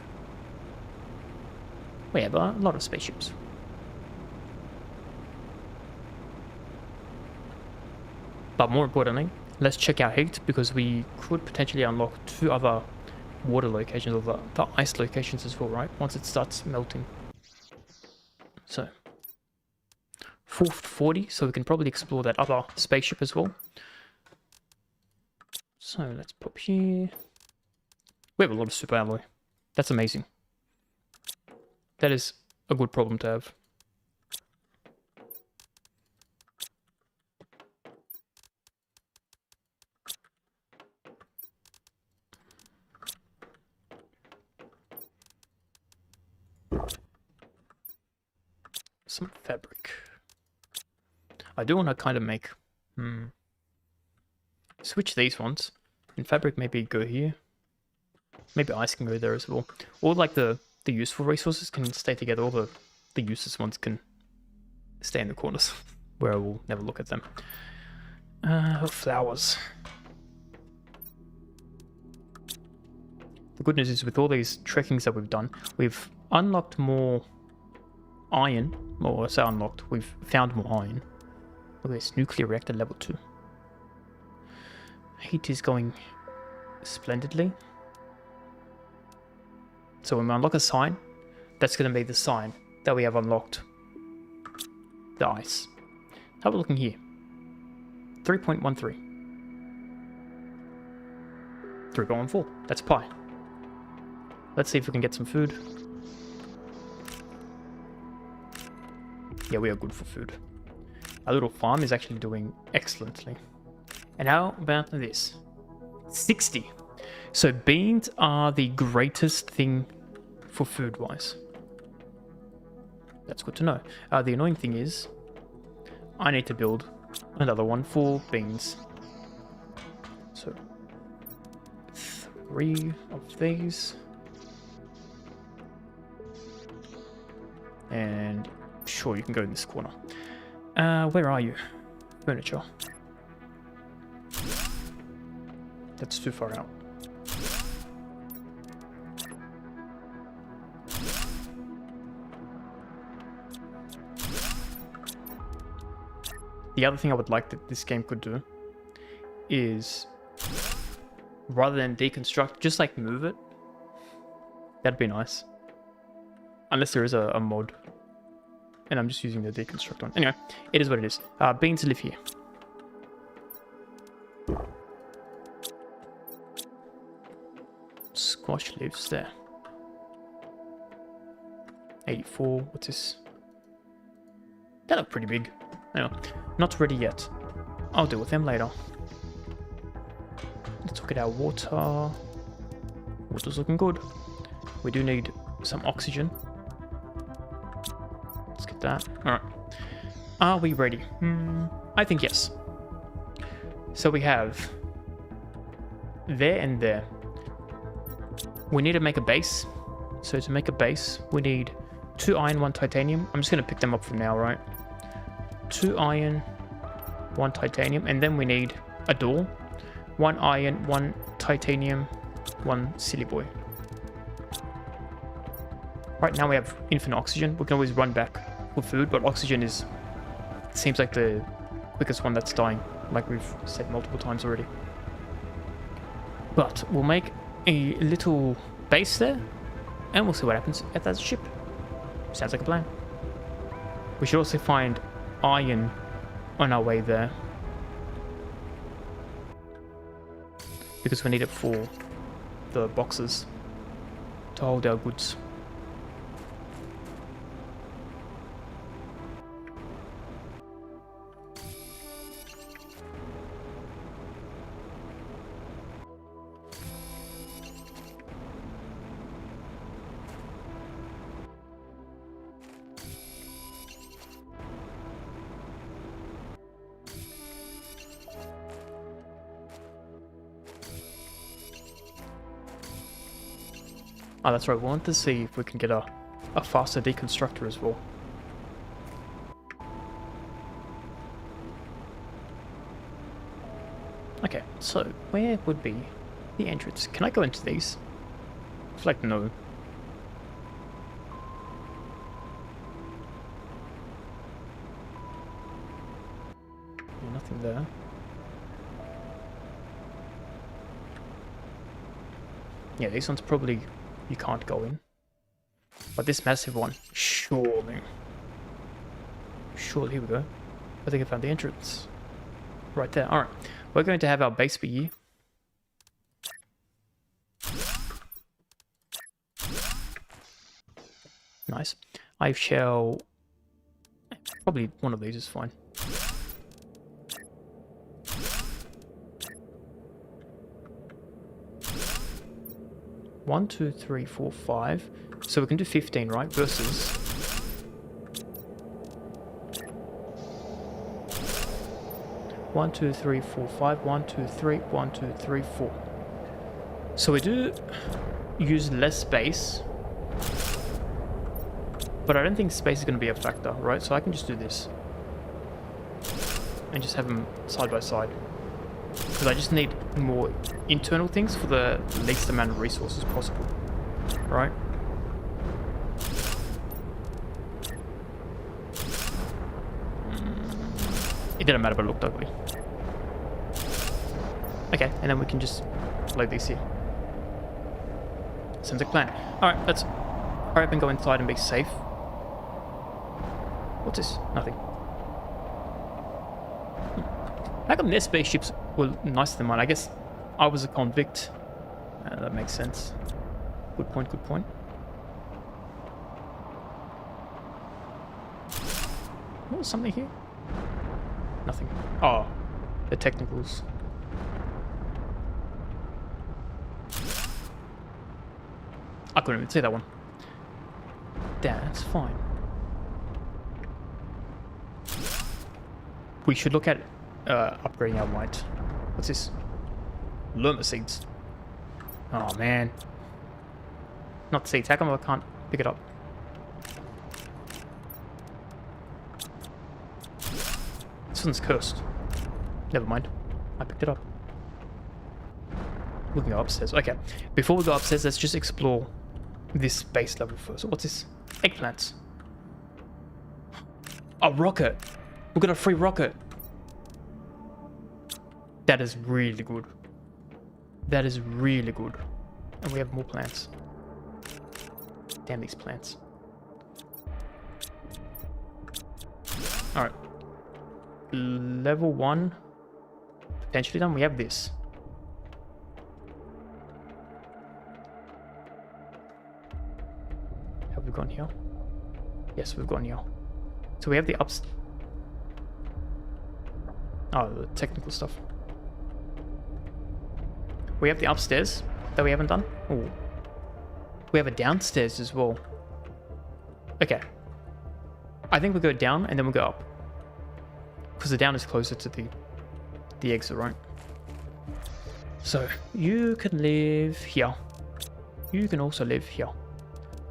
A: We have a lot of spaceships. But more importantly, let's check our heat, because we could potentially unlock 2 other water locations, or the ice locations as well, right? Once it starts melting. So 440, so we can probably explore that other spaceship as well. So let's pop here. We have a lot of super alloy. That's amazing. That is a good problem to have. Some fabric. I do want to kind of make... switch these ones. And fabric maybe go here. Maybe ice can go there as well. Or like the useful resources can stay together. All the useless ones can stay in the corners where I will never look at them. Flowers. The good news is with all these trekkings that we've done, we've unlocked more iron. Or I say unlocked, we've found more iron. Look at this, nuclear reactor level 2. Heat is going splendidly. So when we unlock a sign, that's going to be the sign that we have unlocked the ice. How are we looking here? 3.13. 3.14. That's pi. Let's see if we can get some food. Yeah, we are good for food. Our little farm is actually doing excellently. And how about this? 60. So beans are the greatest thing for food-wise. That's good to know. The annoying thing is, I need to build another one for beans. So, 3 of these. And sure, you can go in this corner. Where are you? Furniture. That's too far out. The other thing I would like that this game could do is, rather than deconstruct, just like move it. That'd be nice. Unless there is a mod. And I'm just using the deconstruct one. Anyway, it is what it is. Beans live here. Squash lives there. 84, what's this? That look pretty big. Anyway, not ready yet. I'll deal with them later. Let's look at our water. Water's looking good. We do need some oxygen. Let's get that. Alright. Are we ready? I think yes. So we have there and there. We need to make a base. So to make a base, we need 2 iron, 1 titanium. I'm just going to pick them up for now, right? 2 iron, 1 titanium, and then we need a door. 1 iron, 1 titanium, 1 silly boy. Right now we have infinite oxygen. We can always run back for food, but oxygen seems like the quickest one that's dying, like we've said multiple times already. But we'll make a little base there, and we'll see what happens at that ship. Sounds like a plan. We should also find iron on our way there, because we need it for the boxes to hold our goods. Oh, that's right. We want to see if we can get a faster deconstructor as well. Okay, so where would be the entrance? Can I go into these? I feel like no. Yeah, nothing there. Yeah, these ones probably you can't go in. But this massive one, surely. Surely, here we go. I think I found the entrance. Right there. Alright. We're going to have our base be here. Nice. I shall... Probably one of these is fine. One, two, three, four, 5. So we can do 15, right? Versus 1, 2, 3, 4, 5. 1, 2, 3. 1, 2, 3, 4. So we do use less space, but I don't think space is going to be a factor, right? So I can just do this and just have them side by side, because I just need more internal things for the least amount of resources possible, right? It didn't matter, but it looked ugly. Okay, and then we can just load these here. Sounds like a plan. Alright, let's hurry up and go inside and be safe. What's this? Nothing. How come their spaceships were nicer than mine? I guess I was a convict. That makes sense. Good point, good point. Oh, something here? Nothing. Oh, the technicals. I couldn't even see that one. That's fine. We should look at upgrading our light. What's this? Lerma seeds. Oh man. Not seeds. How come I can't pick it up? This one's cursed. Never mind. I picked it up. We can go upstairs. Okay. Before we go upstairs, let's just explore this base level first. What's this? Eggplants. A rocket. We got a free rocket. That is really good. That is really good. And we have more plants. Damn these plants. Alright. Level 1. Potentially done. We have this. Have we gone here? Yes, we've gone here. So we have the ups. Oh, the technical stuff. We have the upstairs that we haven't done. Ooh. We have a downstairs as well. Okay. I think we'll go down and then we'll go up. Because the down is closer to the exit, right? So, you can live here. You can also live here.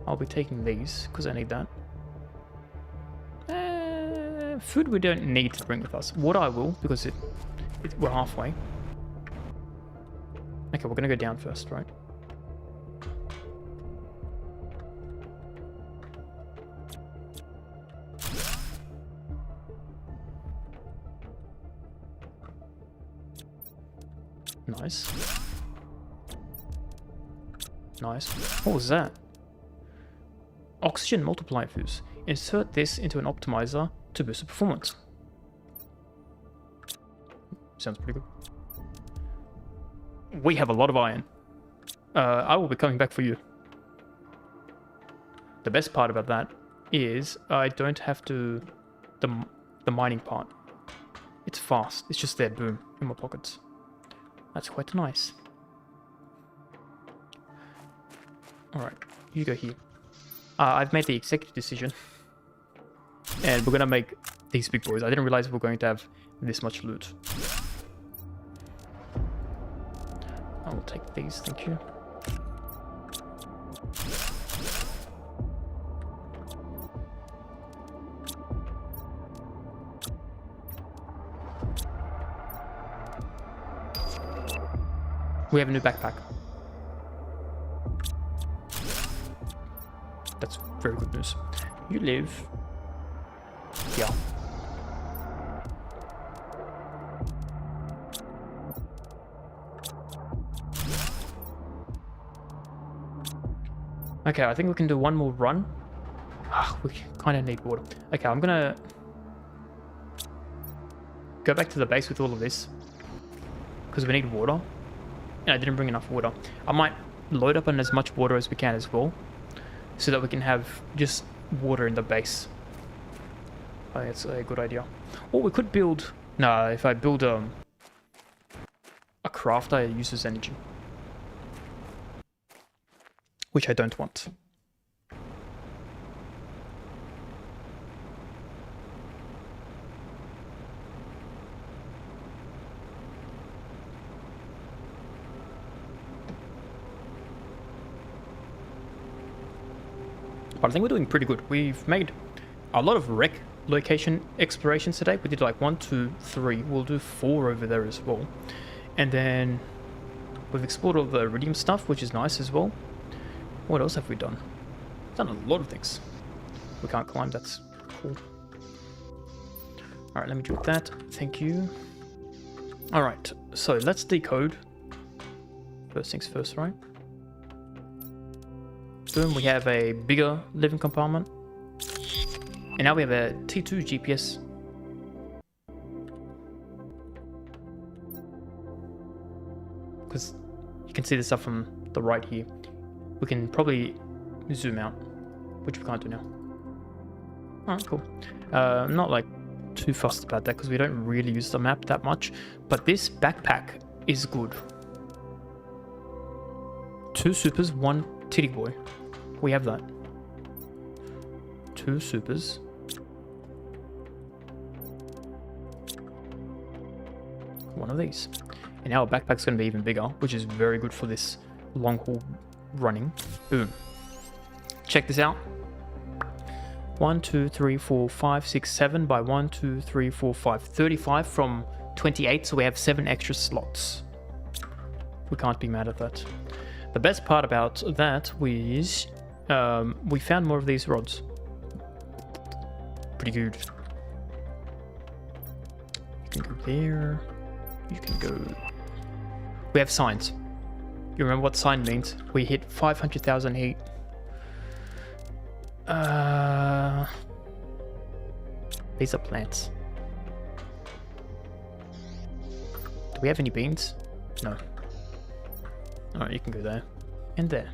A: I'll be taking these because I need that. Food we don't need to bring with us. Water I will because we're halfway. Okay, we're gonna go down first, right? Nice. Nice. What was that? Oxygen multiplier fuse. Insert this into an optimizer to boost the performance. Sounds pretty good. We have a lot of iron. I will be coming back for you. The best part about that is I don't have to... The mining part. It's fast. It's just there, boom, in my pockets. That's quite nice. Alright, you go here. I've made the executive decision. And we're gonna make these big boys. I didn't realize we were going to have this much loot. I will take these, thank you. We have a new backpack. That's very good news. You live here. Okay, I think we can do one more run. We kind of need water. Okay, I'm gonna go back to the base with all of this because we need water. And I didn't bring enough water. I might load up on as much water as we can as well, so that we can have just water in the base. I think it's a good idea. Or we could build... No, if I build a crafter, it uses energy. Which I don't want. But I think we're doing pretty good. We've made a lot of wreck location explorations today. We did like 1, 2, 3. We'll do 4 over there as well. And then we've explored all the iridium stuff, which is nice as well. What else have we done? Done a lot of things. We can't climb, that's cool. All right, let me do that. Thank you. All right, so let's decode. First things first, right? Boom, we have a bigger living compartment. And now we have a T2 GPS. Because you can see the stuff from the right here. We can probably zoom out, which we can't do now. Alright, cool. Not like too fussed about that because we don't really use the map that much. But this backpack is good. 2 supers, 1 titty boy. We have that. 2 supers. One of these. And now our backpack's going to be even bigger, which is very good for this long haul running. Boom. Check this out. 1, 2, 3, 4, 5, 6, 7 by 1, 2, 3, 4, 5. 35 from 28, so we have 7 extra slots. We can't be mad at that. The best part about that is we found more of these rods. Pretty good. You can go there. You can go... We have signs. You remember what sign means? We hit 500,000 heat. These are plants. Do we have any beans? No. Alright, you can go there. And there.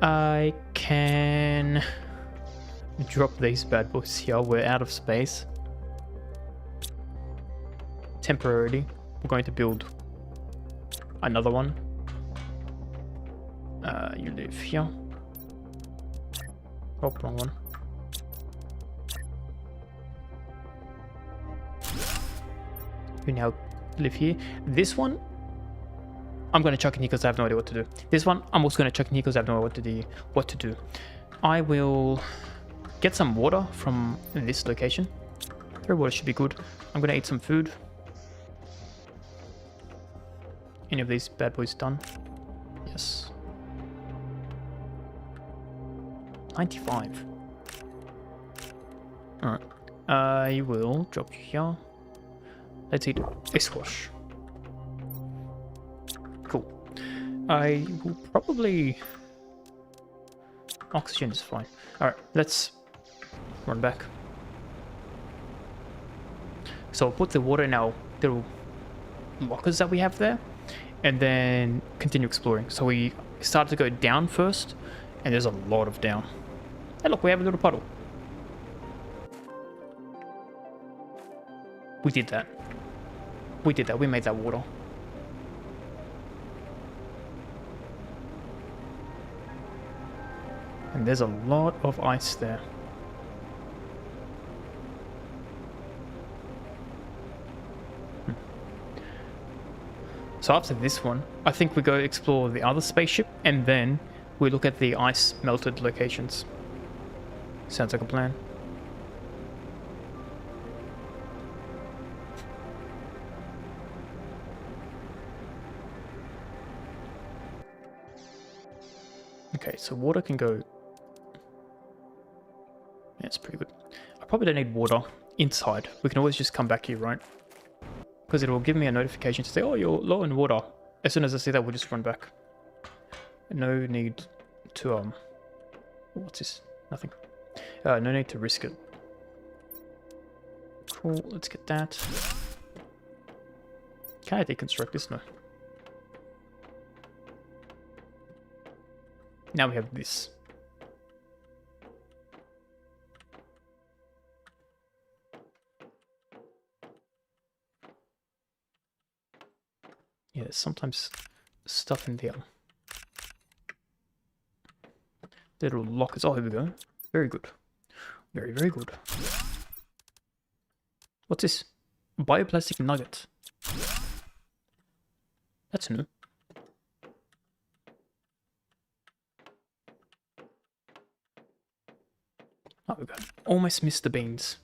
A: I can drop these bad boys here. We're out of space. Temporarily. We're going to build another one. You live here. Oh, wrong one. You now live here. This one, I'm going to chuck in here because I have no idea what to do. This one, I'm also going to chuck in here because I have no idea what to do. I will get some water from this location. 3 water should be good. I'm going to eat some food. Any of these bad boys done? Yes. 95. Alright. I will drop you here. Let's eat a squash. Cool. I will probably... Oxygen is fine. Alright, let's run back. So I'll put the water in our little lockers that we have there. And then continue exploring. So we started to go down first. And there's a lot of down. Hey look, we have a little puddle. We did that. We did that. We made that water. And there's a lot of ice there. So after this one, I think we go explore the other spaceship and then we look at the ice melted locations. Sounds like a plan. Okay, so water can go... Yeah, it's pretty good. I probably don't need water inside. We can always just come back here, right? Because it will give me a notification to say, oh, you're low in water. As soon as I see that, we'll just run back. No need to, what's this? Nothing. No need to risk it. Cool, let's get that. Can I deconstruct this? No. Now we have this. Yeah, there's sometimes stuff in there. Little lockers. Oh, here we go. Very good. Very, very good. What's this? Bioplastic nugget. That's new. Oh, we go. Almost missed the beans.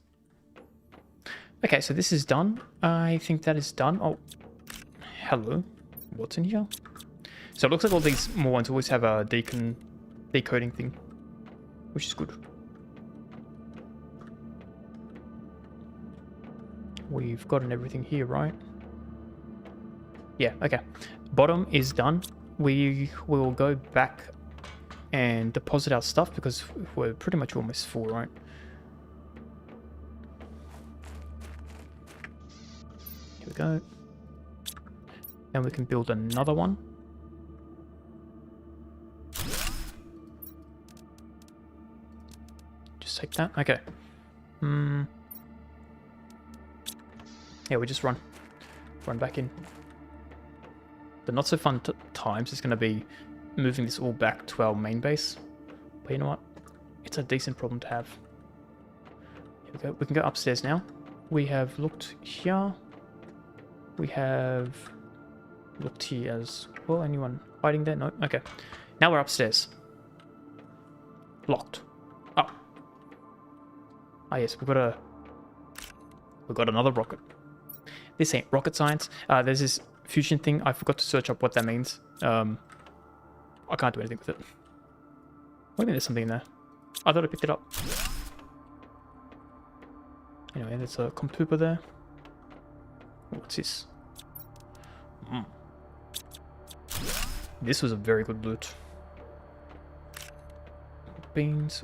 A: Okay, so this is done. I think that is done. Oh, hello. What's in here? So it looks like all these more ones always have a decoding thing, which is good. We've gotten everything here, right? Yeah, okay. Bottom is done. We will go back and deposit our stuff because we're pretty much almost full, right? Here we go. And we can build another one. Just take that. Okay. Yeah, we just run back in. The not so fun times is going to be moving this all back to our main base. But you know what? It's a decent problem to have. Here we go. We can go upstairs now. We have looked here. We have looked here as well. Anyone hiding there? No? Okay. Now we're upstairs. Locked. Up. Ah yes, we've got another rocket. This ain't rocket science. There's this fusion thing. I forgot to search up what that means. I can't do anything with it. Maybe there's something in there. I thought I picked it up. Anyway, there's a computer there. What's this? This was a very good loot. Beans.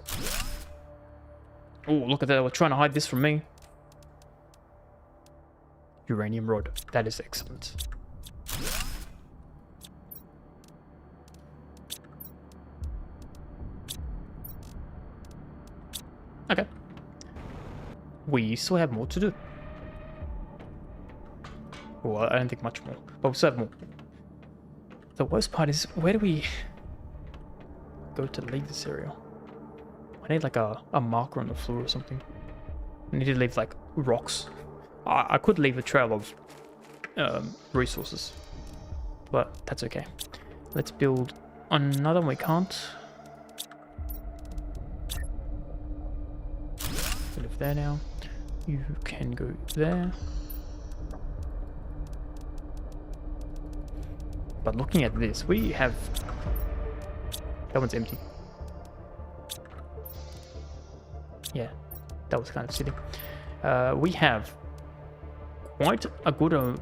A: Oh, look at that. We're trying to hide this from me. Uranium rod. That is excellent. Okay. We still have more to do. Well, I don't think much more, but we still have more. The worst part is, where do we go to leave this area? I need like a marker on the floor or something. I need to leave like rocks. I could leave a trail of resources, but that's okay. Let's build another one. We can't. We live there now. You can go there. But looking at this, we have... That one's empty. Yeah, that was kind of silly. We have quite a good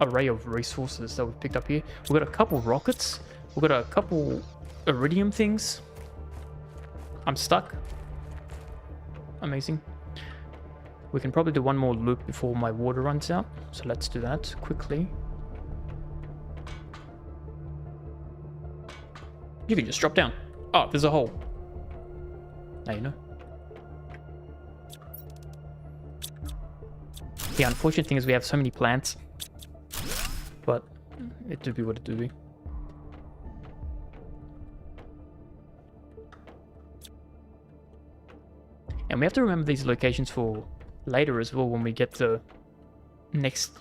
A: array of resources that we've picked up here. We've got a couple rockets. We've got a couple iridium things. I'm stuck. Amazing. We can probably do one more loop before my water runs out. So let's do that quickly. You can just drop down. Oh, there's a hole. Now you know. The unfortunate thing is we have so many plants. But it do be what it do be. And we have to remember these locations for later as well when we get the next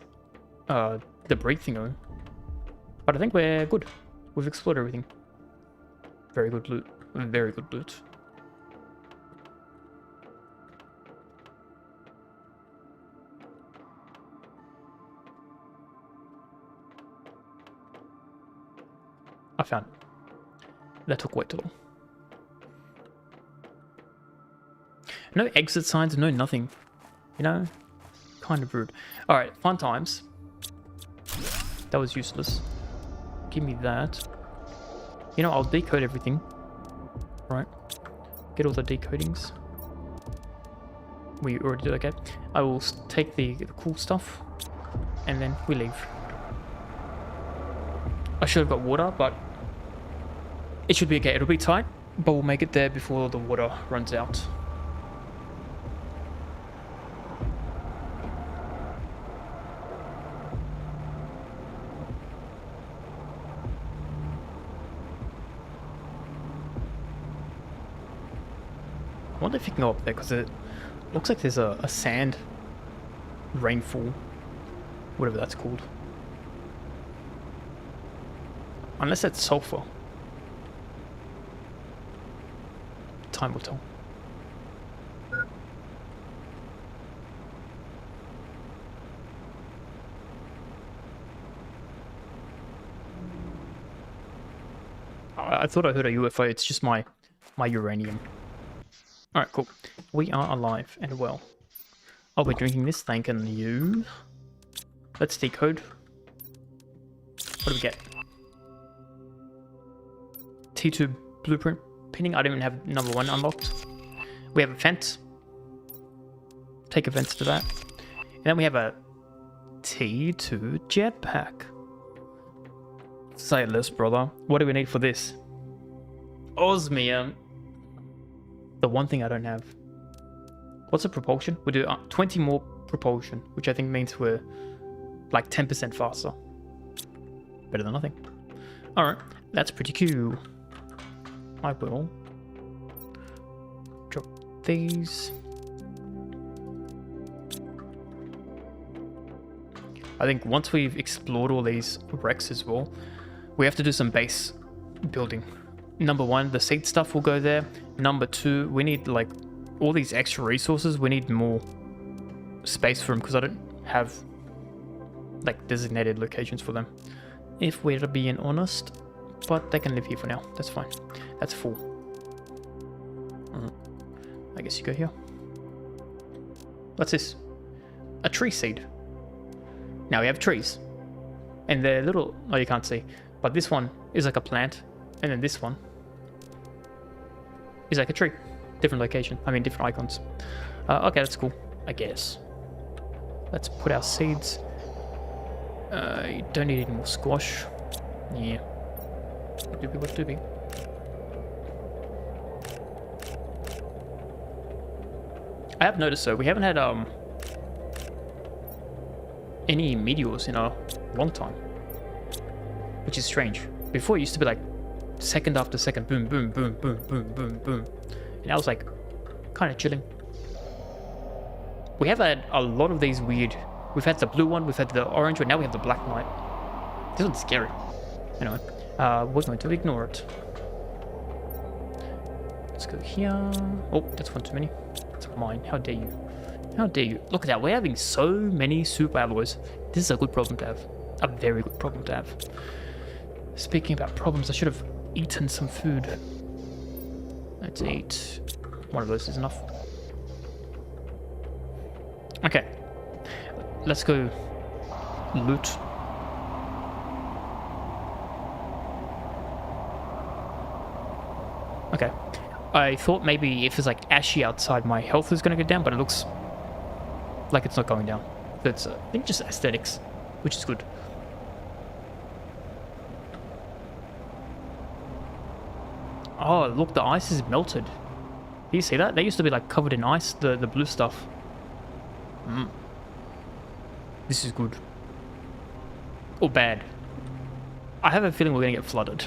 A: debris thingo. But I think we're good. We've explored everything. Very good loot. Very good loot. I found it. That took way too long. No exit signs, no nothing. You know? Kind of rude. Alright, fun times. That was useless. Give me that. You know, I'll decode everything. Right. Get all the decodings. We already did okay. I will take the cool stuff. And then we leave. I should have got water, but it should be okay. It'll be tight, but we'll make it there before the water runs out. I wonder if you can go up there, because it looks like there's a sand rainfall, whatever that's called. Unless that's sulfur. Time will tell. I thought I heard a UFO. It's just my uranium. Alright, cool. We are alive and well. I'll be drinking this, thanking you. Let's decode. What do we get? T2 blueprint pinning. I don't even have number 1 unlocked. We have a fence. Take offense to that. And then we have a T2 jetpack. Say less, brother. What do we need for this? Osmium. The one thing I don't have. What's the propulsion? We do 20 more propulsion, which I think means we're like 10% faster. Better than nothing. Alright, that's pretty cool. I will drop these. I think once we've explored all these wrecks as well, we have to do some base building. Number 1, the seed stuff will go there. Number 2, we need like all these extra resources. We need more space for them because I don't have like designated locations for them, if we're being honest. But they can live here for now. That's fine. That's full. I guess you go here. What's this? A tree seed. Now we have trees. And they're little... Oh, you can't see. But this one is like a plant. And then this one is like a tree. Different location. I mean, different icons. Okay, that's cool. I guess. Let's put our seeds. You don't need any more squash. Yeah. What do be? I have noticed though, we haven't had any meteors in a long time, which is strange. Before it used to be like second after second, boom, boom, boom, boom, boom, boom, boom, and I was like kind of chilling. We have had a lot of these weird. We've had the blue one, we've had the orange one, now we have the black knight. This one's scary. Anyway, we're going to ignore it. Let's go here. Oh, that's one too many. That's mine. How dare you? How dare you? Look at that. We're having so many super alloys. This is a good problem to have. A very good problem to have. Speaking about problems, I should have eaten some food. Let's eat. One of those is enough. Okay. Let's go loot. Okay. I thought maybe if it's like ashy outside, my health is going to go down, but it looks like it's not going down. It's, I think, just aesthetics, which is good. Oh, look, the ice is melted. Do you see that? They used to be like covered in ice, the blue stuff. This is good. Or bad. I have a feeling we're going to get flooded.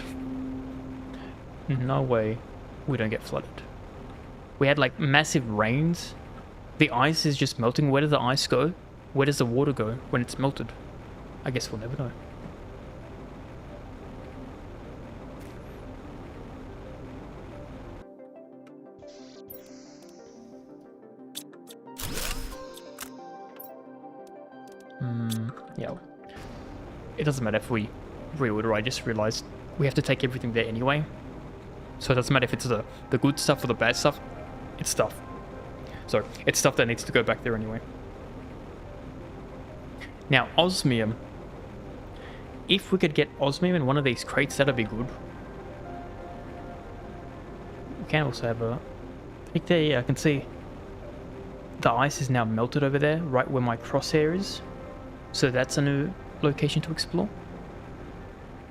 A: No way we don't get flooded. We had like massive rains. The ice is just melting. Where does the ice go? Where does the water go when it's melted? I guess we'll never know. Yeah. It doesn't matter if we reorder. I just realized we have to take everything there anyway. So it doesn't matter if it's the good stuff or the bad stuff. It's stuff. So it's stuff that needs to go back there anyway. Now, osmium. If we could get osmium in one of these crates, that'd be good. We can also have a... I think there, yeah, I can see the ice is now melted over there, right where my crosshair is. So that's a new location to explore.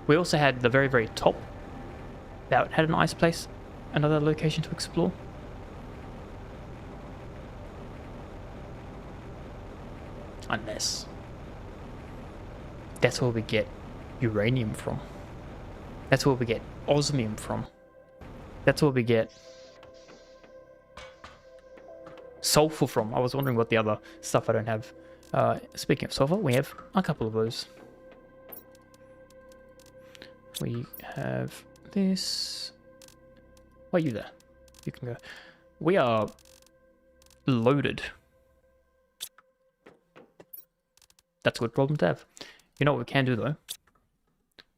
A: We also had the very, very top. That had an ice place. Another location to explore. Unless that's where we get uranium from. That's where we get osmium from. That's where we get sulfur from. I was wondering what the other stuff I don't have. Speaking of sulfur, we have a couple of those. We have this. Why are you there? You can go. We are loaded. That's a good problem to have. You know what we can do though?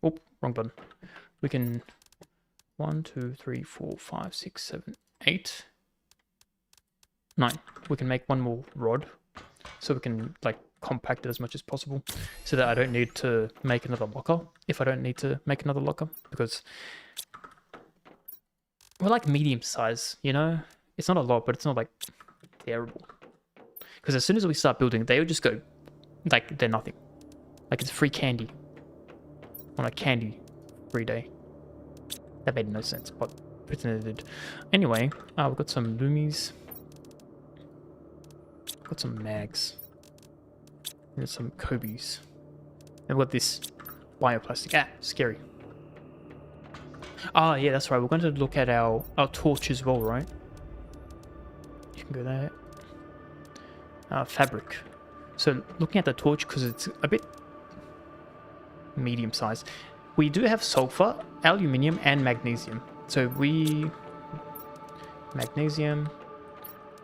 A: Oh, wrong button. We can 1, 2, 3, 4, 5, 6, 7, 8, 9. We can make one more rod so we can like compact it as much as possible, so that I don't need to make another locker if I don't need to make another locker, because we're like medium size, you know? It's not a lot, but it's not like terrible. Because as soon as we start building, they'll just go like they're nothing. Like it's free candy on a candy free day. That made no sense, but pretend it did. Anyway, we've got some Loomies. Got some Mags. There's some Kobe's. And we've got this bioplastic. Ah, scary. Ah, yeah, that's right. We're going to look at our torch as well, right? You can go there. Fabric. So looking at the torch, because it's a bit medium size, we do have sulfur, aluminium, and magnesium. So magnesium,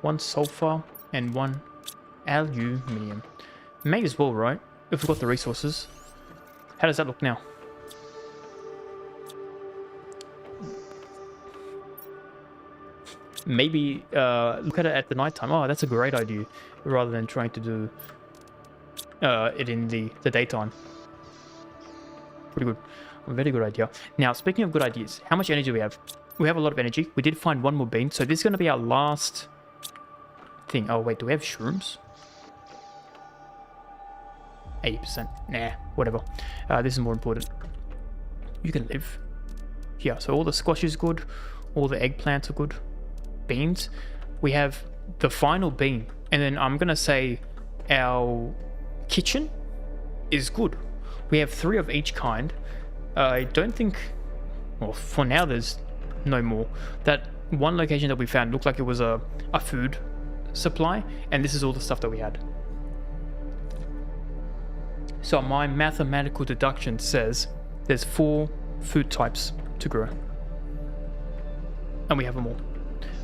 A: 1 sulfur, and 1 aluminium. May as well, right? If we've got the resources. How does that look now? Maybe look at it at the nighttime. Oh, that's a great idea, rather than trying to do it in the daytime. Pretty good. A very good idea. Now, speaking of good ideas, how much energy do we have? We have a lot of energy. We did find 1 more bean, so this is going to be our last thing. Oh, wait, do we have shrooms? 80%. Nah, whatever. This is more important. You can live. Yeah, so all the squash is good. All the eggplants are good. Beans. We have the final bean. And then I'm going to say our kitchen is good. We have 3 of each kind. I don't think... Well, for now, there's no more. That one location that we found looked like it was a food supply. And this is all the stuff that we had. So my mathematical deduction says there's 4 food types to grow. And we have them all.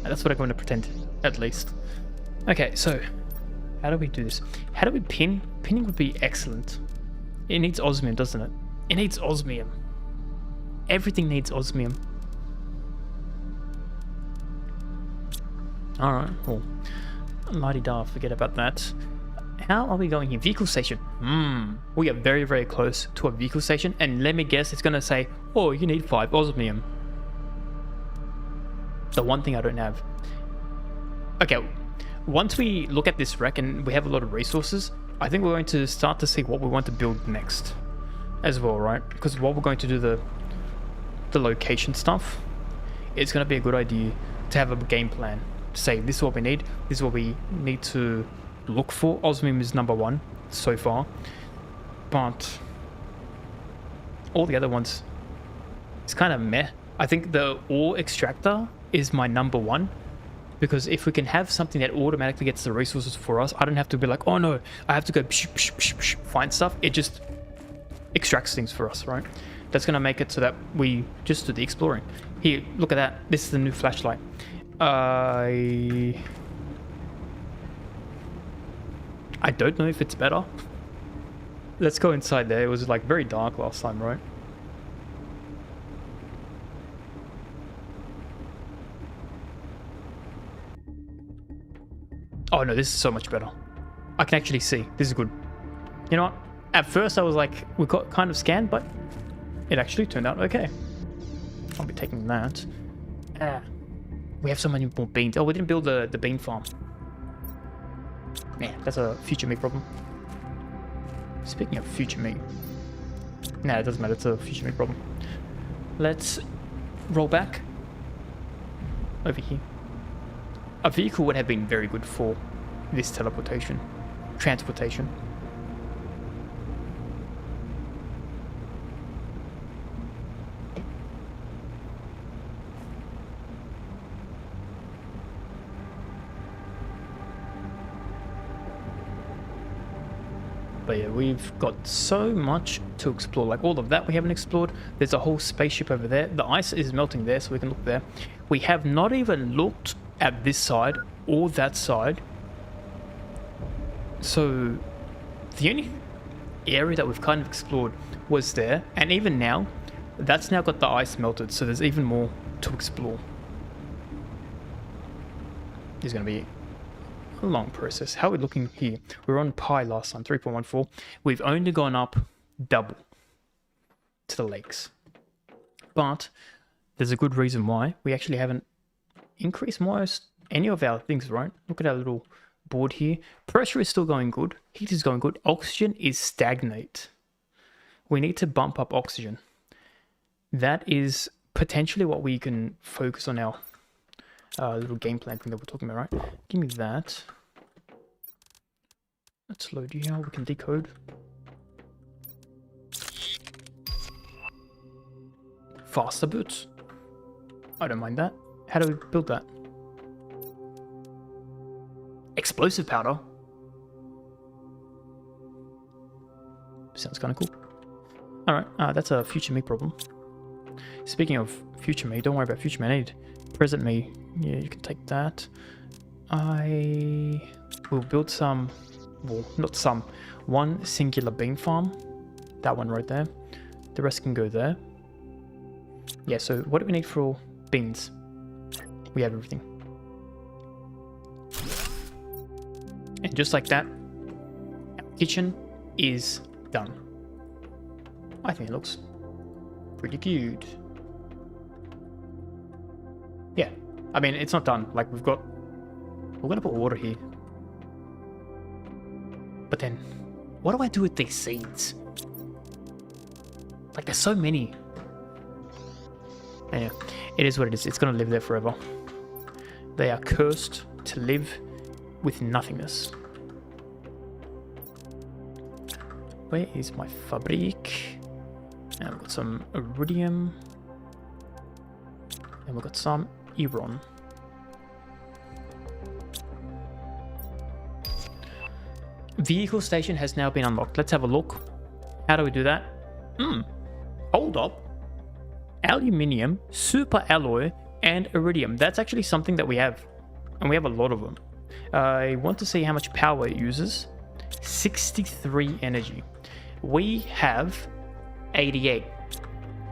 A: And that's what I'm going to pretend, at least. Okay, so how do we do this? How do we pin? Pinning would be excellent. It needs osmium, doesn't it? It needs osmium. Everything needs osmium. Alright, well, la-di-da, forget about that. How are we going here? Vehicle station. We are very, very close to a vehicle station. And let me guess, it's going to say, oh, you need 5 osmium. The one thing I don't have. Okay, once we look at this wreck and we have a lot of resources, I think we're going to start to see what we want to build next as well, right? Because while we're going to do the location stuff, it's going to be a good idea to have a game plan. To say, this is what we need, this is what we need to look for. Osmium is number 1 so far, but all the other ones, it's kind of meh. I think the ore extractor is my number 1, because if we can have something that automatically gets the resources for us, I don't have to be like, oh no, I have to go find stuff. It just extracts things for us, right? That's going to make it so that we just do the exploring. Here, look at that. This is the new flashlight. I don't know if it's better. Let's go inside there. It was like very dark last time, right? Oh no, this is so much better. I can actually see. This is good. You know what? At first I was like, we got kind of scanned, but it actually turned out okay. I'll be taking that. We have so many more beans. Oh, we didn't build the bean farm. Yeah, that's a future me problem. Speaking of future me. Nah, it doesn't matter. It's a future me problem. Let's roll back over here. A vehicle would have been very good for this transportation. But yeah, we've got so much to explore. Like all of that we haven't explored. There's a whole spaceship over there. The ice is melting there, so we can look there. We have not even looked at this side or that side. So the only area that we've kind of explored was there. And even now, that's now got the ice melted. So there's even more to explore. There's going to be a long process. How are we looking here? We were on pi last time, 3.14. We've only gone up double to the lakes. But there's a good reason why. We actually haven't increased most any of our things, right? Look at our little board here. Pressure is still going good. Heat is going good. Oxygen is stagnate. We need to bump up oxygen. That is potentially what we can focus on our little game plan thing that we're talking about, right? Give me that. Let's load you here. We can decode. Faster boots. I don't mind that. How do we build that? Explosive powder. Sounds kind of cool. Alright, that's a future me problem. Speaking of future me, don't worry about future me. I need present me. Yeah, you can take that. I will build some, well, not some, one singular bean farm. That one right there. The rest can go there. Yeah, so what do we need for beans? We have everything. And just like that, our kitchen is done. I think it looks pretty cute. Yeah, I mean, it's not done. Like, we're gonna put water here. But then, what do I do with these seeds? Like, there's so many. Anyway, it is what it is. It's gonna live there forever. They are cursed to live with nothingness. Where is my fabric? And we've got some iridium. And we've got some iron. Vehicle station has now been unlocked. Let's have a look. How do we do that? Hold up. Aluminium, super alloy, and iridium. That's actually something that we have. And we have a lot of them. I want to see how much power it uses. 63 energy. We have 88.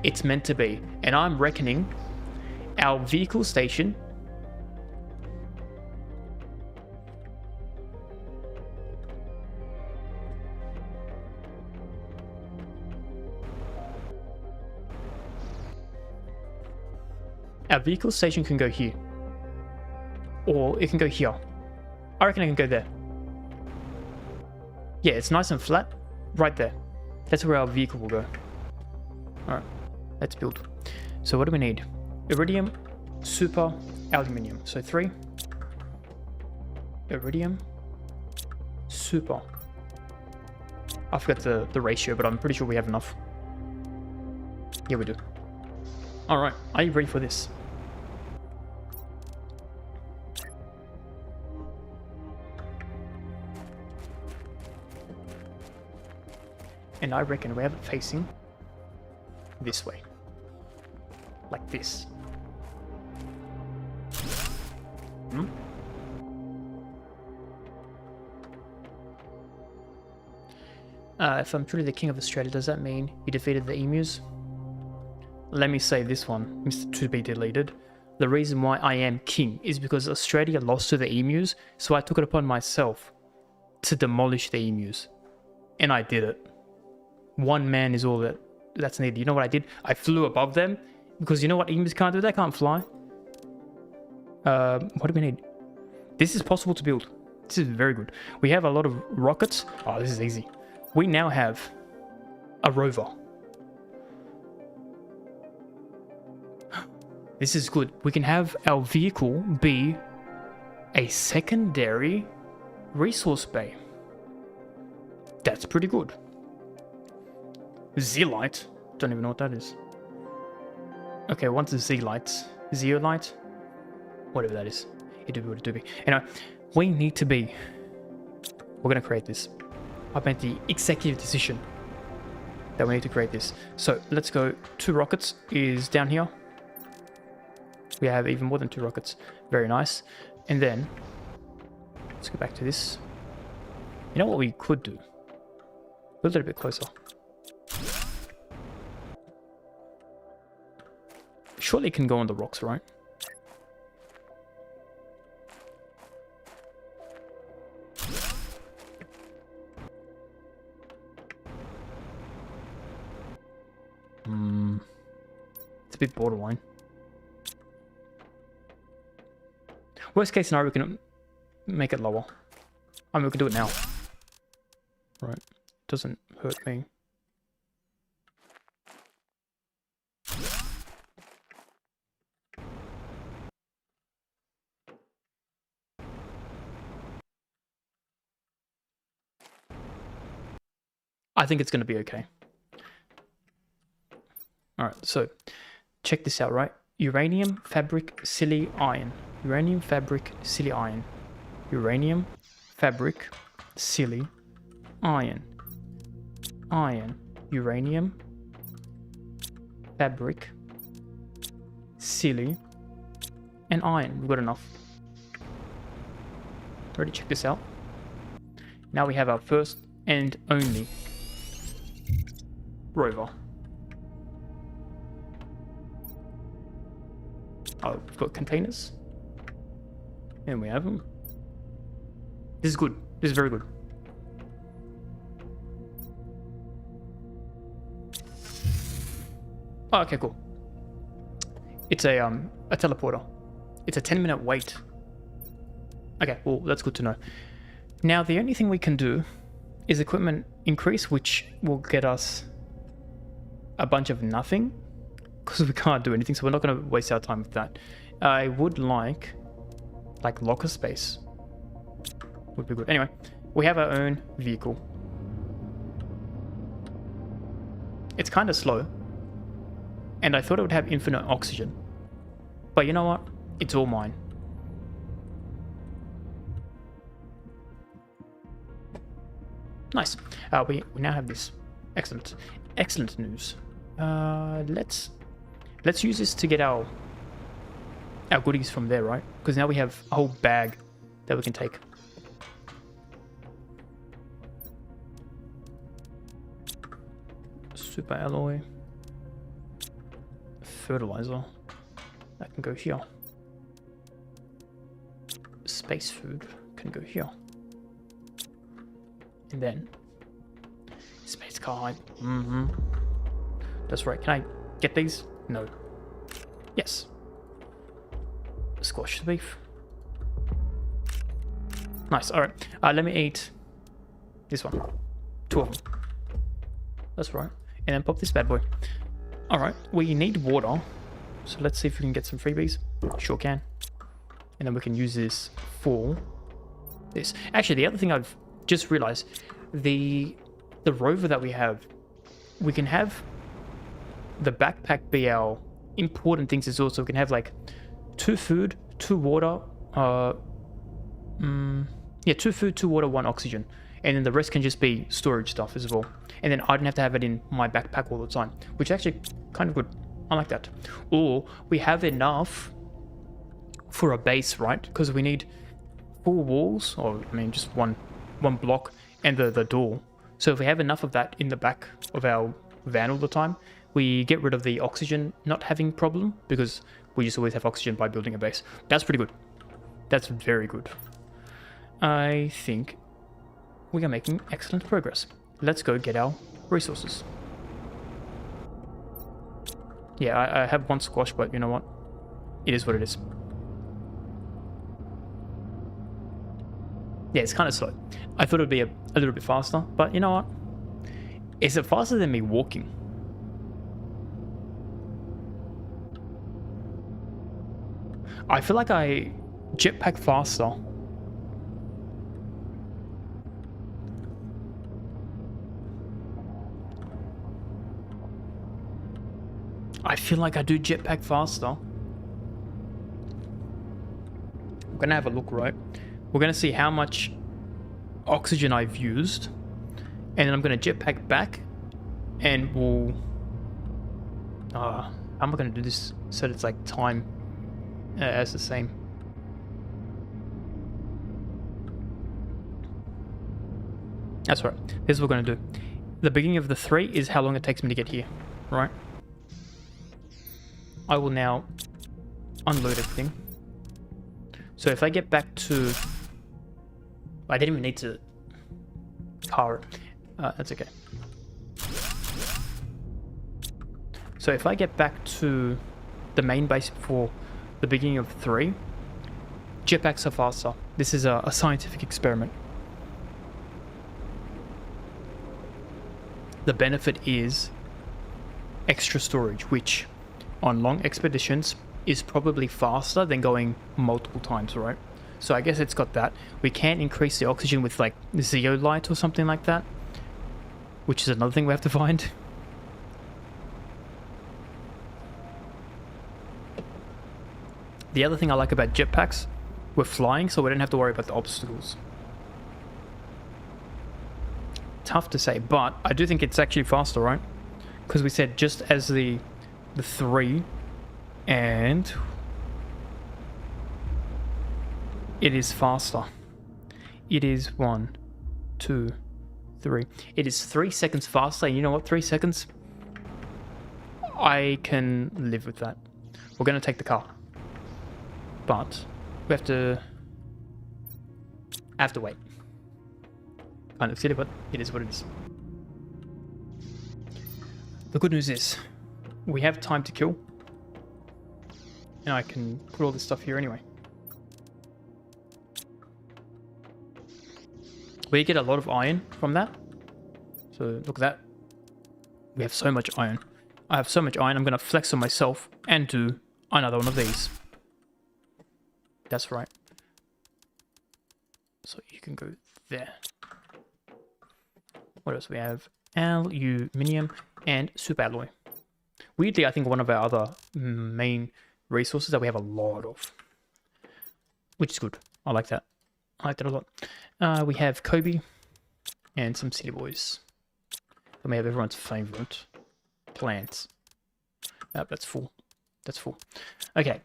A: It's meant to be. And I'm reckoning our vehicle station can go here. Or it can go here. I reckon I can go there. Yeah, it's nice and flat. Right there. That's where our vehicle will go. Alright, let's build. So what do we need? Iridium, super, aluminium. So 3. Iridium, super. I forgot the ratio, but I'm pretty sure we have enough. Yeah, we do. Alright, are you ready for this? And I reckon we have it facing this way. Like this. If I'm truly the king of Australia, does that mean you defeated the emus? Let me say this one, Mr. To be deleted. The reason why I am king is because Australia lost to the emus, so I took it upon myself to demolish the emus. And I did it. One man is all that's needed. You know what I did? I flew above them, because you know what emus can't do? They can't fly. What do we need? This is possible to build. This is very good. We have a lot of rockets. Oh, this is easy. We now have a rover. This is good. We can have our vehicle be a secondary resource bay. That's pretty good. Zeolite? Don't even know what that is. Okay, once the Zeolite, whatever that is. It do be what it do be. Anyway, we need to be. We're gonna create this. I made the executive decision that we need to create this. So let's go. 2 rockets is down here. We have even more than 2 rockets. Very nice. And then let's go back to this. You know what we could do? Build it a bit closer. Surely it can go on the rocks, right? It's a bit borderline. Worst case scenario, we can make it lower. I mean, we can do it now. Right. Doesn't hurt me. I think it's going to be okay. All right, so check this out, right? Uranium, fabric, silly, iron. Uranium, fabric, silly, iron. Uranium, fabric, silly, iron. Iron, uranium, fabric, silly, and iron. We've got enough. Ready? Check this out. Now we have our first and only rover. Oh, we've got containers. And we have them. This is good. This is very good. Oh, okay, cool. It's a teleporter. It's a 10-minute wait. Okay, well, that's good to know. Now, the only thing we can do is equipment increase, which will get us a bunch of nothing, because we can't do anything, so we're not going to waste our time with that. I would like locker space. Would be good. Anyway, we have our own vehicle. It's kind of slow, and I thought it would have infinite oxygen. But you know what? It's all mine. Nice. We now have this. Excellent. Excellent news. Let's use this to get our goodies from there, right? Because now we have a whole bag that we can take. Super alloy. Fertilizer. That can go here. Space food can go here. And then space car. That's right. Can I get these? No. Yes. Squash the beef. Nice. All right. Let me eat this one. 2 of them. That's right. And then pop this bad boy. All right. We need water. So let's see if we can get some freebies. Sure can. And then we can use this for this. Actually, the other thing I've just realized, the rover that we have, we can have the backpack be our important things as well. So we can have like 2 food, 2 water, 2 food, 2 water, 1 oxygen, and then the rest can just be storage stuff as well. And then I don't have to have it in my backpack all the time, which is actually kind of good. I like that. Or we have enough for a base, right? Because we need 4 walls, or I mean just one block and the door. So if we have enough of that in the back of our van all the time, we get rid of the oxygen not having problem, because we just always have oxygen by building a base. That's pretty good. That's very good. I think we are making excellent progress. Let's go get our resources. Yeah, I have 1 squash, but you know what? It is what it is. Yeah, it's kind of slow. I thought it would be a little bit faster, but you know what? Is it faster than me walking? I feel like I jetpack faster. I feel like I do jetpack faster. I'm gonna have a look, right? We're gonna see how much oxygen I've used, and then I'm gonna jetpack back, and we'll. How am I gonna do this so that it's like time as the same? That's right. This is what we're gonna do. The beginning of the 3 is how long it takes me to get here, right? I will now unload everything. So if I get back to... I didn't even need to car it. That's okay. So if I get back to the main base before the beginning of 3, jetpacks are faster. This is a scientific experiment. The benefit is extra storage, which on long expeditions is probably faster than going multiple times, right? So I guess it's got that. We can increase the oxygen with like zeolite or something like that, which is another thing we have to find. The other thing I like about jetpacks, we're flying, so we don't have to worry about the obstacles. Tough to say, but I do think it's actually faster, right? Because we said just as the 3, and it is faster. It is 1, 2, 3. It is 3 seconds faster. And you know what? 3 seconds, I can live with that. We're going to take the car, but we have to wait. Kind of silly, but it is what it is. The good news is we have time to kill, and I can put all this stuff here anyway. We get a lot of iron from that. So look at that. We have so much iron. I have so much iron, I'm going to flex on myself and do another one of these. That's right. So you can go there. What else? We have aluminium and super alloy. Weirdly, I think one of our other main resources that we have a lot of, which is good. I like that. I like that a lot. We have Kobe and some city boys. Then we have everyone's favorite plants. That's full. That's full. Okay.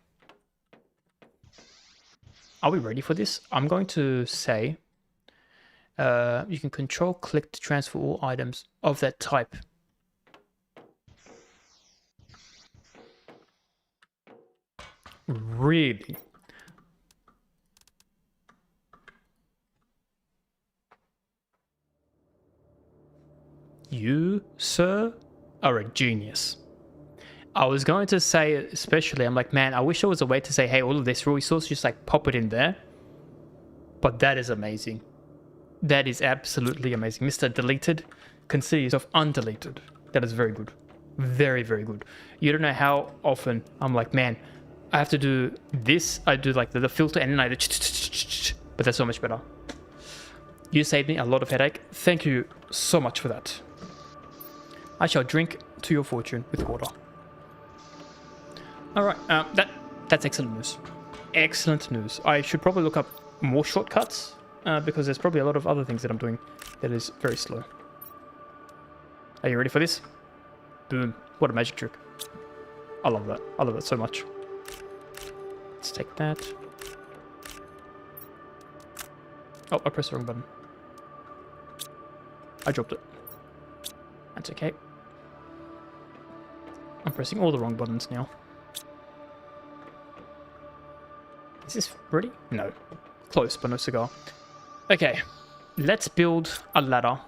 A: Are we ready for this? I'm going to say you can control click to transfer all items of that type. Really? You, sir, are a genius. I was going to say, especially, I'm like, man, I wish there was a way to say, hey, all of this resource, just like pop it in there. But that is amazing. That is absolutely amazing. Mr. Deleted, consider yourself undeleted. That is very good. Very, very good. You don't know how often I'm like, man, I have to do this. I do like the filter and then I do, but that's so much better. You saved me a lot of headache. Thank you so much for that. I shall drink to your fortune with water. All right, that's excellent news. Excellent news. I should probably look up more shortcuts because there's probably a lot of other things that I'm doing that is very slow. Are you ready for this? Boom. What a magic trick. I love that. I love that so much. Let's take that. Oh, I pressed the wrong button. I dropped it. That's okay. I'm pressing all the wrong buttons now. Is this ready? No. Close, but no cigar. Okay, let's build a ladder.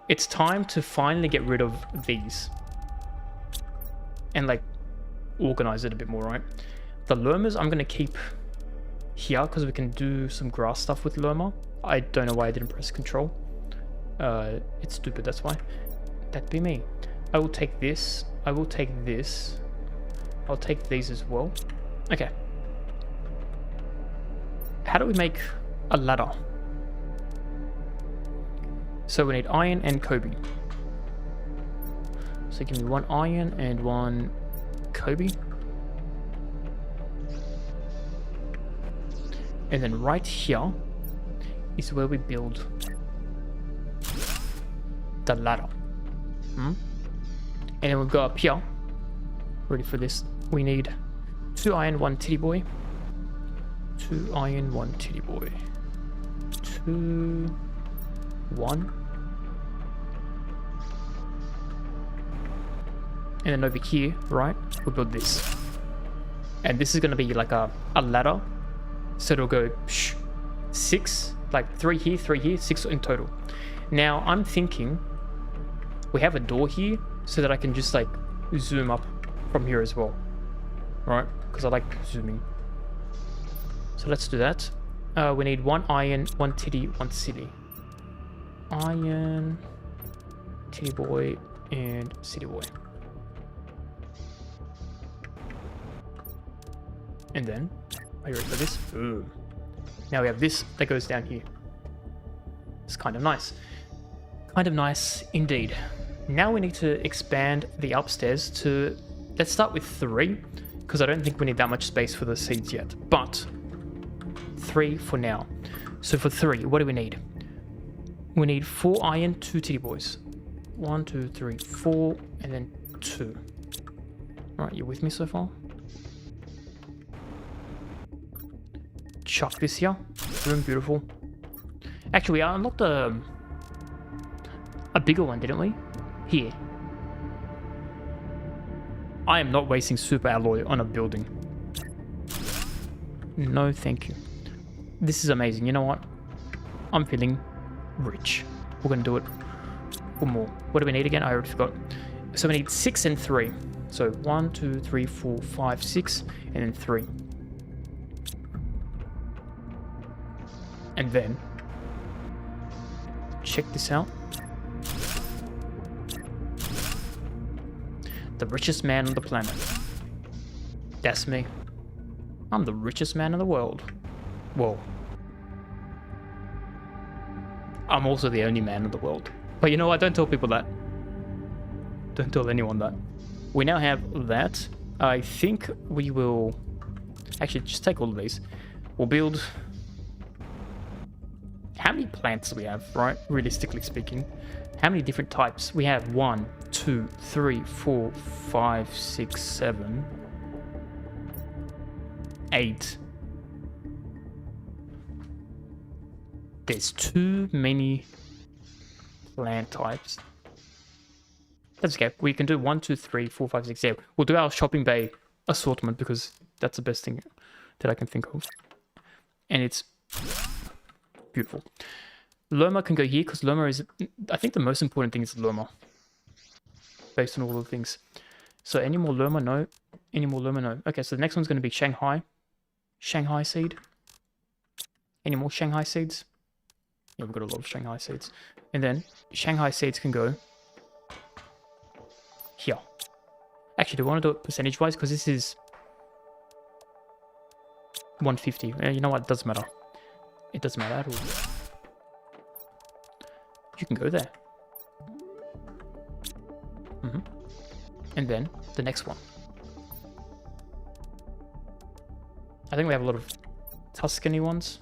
A: It's time to finally get rid of these. And like, organize it a bit more, right? The llamas I'm going to keep here because we can do some grass stuff with llama. I don't know why I didn't press control. It's stupid, that's why. That'd be me. I will take this. I will take this. I'll take these as well. Okay. How do we make a ladder? So we need iron and Kobe. So give me 1 iron and 1 Kobe. And then right here is where we build the ladder. And then we'll go up here. Ready for this? We need 2 iron, 1 titty boy. 2 iron, 1 titty boy. 2, 1. And then over here, right, we'll build this. And this is going to be like a ladder. So it'll go 6, like 3 here, 6 in total. Now I'm thinking we have a door here so that I can just like zoom up from here as well, right? Because I like zooming. So let's do that. We need 1 iron, 1 titty, 1 city. Iron, titty boy, and city boy. And then, are you ready for this? Boom. Now we have this that goes down here. It's kind of nice. Kind of nice indeed. Now we need to expand the upstairs to, let's start with 3, because I don't think we need that much space for the seeds yet, but 3 for now. So for 3, what do we need? We need 4 iron, 2 titty boys. 1, 2, 3, 4, and then 2. Alright, you with me so far? Chuck this here. Boom, beautiful. Actually, we unlocked a bigger one, didn't we? Here. I am not wasting super alloy on a building. No, thank you. This is amazing. You know what? I'm feeling rich. We're gonna do it for more. What do we need again? I already forgot. So we need 6 and 3. So 1, 2, 3, 4, 5, 6, and then 3. And then, check this out. The richest man on the planet. That's me. I'm the richest man in the world. Whoa. I'm also the only man in the world. But you know what? Don't tell people that. Don't tell anyone that. We now have that. I think we will... Actually, just take all of these. We'll build... How many plants do we have, right? Realistically speaking. How many different types? We have 1, 2, 3, 4, 5, 6, 7, 8. There's too many plant types. That's okay. We can do 1, 2, 3, 4, 5, 6, 7. We'll do our shopping bay assortment because that's the best thing that I can think of. And it's beautiful. Lerma can go here because Lerma is, I think the most important thing is Lerma. Based on all the things. So any more Lerma? No. Any more Lerma? No. Okay, so the next one's going to be Shanghai. Shanghai seed. Any more Shanghai seeds? Yeah, we've got a lot of Shanghai seeds. And then Shanghai seeds can go here. Actually, do I want to do it percentage-wise? Because this is 150. You know what? It doesn't matter. It doesn't matter at all. You can go there. And then the next one. I think we have a lot of Tuscany ones.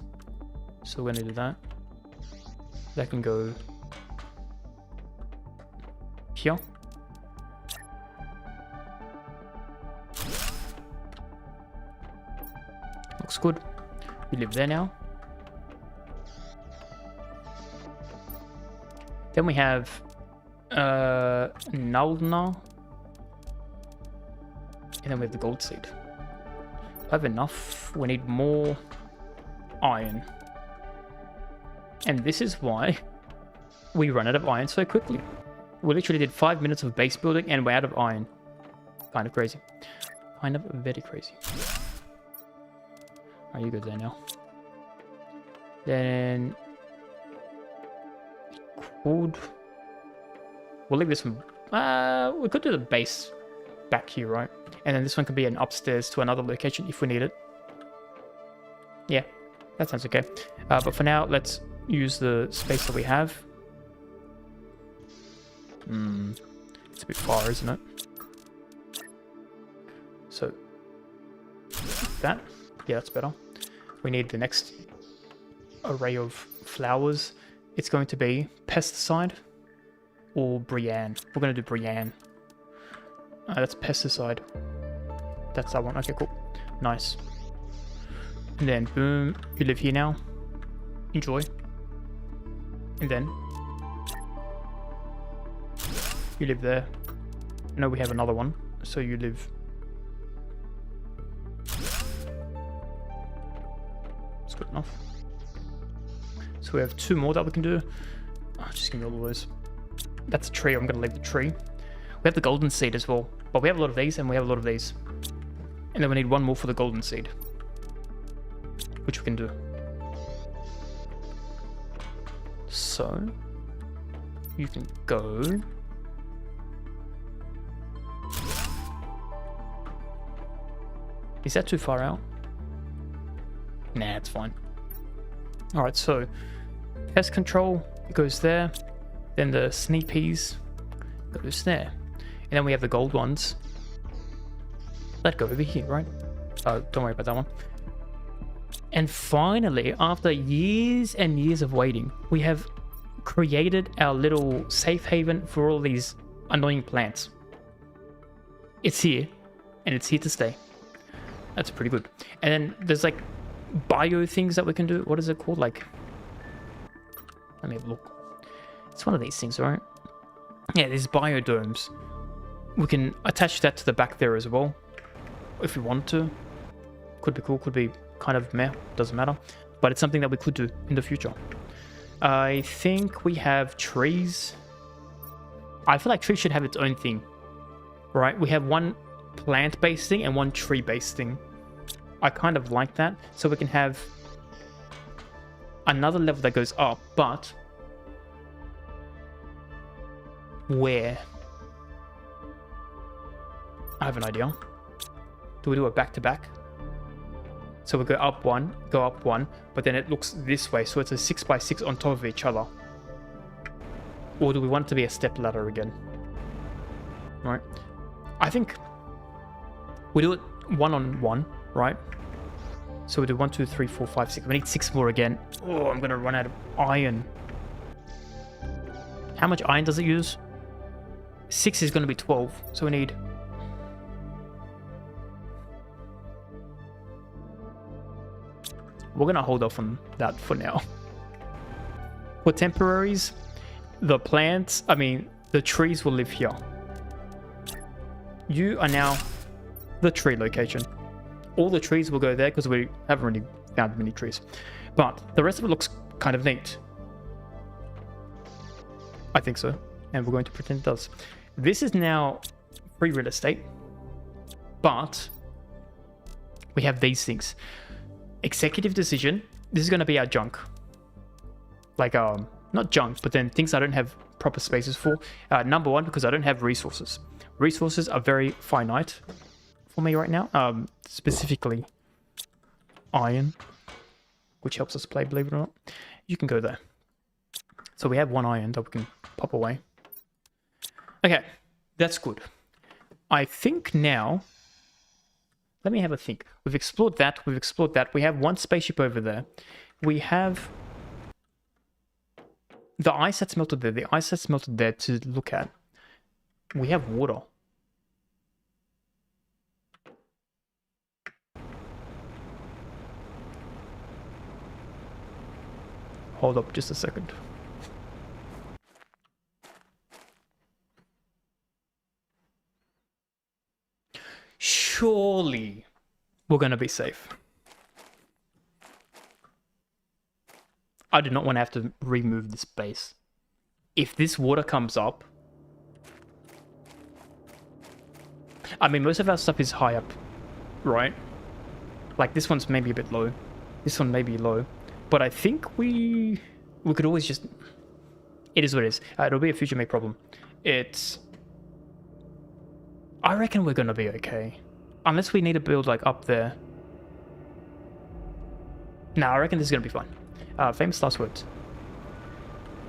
A: So we're going to do that. That can go here. Looks good. We live there now. Then we have Nalna. And then we have the gold seed. I have enough. We need more iron. And this is why we run out of iron so quickly. We literally did 5 minutes of base building and we're out of iron. Kind of crazy. Kind of very crazy. Are you good there now? Then... We'll leave this one. We could do the base back here, right? And then this one could be an upstairs to another location if we need it. Yeah, that sounds okay. But for now, let's use the space that we have. It's a bit far, isn't it? So, that. Yeah, that's better. We need the next array of flowers. It's going to be pesticide or Brienne. We're going to do Brienne. That's pesticide. That's that one. Okay, cool. Nice. And then, boom, you live here now. Enjoy. And then, you live there. I know we have another one, so you live... That's good enough. So we have 2 more that we can do. Oh, just give me all of those. That's a tree. I'm going to leave the tree. We have the golden seed as well. But we have a lot of these and we have a lot of these. And then we need one more for the golden seed, which we can do. So you can go. Is that too far out? Nah, it's fine. All right, so pest control goes there. Then the sneak peas goes there. And then we have the gold ones. Let go over here, right? Oh, don't worry about that one. And finally, after years and years of waiting, we have created our little safe haven for all these annoying plants. It's here, and it's here to stay. That's pretty good. And then there's like bio things that we can do. What is it called? Like, let me have a look. It's one of these things, right? Yeah, these biodomes. We can attach that to the back there as well, if we want to. Could be cool, could be kind of meh, doesn't matter. But it's something that we could do in the future. I think we have trees. I feel like trees should have its own thing, right? We have one plant-based thing and one tree-based thing. I kind of like that. So we can have another level that goes up, but where? I have an idea. Do we do a back-to-back? So we go up one, but then it looks this way, so it's a 6x6 on top of each other. Or do we want it to be a step ladder again? Right. I think we do it 1 on 1, right? So we do 1, 2, 3, 4, 5, 6. We need 6 more again. Oh, I'm gonna run out of iron. How much iron does it use? 6 is gonna be 12, so we need... We're gonna hold off on that for now. For temporaries, the plants, the trees will live here. You are now the tree location. All the trees will go there because we haven't really found many trees. But the rest of it looks kind of neat. I think so. And we're going to pretend it does. This is now free real estate. But we have these things. Executive decision. This is going to be our junk. Like, not junk, but then things I don't have proper spaces for. Number 1, because I don't have resources. Resources are very finite for me right now. Specifically, iron, which helps us play, believe it or not. You can go there. So we have 1 iron that we can pop away. Okay, that's good. I think now... Let me have a think. We've explored that. We've explored that. We have 1 spaceship over there. We have the ice that's melted there. The ice that's melted there to look at. We have water. Hold up just a second. Surely we're going to be safe. I do not want to have to remove this base. If this water comes up... most of our stuff is high up, right? Like this one's maybe a bit low. This one may be low. But I think we could always just... It is what it is. It'll be a future make problem. I reckon we're going to be okay. Unless we need to build, like, up there. Nah, I reckon this is going to be fine. Famous last words.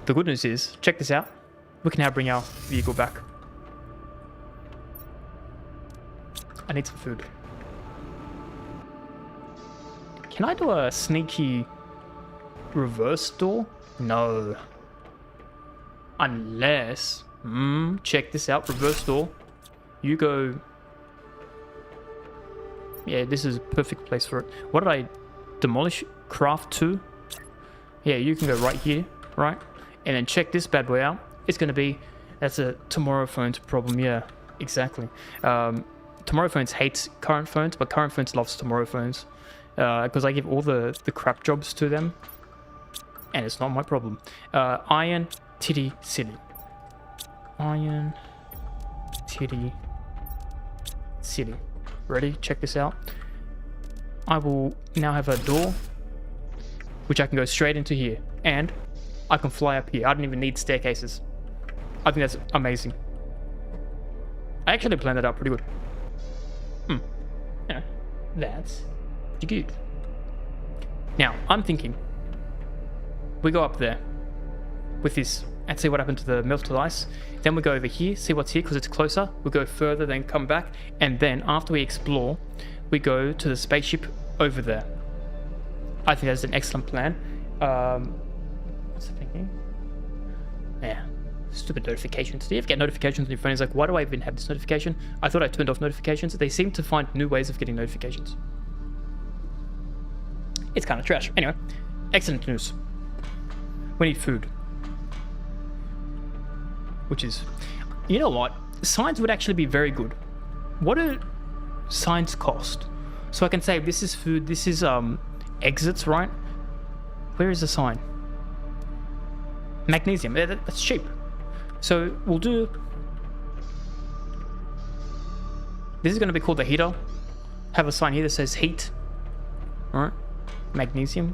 A: The good news is, check this out. We can now bring our vehicle back. I need some food. Can I do a sneaky reverse door? No. Unless... check this out. Reverse door. You go... Yeah, this is a perfect place for it. What did I demolish? Craft 2? Yeah, you can go right here, right? And then check this bad boy out. It's going to be... That's a Tomorrow Phones problem. Yeah, exactly. Tomorrow Phones hates Current Phones, but Current Phones loves Tomorrow Phones. Because I give all the crap jobs to them. And it's not my problem. Iron, Titty, City. Iron... Titty, city. Ready? Check this out. I will now have a door, which I can go straight into here. And I can fly up here. I don't even need staircases. I think that's amazing. I actually planned that out pretty good. Yeah, that's pretty good. Now, I'm thinking we go up there with this and see what happened to the melted ice. Then we go over here, see what's here because it's closer. We go further, then come back. And then after we explore, we go to the spaceship over there. I think that's an excellent plan. What's I thinking? Yeah. Stupid notifications. Do you ever get notifications on your phone? It's like, why do I even have this notification? I thought I turned off notifications. They seem to find new ways of getting notifications. It's kind of trash. Anyway, excellent news. We need food. Which is, you know what? Signs would actually be very good. What do signs cost? So I can say this is food, this is exits, right? Where is the sign? Magnesium. That's cheap. So we'll do... This is going to be called the heater. Have a sign here that says heat. Alright. Magnesium.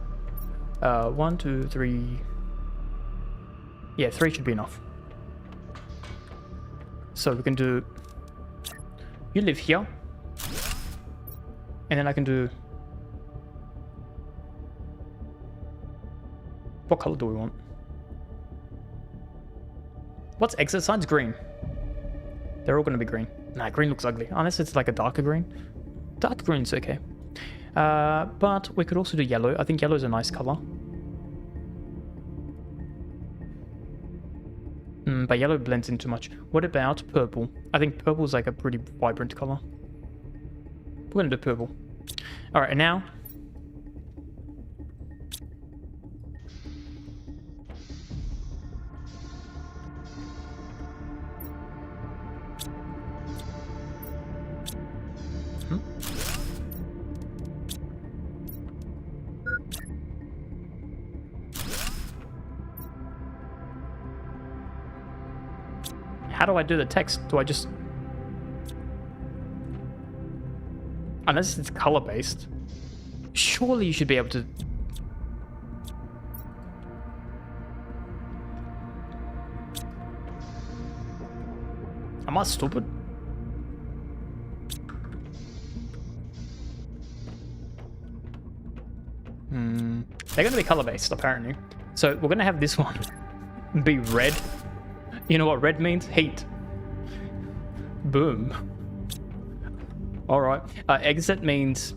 A: 1, 2, 3... Yeah, 3 should be enough. So we can do... You live here. And then I can do... What color do we want? What's exit signs? Green. They're all going to be green. Nah, green looks ugly. Unless it's like a darker green. Dark green's okay. But we could also do yellow. I think yellow is a nice color. But yellow blends in too much. What about purple? I think purple is like a pretty vibrant color. We're going to do purple. Alright, and now... How do I do the text? Do I just... Unless it's color-based. Surely you should be able to... Am I stupid? They're going to be color-based, apparently. So we're going to have this one be red. You know what red means? Heat. Boom. Alright. Exit means...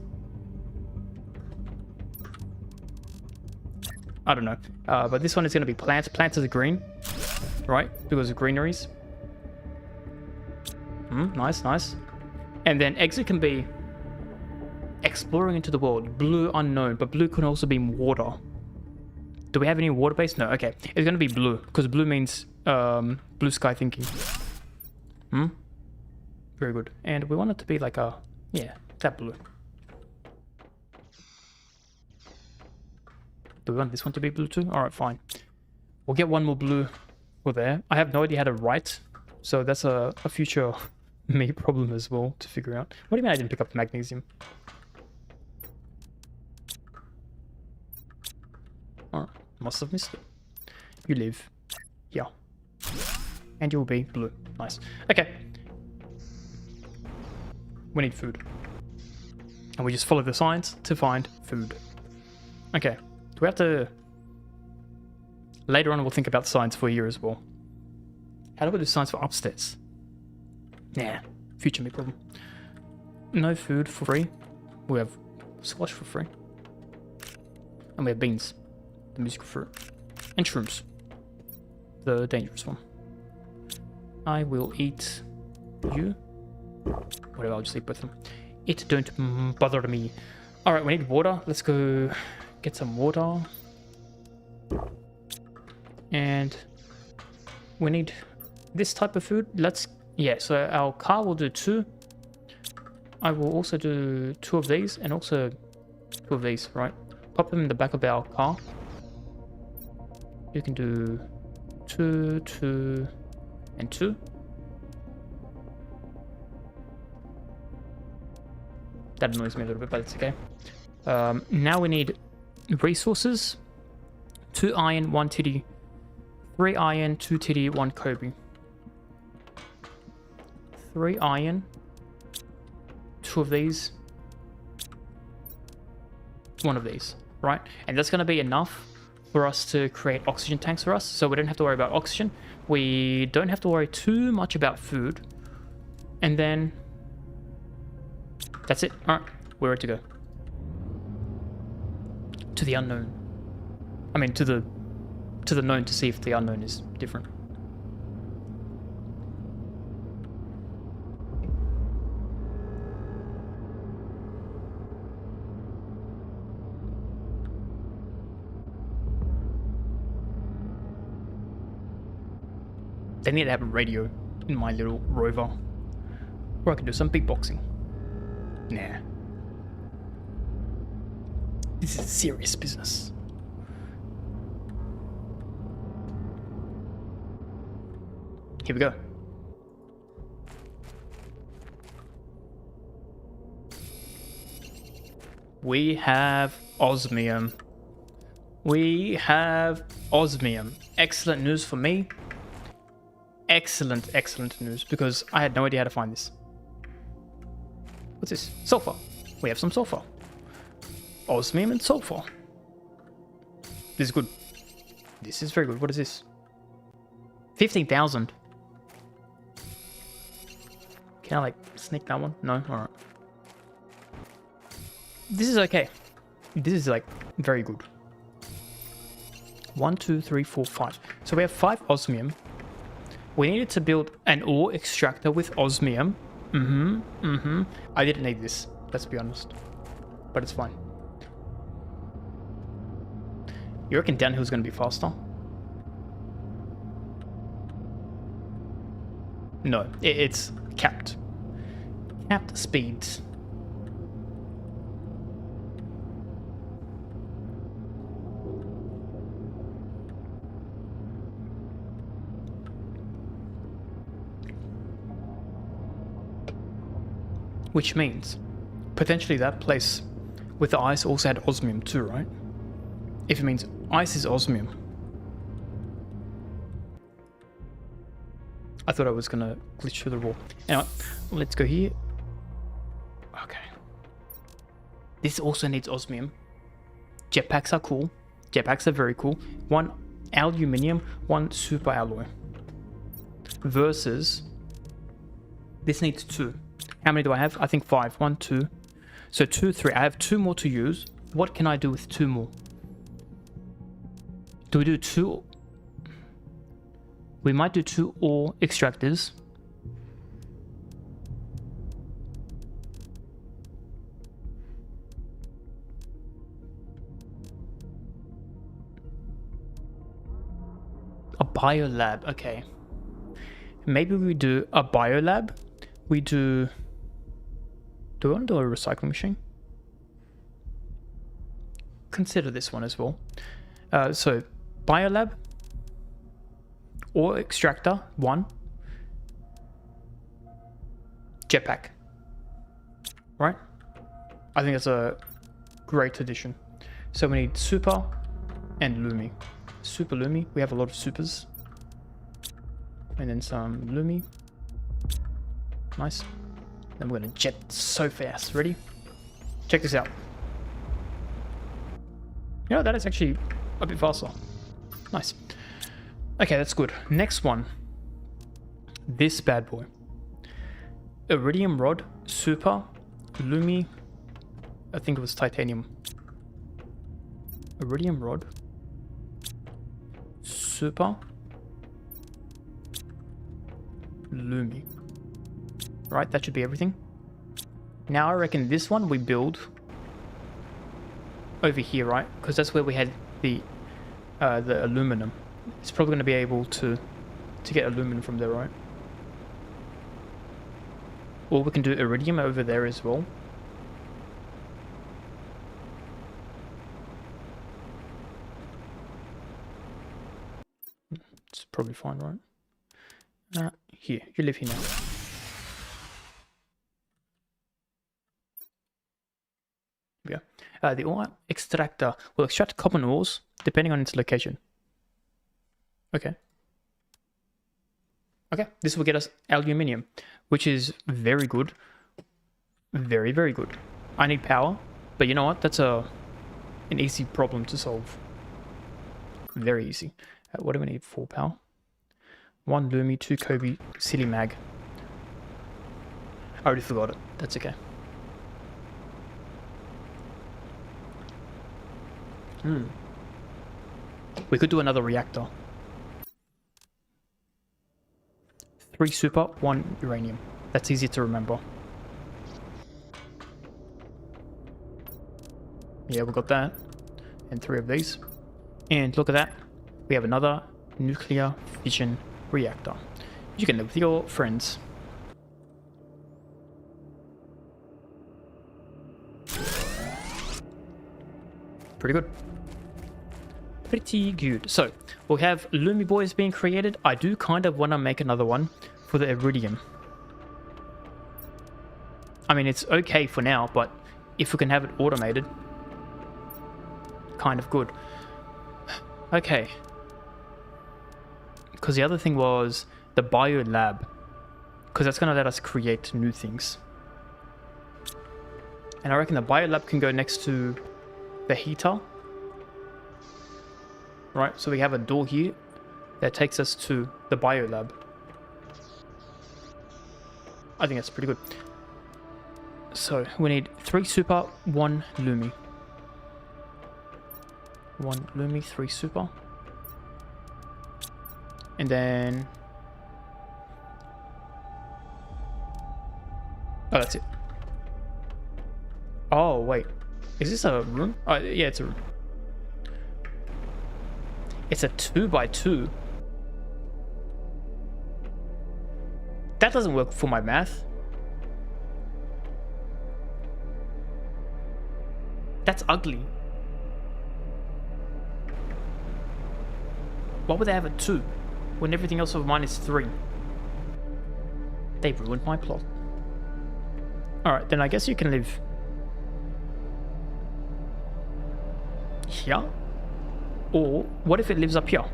A: I don't know. But this one is going to be plants. Plants is green. Right? Because of greeneries. Nice, nice. And then exit can be... exploring into the world. Blue unknown. But blue can also be water. Do we have any water base? No. Okay. It's going to be blue. Because blue means... blue sky thinking. Very good. And we want it to be like a... Yeah, that blue. Do we want this one to be blue too? Alright, fine. We'll get one more blue for there. I have no idea how to write. So that's a future me problem as well to figure out. What do you mean I didn't pick up the magnesium? Alright, must have missed it. You live here. And you'll be blue. Nice. Okay. We need food. And we just follow the signs to find food. Okay. Do we have to... Later on we'll think about signs for here as well. How do we do signs for upstairs? Nah. Future me problem. No food for free. We have squash for free. And we have beans. The musical fruit. And shrooms. The dangerous one. I will eat you. Whatever, I'll just eat both of them. It don't bother me. Alright, we need water. Let's go get some water. And we need this type of food. Yeah, so our car will do 2. I will also do 2 of these and also 2 of these, right? Pop them in the back of our car. You can do 2, 2, and 2. That annoys me a little bit, but it's okay. Now we need resources. 2 iron, 1 titty. 3 iron, 2 titty, 1 Kobe. 3 iron. 2 of these. 1 of these, right? And that's going to be enough for us to create oxygen tanks for us. So we don't have to worry about oxygen. We don't have to worry too much about food. And then that's it. All right, we're ready to go. To the unknown. I mean, to the known, to see if the unknown is different. They need to have a radio in my little rover, or I can do some beatboxing. Nah. This is serious business. Here we go. We have osmium. We have osmium. Excellent news for me. Excellent, excellent news, because I had no idea how to find this. What's this? Sulfur. We have some sulfur. Osmium and sulfur. This is good. This is very good. What is this? 15,000. Can I, like, sneak that one? No? Alright. This is okay. This is, like, very good. 1, 2, 3, 4, 5. So we have 5 osmium. We needed to build an ore extractor with osmium. I didn't need this, let's be honest. But it's fine. You reckon downhill's gonna be faster? No, it's capped. Capped speeds. Which means, potentially that place with the ice also had osmium too, right? If it means ice is osmium. I thought I was gonna glitch through the wall. Anyway, let's go here. Okay. This also needs osmium. Jetpacks are cool. Jetpacks are very cool. 1 aluminium, 1 super alloy. Versus, this needs 2. How many do I have? I think 5. 1, 2. So 2, 3. I have 2 more to use. What can I do with 2 more? Do we do 2? We might do 2 ore extractors. A biolab. Okay. Maybe we do a biolab. We do... Do we want to do a recycling machine? Consider this one as well. So, biolab, ore extractor, 1, jetpack. Right? I think that's a great addition. So we need super and lumi. Super lumi. We have a lot of supers. And then some lumi. Nice. Then we're gonna jet so fast. Ready? Check this out. You know, that is actually a bit faster. Nice. Okay, that's good. Next one. This bad boy. Iridium rod, super, lumi. I think it was titanium. Iridium rod, super, lumi. Right, that should be everything. Now I reckon this one we build over here, right? Because that's where we had the aluminum. It's probably going to be able to get aluminum from there, right? Or we can do iridium over there as well. It's probably fine, right? Here, you live here now. Yeah. The ore extractor will extract common ores depending on its location. Okay. Okay, this will get us aluminium, which is very good. Very, very good. I need power, but you know what? That's an easy problem to solve. Very easy. What do we need for power? 1 Lumi, 2 Kobe, City Mag. I already forgot it. That's okay. We could do another reactor. 3 super, 1 uranium. That's easy to remember. Yeah, we got that. And 3 of these. And look at that. We have another nuclear fission reactor. You can live with your friends. Pretty good. Pretty good. So, we'll have Lumi Boys being created. I do kind of want to make another one for the Iridium. I mean, it's okay for now, but if we can have it automated, kind of good. Okay. Because the other thing was the Bio Lab. Because that's going to let us create new things. And I reckon the Bio Lab can go next to the heater. Right, so we have a door here that takes us to the Bio Lab. I think that's pretty good. So we need 3 super, 1 Lumi. 1 Lumi, 3 super. And then... oh, that's it. Oh, wait. Is this a room? Oh, yeah, it's a room. It's a 2x2. That doesn't work for my math. That's ugly. Why would they have a 2 when everything else of mine is 3? They've ruined my plot. Alright, then I guess you can live here. Or what if it lives up here?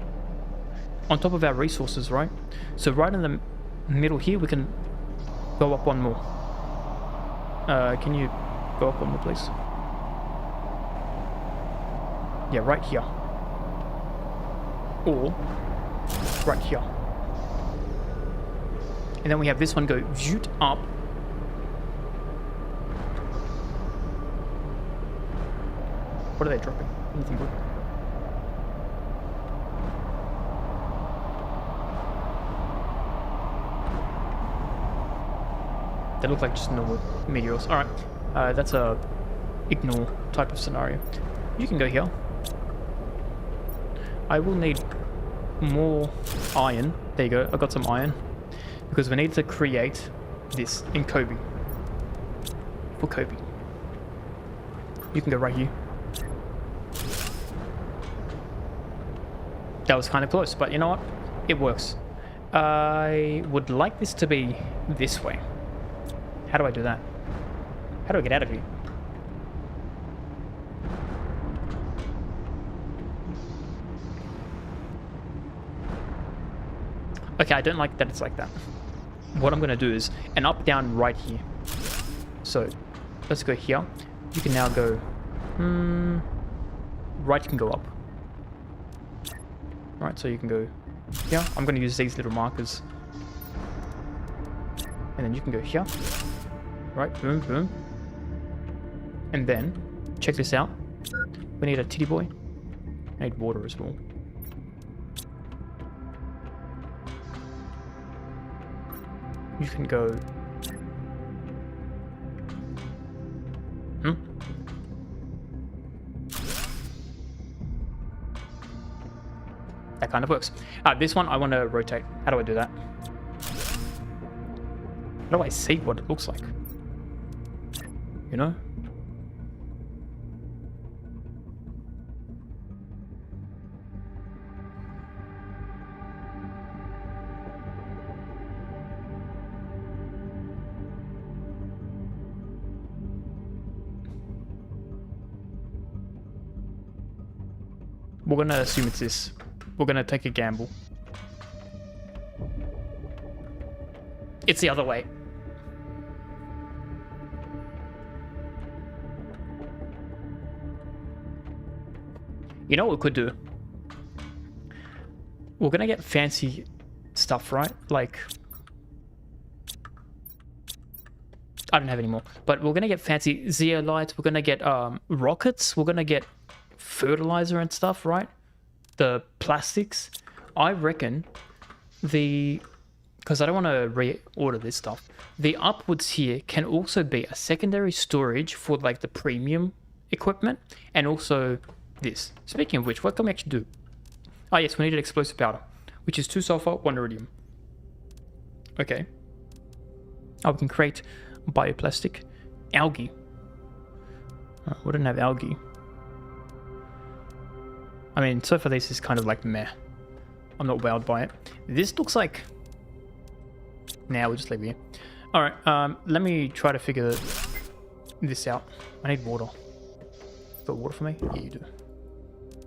A: On top of our resources, right? So right in the middle here, we can go up one more. Can you go up one more, please? Yeah, right here. Or right here. And then we have this one go zoot up. What are they dropping? Anything good? They look like just normal meteors. Alright, that's a ignore type of scenario. You can go here. I will need more iron. There you go, I got some iron. Because we need to create this in Kobe. For Kobe. You can go right here. That was kind of close, but you know what? It works. I would like this to be this way. How do I do that? How do I get out of here? Okay, I don't like that it's like that. What I'm going to do is an up, down, right here. So, let's go here. You can now go... right can go up. Right, so you can go here. I'm going to use these little markers. And then you can go here. Right, boom, boom. And then, check this out. We need a titty boy. I need water as well. You can go... That kind of works. This one I want to rotate. How do I do that? How do I see what it looks like? You know? we're gonna assume it's this. We're gonna take a gamble. It's the other way. You know what we could do? We're gonna get fancy stuff, right? Like, I don't have any more, but we're gonna get fancy zeolites. We're gonna get rockets. We're gonna get fertilizer and stuff, right? The plastics. I reckon because I don't want to reorder this stuff. The upwards here can also be a secondary storage for like the premium equipment, and also this. Speaking of which, what can we actually do? Oh yes, we need an explosive powder, which is 2 sulfur, 1 iridium. Okay. Oh, we can create bioplastic algae. We don't have algae. I mean, so far this is kind of like meh. I'm not wowed by it. This looks like... Nah, we'll just leave it here. Alright, let me try to figure this out. I need water. Got water for me? Yeah, you do.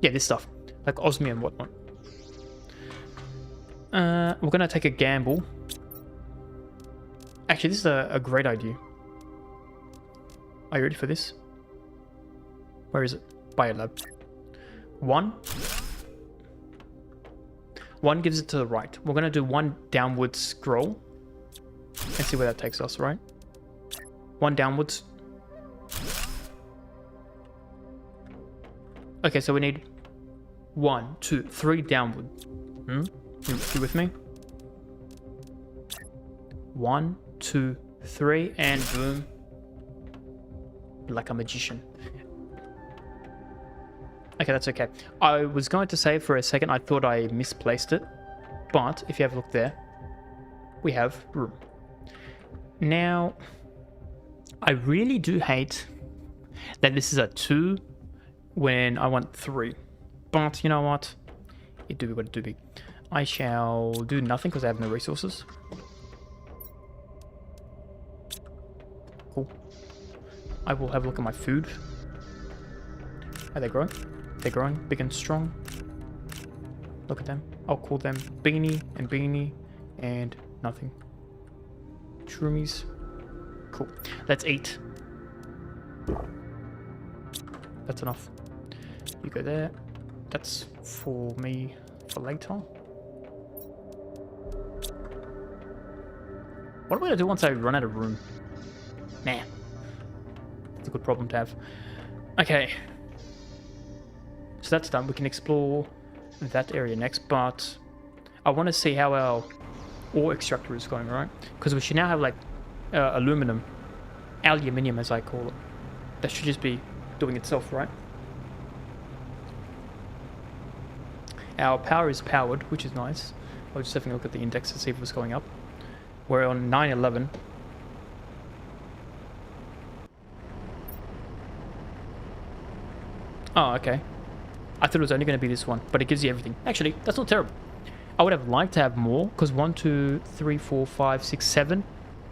A: Yeah, this stuff. Like osmium and whatnot. We're gonna take a gamble. Actually, this is a great idea. Are you ready for this? Where is it? Biolab. 1 gives it to the right. We're gonna do 1 downward scroll and see where that takes us, right? 1 downwards. Okay, so we need 1, 2, 3 downward. You with me? 1, 2, 3, and boom. Like a magician. Okay, that's okay. I was going to say for a second, I thought I misplaced it. But if you have a look there, we have room. Now, I really do hate that this is a 2 when I want 3. But you know what? It do be what it do be. I shall do nothing because I have no resources. Cool. I will have a look at my food. Are they growing? They're growing big and strong. Look at them. I'll call them Beanie and nothing. Shroomies. Cool. Let's eat. That's enough. You go there. That's for me for later. What am I gonna do once I run out of room? Nah. It's a good problem to have. Okay. So that's done. We can explore that area next, but I want to see how our ore extractor is going, right? Because we should now have like aluminum, aluminium as I call it. That should just be doing itself, right? Our power is powered, which is nice. I was just having a look at the index to see if it was going up. We're on 911. Oh, okay. I thought it was only going to be this one, but it gives you everything. Actually, that's not terrible. I would have liked to have more, because 1, 2, 3, 4, 5, 6, 7.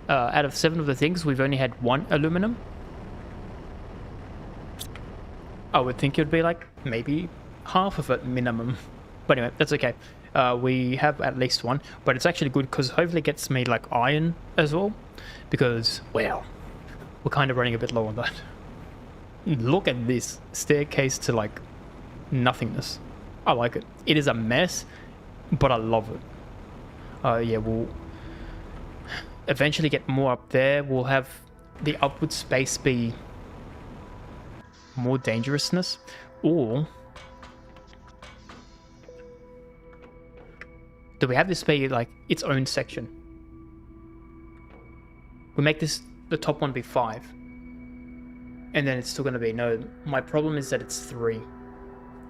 A: Out of 7 of the things, we've only had 1 aluminum. I would think it would be like maybe half of it minimum. But anyway, that's okay. We have at least 1, but it's actually good because hopefully it gets me like iron as well. Because, well, we're kind of running a bit low on that. Look at this staircase to like nothingness. I like it. It is a mess, but I love it. Yeah, we'll eventually get more up there. We'll have the upward space be more dangerousness, or do we have this be like its own section? We make this the top one be 5, and then it's still going to be no. My problem is that it's 3.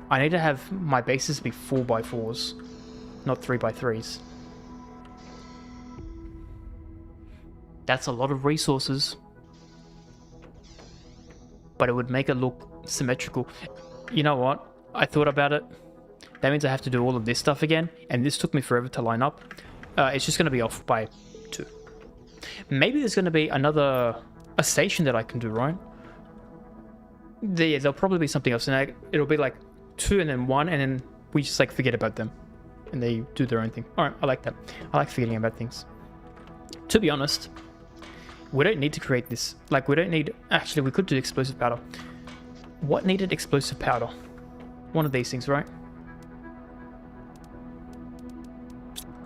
A: I need to have my bases be 4x4s, not 3x3s. That's a lot of resources, but it would make it look symmetrical. You know what? I thought about it. That means I have to do all of this stuff again, and this took me forever to line up. It's just going to be off by 2. Maybe there's going to be a station that I can do, right? There'll probably be something else, and it'll be like 2 and then 1, and then we just like forget about them and they do their own thing. All right, I like that. I like forgetting about things. To be honest, we don't need to create this. Like, we don't need... Actually, we could do explosive powder. What needed explosive powder? One of these things, right?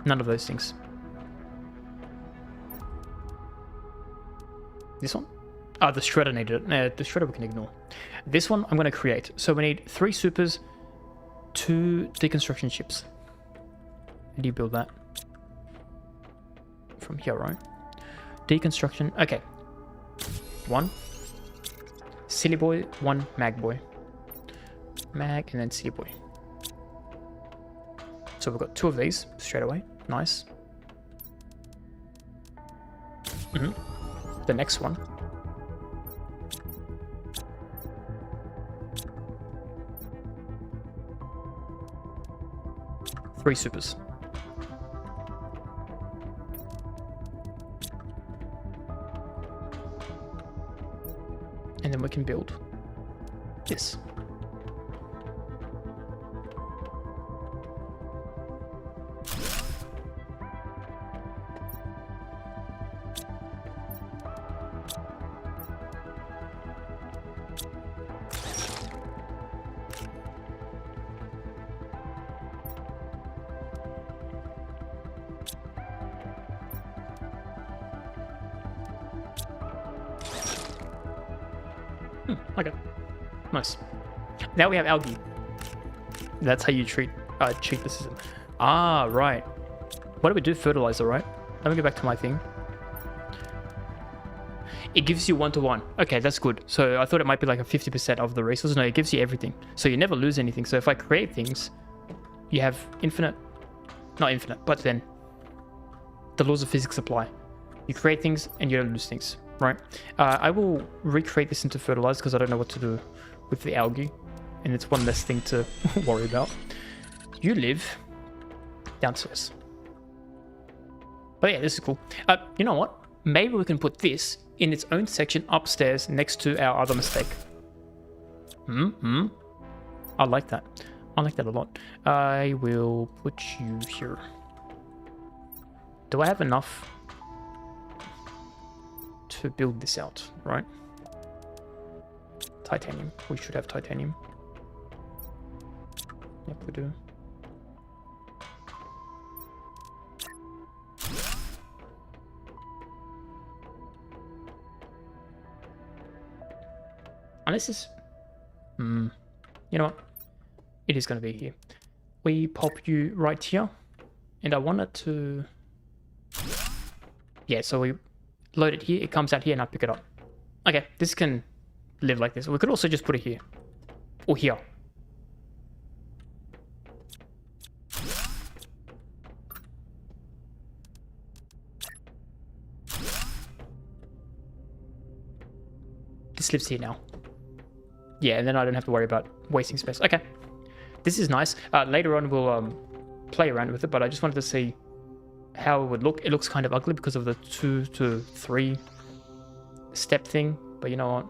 A: None of those things. This one? Ah, the shredder needed it. The shredder we can ignore. This one I'm going to create. So we need 3 supers, 2 deconstruction chips. How do you build that? From here, right? Deconstruction. Okay. 1 silly boy, 1 mag boy. Mag and then silly boy. So we've got 2 of these straight away. Nice. The next one. Three supers. And then we can build this. Okay, nice. Now we have algae. That's how you treat the system. Ah, right. What do we do? Fertilizer, right? Let me go back to my thing. It gives you 1-to-1. Okay, that's good. So I thought it might be like a 50% of the resources. No, it gives you everything. So you never lose anything. So if I create things, you have infinite, not infinite, but then the laws of physics apply. You create things and you don't lose things. Right, I will recreate this into fertilizer because I don't know what to do with the algae, and it's one less thing to worry about. You live downstairs. But yeah, this is cool. You know what? Maybe we can put this in its own section upstairs next to our other mistake. I like that. I like that a lot. I will put you here. Do I have enough to build this out, right? Titanium. We should have titanium. Yep, we do. And this is... you know what? It is going to be here. We pop you right here. And I wanted to... Yeah, so we load it here, it comes out here, and I pick it up. Okay, this can live like this. We could also just put it here. Or here. This lives here now. Yeah, and then I don't have to worry about wasting space. Okay. This is nice. Later on, we'll play around with it, but I just wanted to see how it would look. It looks kind of ugly because of the 2 to 3 step thing, but you know what?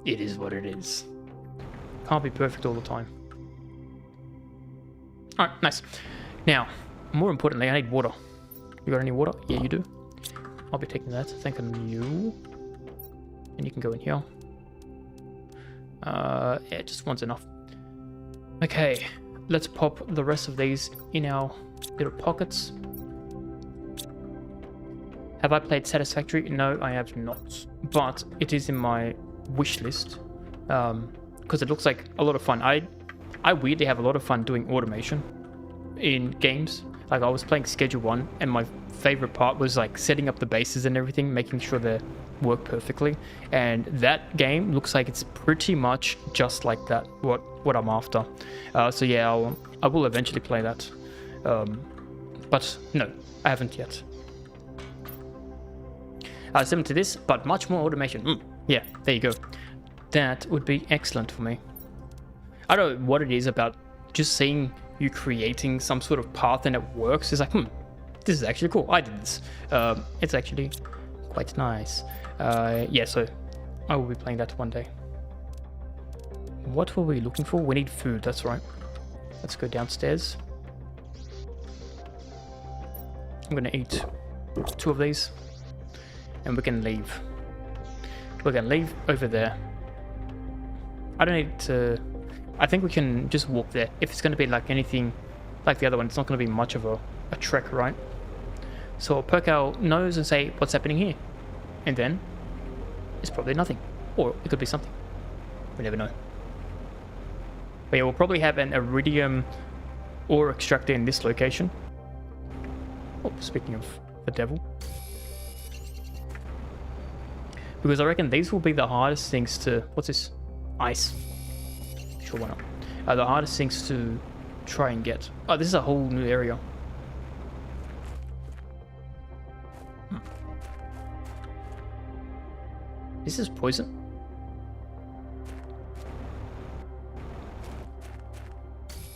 A: It is what it is. Can't be perfect all the time. Alright, nice. Now, more importantly, I need water. You got any water? Yeah, you do. I'll be taking that. Thanking you. And you can go in here. Yeah, just one's enough. Okay, let's pop the rest of these in our little pockets. Have I played Satisfactory? No, I have not. But it is in my wish list. Because it looks like a lot of fun. I weirdly have a lot of fun doing automation in games. Like, I was playing Schedule 1, and my favorite part was like setting up the bases and everything, making sure they work perfectly. And that game looks like it's pretty much just like that, what I'm after. So yeah, I will eventually play that. But no, I haven't yet. Similar to this, but much more automation. Yeah, there you go. That would be excellent for me. I don't know what it is about just seeing you creating some sort of path and it works. It's like, this is actually cool. I did this. It's actually quite nice. Yeah, so I will be playing that one day. What were we looking for? We need food, that's right. Let's go downstairs. I'm gonna eat 2 of these. And we can leave. We're gonna leave over there. I don't need to... I think we can just walk there. If it's gonna be like anything like the other one, it's not gonna be much of a trek, right? So we'll perk our nose and say, what's happening here? And then it's probably nothing. Or it could be something. We never know. But yeah, we'll probably have an iridium ore extractor in this location. Oh, speaking of the devil. Because I reckon these will be the hardest things to... What's this? Ice. Sure, why not? The hardest things to try and get. Oh, this is a whole new area. This is poison.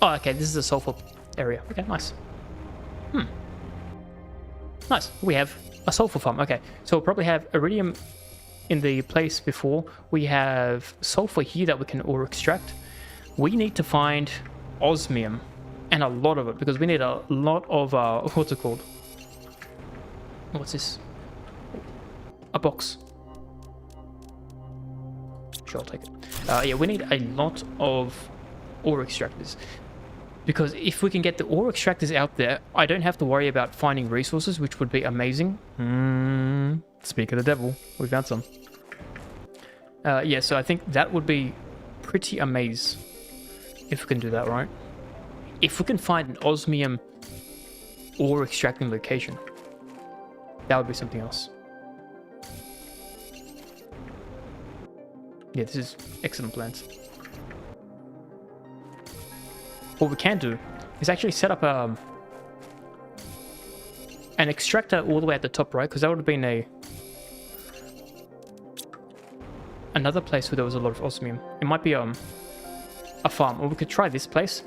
A: Oh, okay, this is a sulfur area. Okay, nice. Nice. We have a sulfur farm. Okay, so we'll probably have iridium in the place before. We have sulfur here that we can ore extract. We need to find osmium, and a lot of it, because we need a lot of, what's it called? What's this? A box. Sure, I'll take it. Yeah, we need a lot of ore extractors. Because if we can get the ore extractors out there, I don't have to worry about finding resources, which would be amazing. Speak of the devil, we found some. Yeah, so I think that would be pretty amazing if we can do that, right? If we can find an osmium ore extracting location, that would be something else. Yeah, this is excellent plans. What we can do is actually set up an extractor all the way at the top, right? Because that would have been another place where there was a lot of osmium. It might be a farm, or we could try this place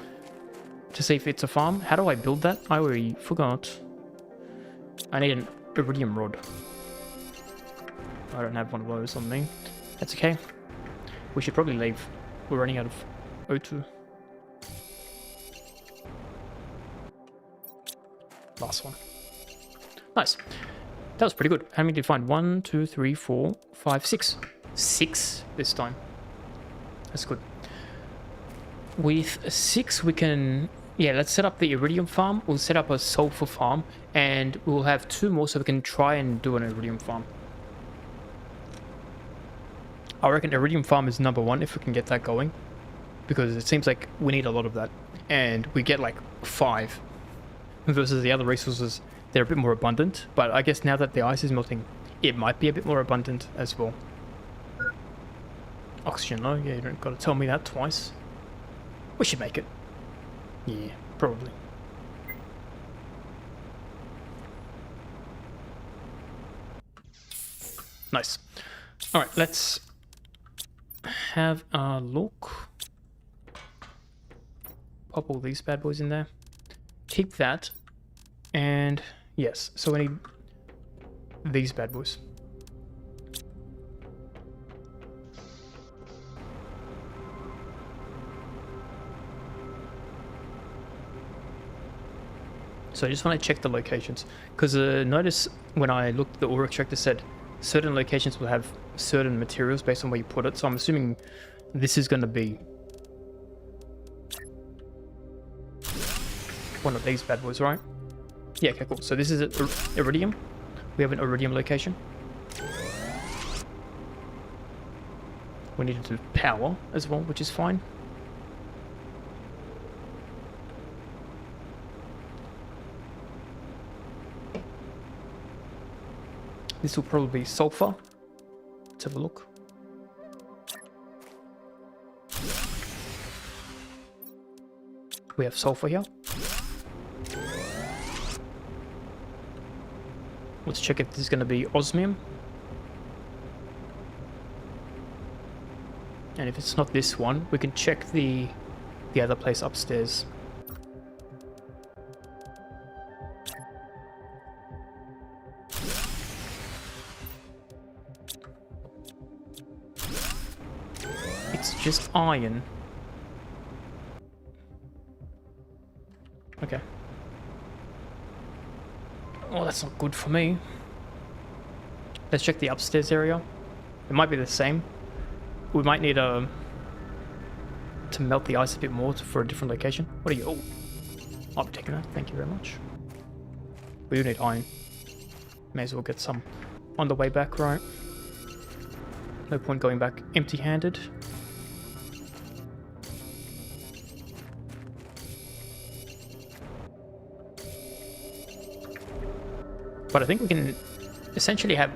A: to see if it's a farm. How do I build that? I already forgot. I need an iridium rod. I don't have one of those on me. That's okay. We should probably leave. We're running out of O2. Last one. Nice. That was pretty good. How many did you find? 1, 2, 3, 4, 5, 6. 6 this time. That's good. With 6 we can... Yeah, let's set up the iridium farm. We'll set up a sulfur farm. And we'll have 2 more so we can try and do an iridium farm. I reckon iridium farm is number 1 if we can get that going. Because it seems like we need a lot of that. And we get like 5. Versus the other resources, they're a bit more abundant. But I guess now that the ice is melting, it might be a bit more abundant as well. Oxygen, no? Yeah, you don't got to tell me that twice. We should make it. Yeah, probably. Nice. Alright, let's have a look. Pop all these bad boys in there. Keep that. And yes, so we need these bad boys. So I just want to check the locations, because notice when I looked, the ore extractor said certain locations will have certain materials based on where you put it. So I'm assuming this is going to be one of these bad boys, right? Yeah, okay, cool. So this is iridium. We have an iridium location. We need to do power as well, which is fine. This will probably be sulfur. Let's have a look. We have sulfur here. Let's check if this is going to be osmium. And if it's not this one, we can check the other place upstairs. It's It's just iron. Okay. Oh, that's not good for me. Let's check the upstairs area. It might be the same. We might need to melt the ice a bit more for a different location. What are you? Oh, I'll be taking that. Thank you very much. We do need iron. May as well get some on the way back, right? No point going back empty-handed. But I think we can essentially have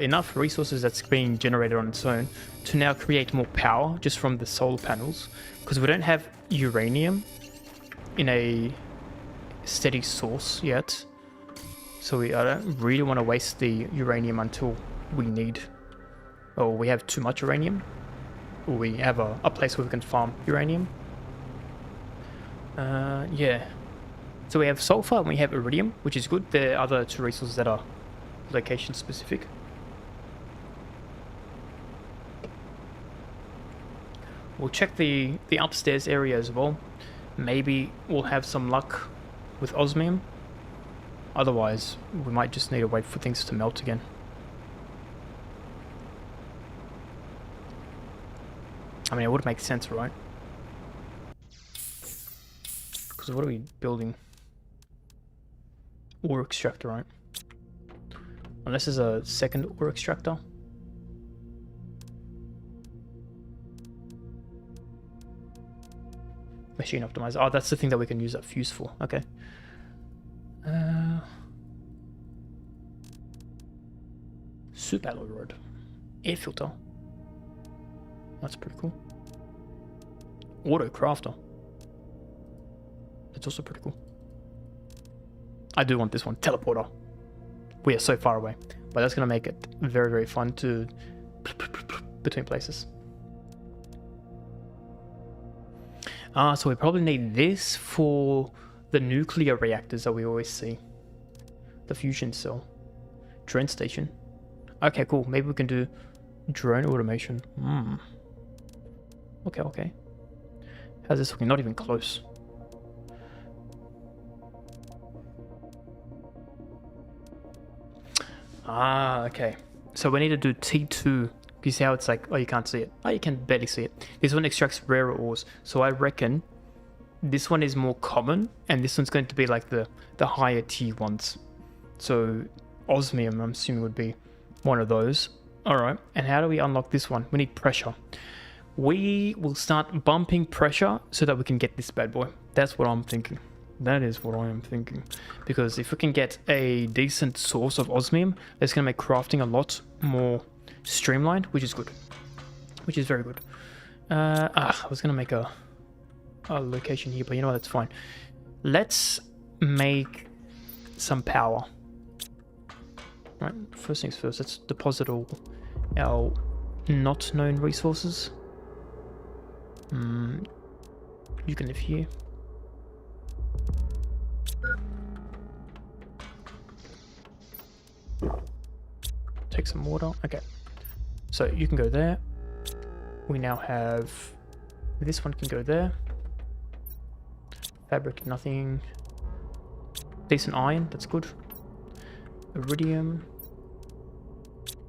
A: enough resources that's being generated on its own to now create more power just from the solar panels, because we don't have uranium in a steady source yet. So I don't really want to waste the uranium until we need, or we have too much uranium, or we have a place where we can farm uranium. Yeah. So we have sulfur and we have iridium, which is good. There are other two resources that are location specific. We'll check the upstairs area as well. Maybe we'll have some luck with osmium. Otherwise, we might just need to wait for things to melt again. I mean, it would make sense, right? Because what are we building? Ore extractor, right? Unless there's a second ore extractor. Machine optimizer. Oh, that's the thing that we can use that fuse for. Okay. Super alloy rod. Air filter. That's pretty cool. Auto crafter. That's also pretty cool. I do want this one. Teleporter. We are so far away. But that's going to make it very, very fun to between places. So we probably need this for the nuclear reactors that we always see. The fusion cell. Drone station. Okay, cool. Maybe we can do drone automation. Okay, okay. How's this looking? Not even close. Okay. So we need to do T2. You see how it's like, oh, you can't see it. Oh, you can barely see it. This one extracts rarer ores. So I reckon this one is more common, and this one's going to be like the higher tier ones. So osmium, I'm assuming, would be one of those. Alright, and how do we unlock this one? We need pressure. We will start bumping pressure so that we can get this bad boy. That's what I'm thinking. That is what I am thinking. Because if we can get a decent source of osmium, that's going to make crafting a lot more streamlined, which is good. Which is very good. I was going to make a location here, but you know what, that's fine. Let's make some power. Right, first things first, let's deposit all our not known resources. You can live here. Take some water. Okay. So you can go there. We now have... This one can go there. Fabric, nothing. Decent iron, that's good. Iridium.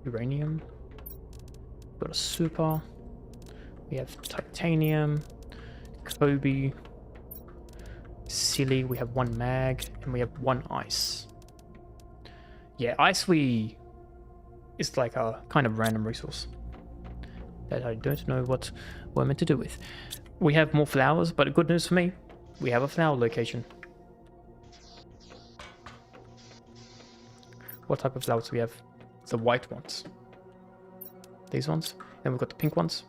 A: Uranium. Got a super. We have titanium. Kobe. Silly, we have one mag. And we have one ice. Yeah, ice is like a kind of random resource that I don't know what we're meant to do with. We have more flowers, but good news for me, we have a flower location. What type of flowers do we have? The white ones. These ones. And we've got the pink ones.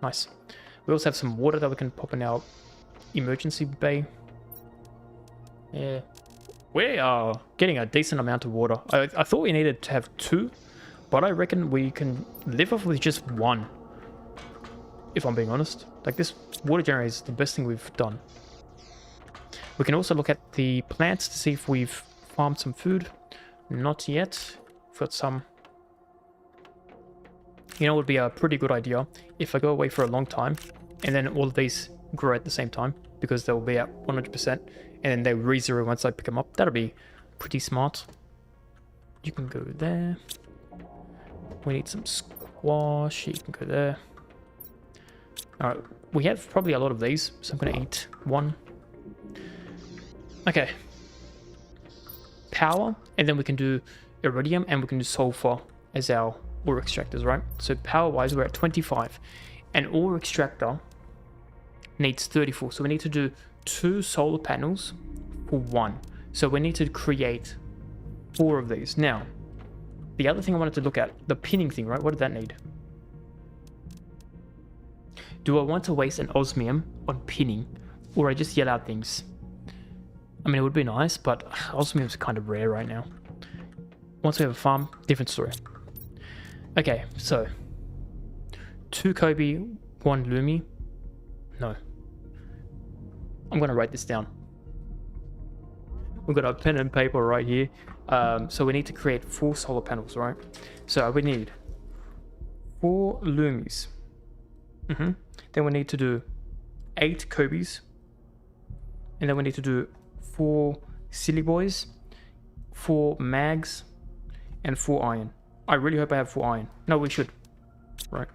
A: Nice. We also have some water that we can pop in our emergency bay. Yeah. We are getting a decent amount of water. I thought we needed to have 2, but I reckon we can live off with just 1. If I'm being honest. Like, this water generator is the best thing we've done. We can also look at the plants to see if we've farmed some food. Not yet. We've got some You know, it would be a pretty good idea if I go away for a long time and then all of these grow at the same time because they'll be at 100% and then they re-zero once I pick them up. That'll be pretty smart. You can go there. We need some squash. You can go there. Alright, we have probably a lot of these, so I'm going to eat one. Okay. Power, and then we can do iridium and we can do sulfur as our ore extractors, right? So power-wise, we're at 25. An ore extractor needs 34, so we need to do 2 solar panels for 1. So we need to create 4 of these. Now, the other thing I wanted to look at, the pinning thing, right? What did that need? Do I want to waste an osmium on pinning, or I just yell out things? I mean, it would be nice, but osmium's kind of rare right now. Once we have a farm, different story. Okay, so 2 Kobe, 1 Lumi. No. I'm gonna write this down. We've got a pen and paper right here. So we need to create 4 solar panels, right? So we need 4 Lumis. Then we need to do 8 Kobe's. And then we need to do 4 Silly Boys, 4 Mags, and 4 Iron. I really hope I have 4 Iron. No, we should. Right.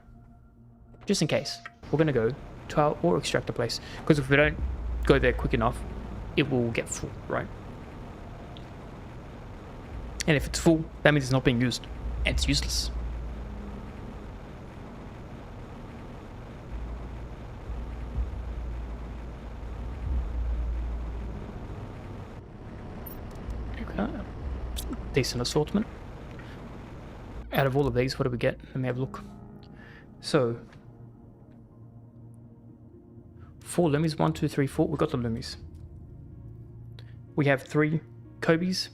A: Just in case. We're going to go to our ore extractor place. Because if we don't go there quick enough, it will get full, right? And if it's full, that means it's not being used. And it's useless. Okay. Decent assortment. Out of all of these, what do we get? Let me have a look. So, 4 Lumis, 1, 2, 3, 4. We got the Lumis. We have 3 Kobe's.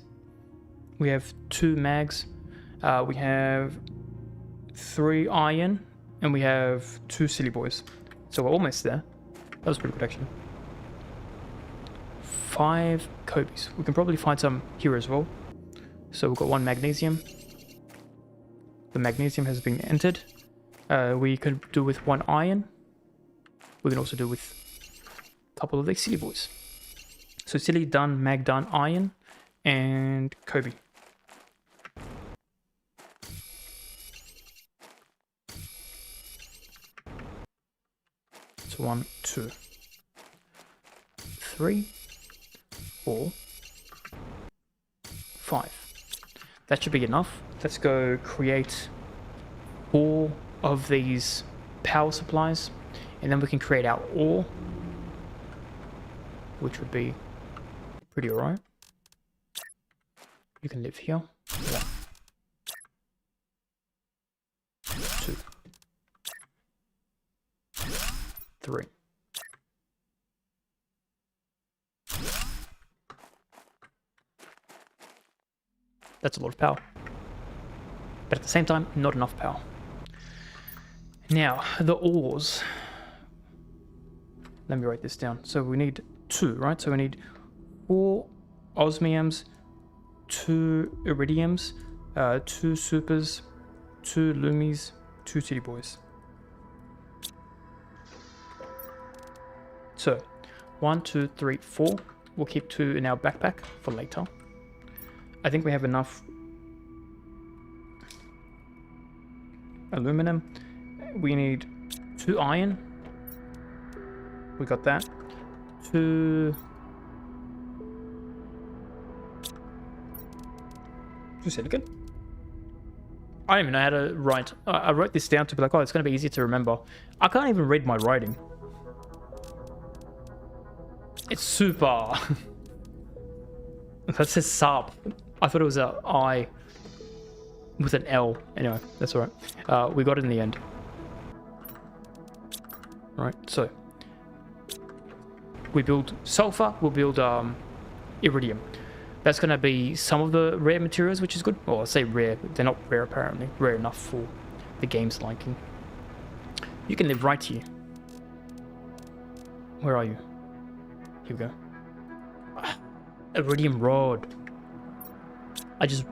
A: We have 2 Mags. We have 3 Iron. And we have 2 Silly Boys. So we're almost there. That was pretty good, actually. 5 Kobe's. We can probably find some here as well. So we've got 1 Magnesium. The Magnesium has been entered. We could do with 1 Iron. We can also do with a couple of these Silly Boys. So Silly done, Mag done, Iron, and Kobe. So 1, 2, 3, 4, 5. That should be enough. Let's go create 4 of these power supplies, and then we can create our ore, which would be pretty alright. You can live here. 1, 2, 3. That's a lot of power. But at the same time, not enough power. Now, the ores. Let me write this down. So we need 2, right? So we need 4 osmiums, 2 iridiums, 2 supers, 2 lumis, 2 Silly Boys. So, 1, 2, 3, 4. We'll keep 2 in our backpack for later. I think we have enough aluminum. We need 2 iron. We got that. 2 silicon. I don't even know how to write. I wrote this down to be like, oh, it's going to be easy to remember. I can't even read my writing. It's super. That says sub. I thought it was a I with an L. Anyway, that's all right. We got it in the end. Right, so we build sulfur. We'll build iridium. That's going to be some of the rare materials, which is good. Well, I say rare, but they're not rare apparently. Rare enough for the game's liking. You can live right here. Where are you? Here we go. Iridium rod. I just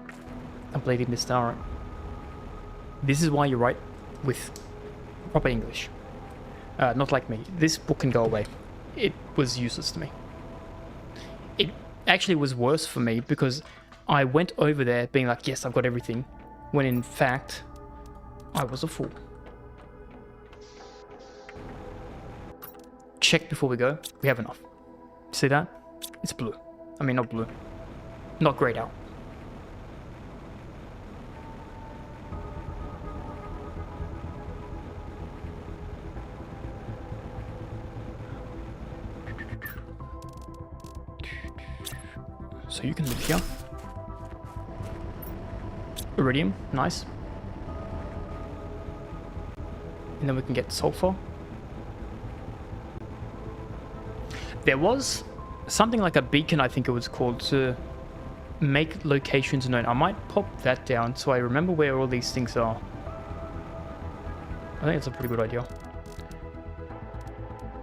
A: completely missed out. This is why you write with proper English. Not like me. This book can go away. It was useless to me. It actually was worse for me because I went over there being like, yes, I've got everything, when in fact, I was a fool. Check before we go. We have enough. See that? It's blue. I mean, not blue. Not grayed out. So you can live here. Iridium, nice. And then we can get sulfur. There was something like a beacon, I think it was called, to make locations known. I might pop that down so I remember where all these things are. I think it's a pretty good idea.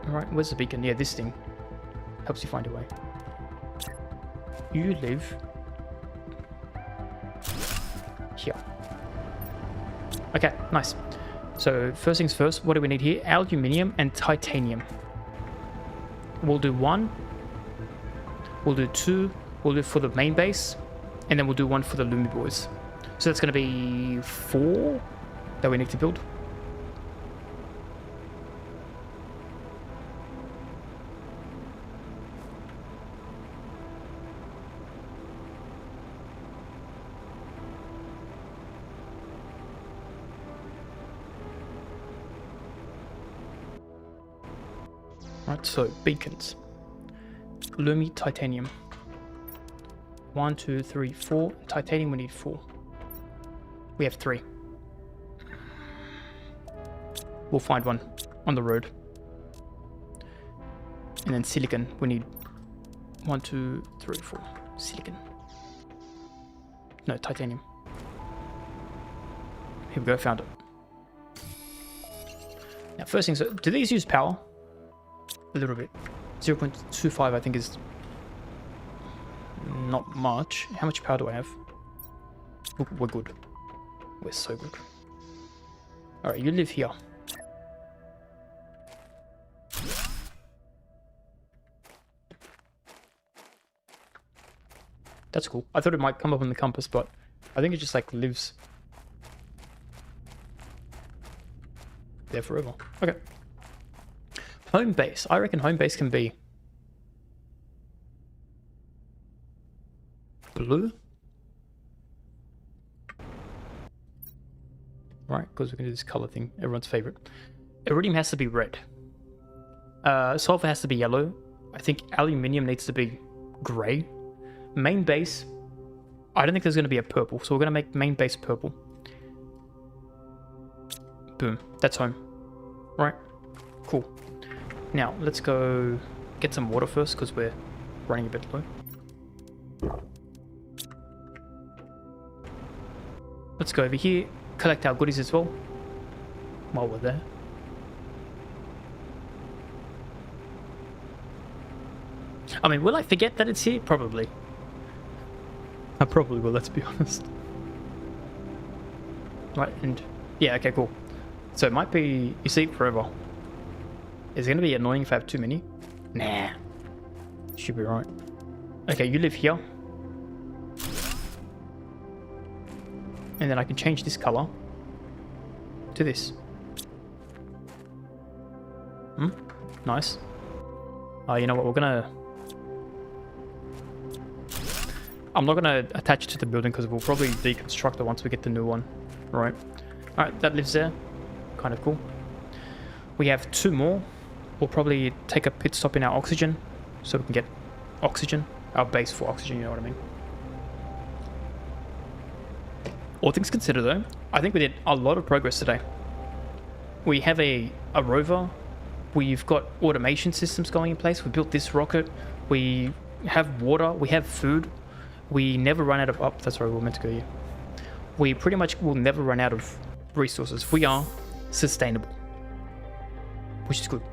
A: Alright, where's the beacon? Yeah, this thing helps you find a way. You live here. Okay, nice. So first things first, what do we need here? Aluminium and titanium. We'll do 1. We'll do 2. We'll do for the main base. And then we'll do 1 for the Lumi boys. So that's going to be 4 that we need to build. Right, so beacons. Lumi, titanium. 1, 2, 3, 4. Titanium, we need 4. We have 3. We'll find 1 on the road. And then silicon, we need 1, 2, 3, 4. Silicon. No, titanium. Here we go, found it. Now, first things, do these use power? A little bit. 0.25 I think is not much. How much power do I have? We're good. We're so good. Alright, you live here. That's cool. I thought it might come up on the compass, but I think it just like lives there forever. Okay. Home base. I reckon home base can be blue. Right, because we can do this color thing. Everyone's favorite. Iridium has to be red. Sulfur has to be yellow. I think aluminium needs to be gray. Main base. I don't think there's going to be a purple, so we're going to make main base purple. Boom. That's home. Right. Cool. Now, let's go get some water first, because we're running a bit low. Let's go over here, collect our goodies as well, while we're there. I mean, will I forget that it's here? Probably. I probably will, let's be honest. Right, and... yeah, okay, cool. So it might be... you see, forever. Is it going to be annoying if I have too many? Nah. Should be right. Okay, you live here. And then I can change this color to this. Nice. You know what, we're going to... I'm not going to attach it to the building because we'll probably deconstruct it once we get the new one. Right. Alright, that lives there. Kind of cool. We have 2 more. We'll probably take a pit stop in our oxygen so we can get oxygen. Our base for oxygen, you know what I mean. All things considered though, I think we did a lot of progress today. We have a rover. We've got automation systems going in place. We built this rocket. We have water. We have food. We never run out of... oh, that's where we were meant to go here. We pretty much will never run out of resources. We are sustainable, which is good.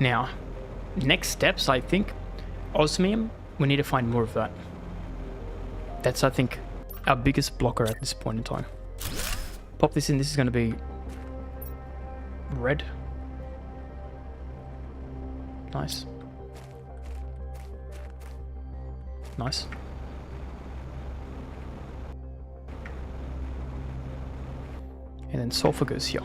A: Now, next steps, I think, osmium, we need to find more of that. That's, I think, our biggest blocker at this point in time. Pop this in. This is going to be red. Nice. Nice. And then sulfur goes here.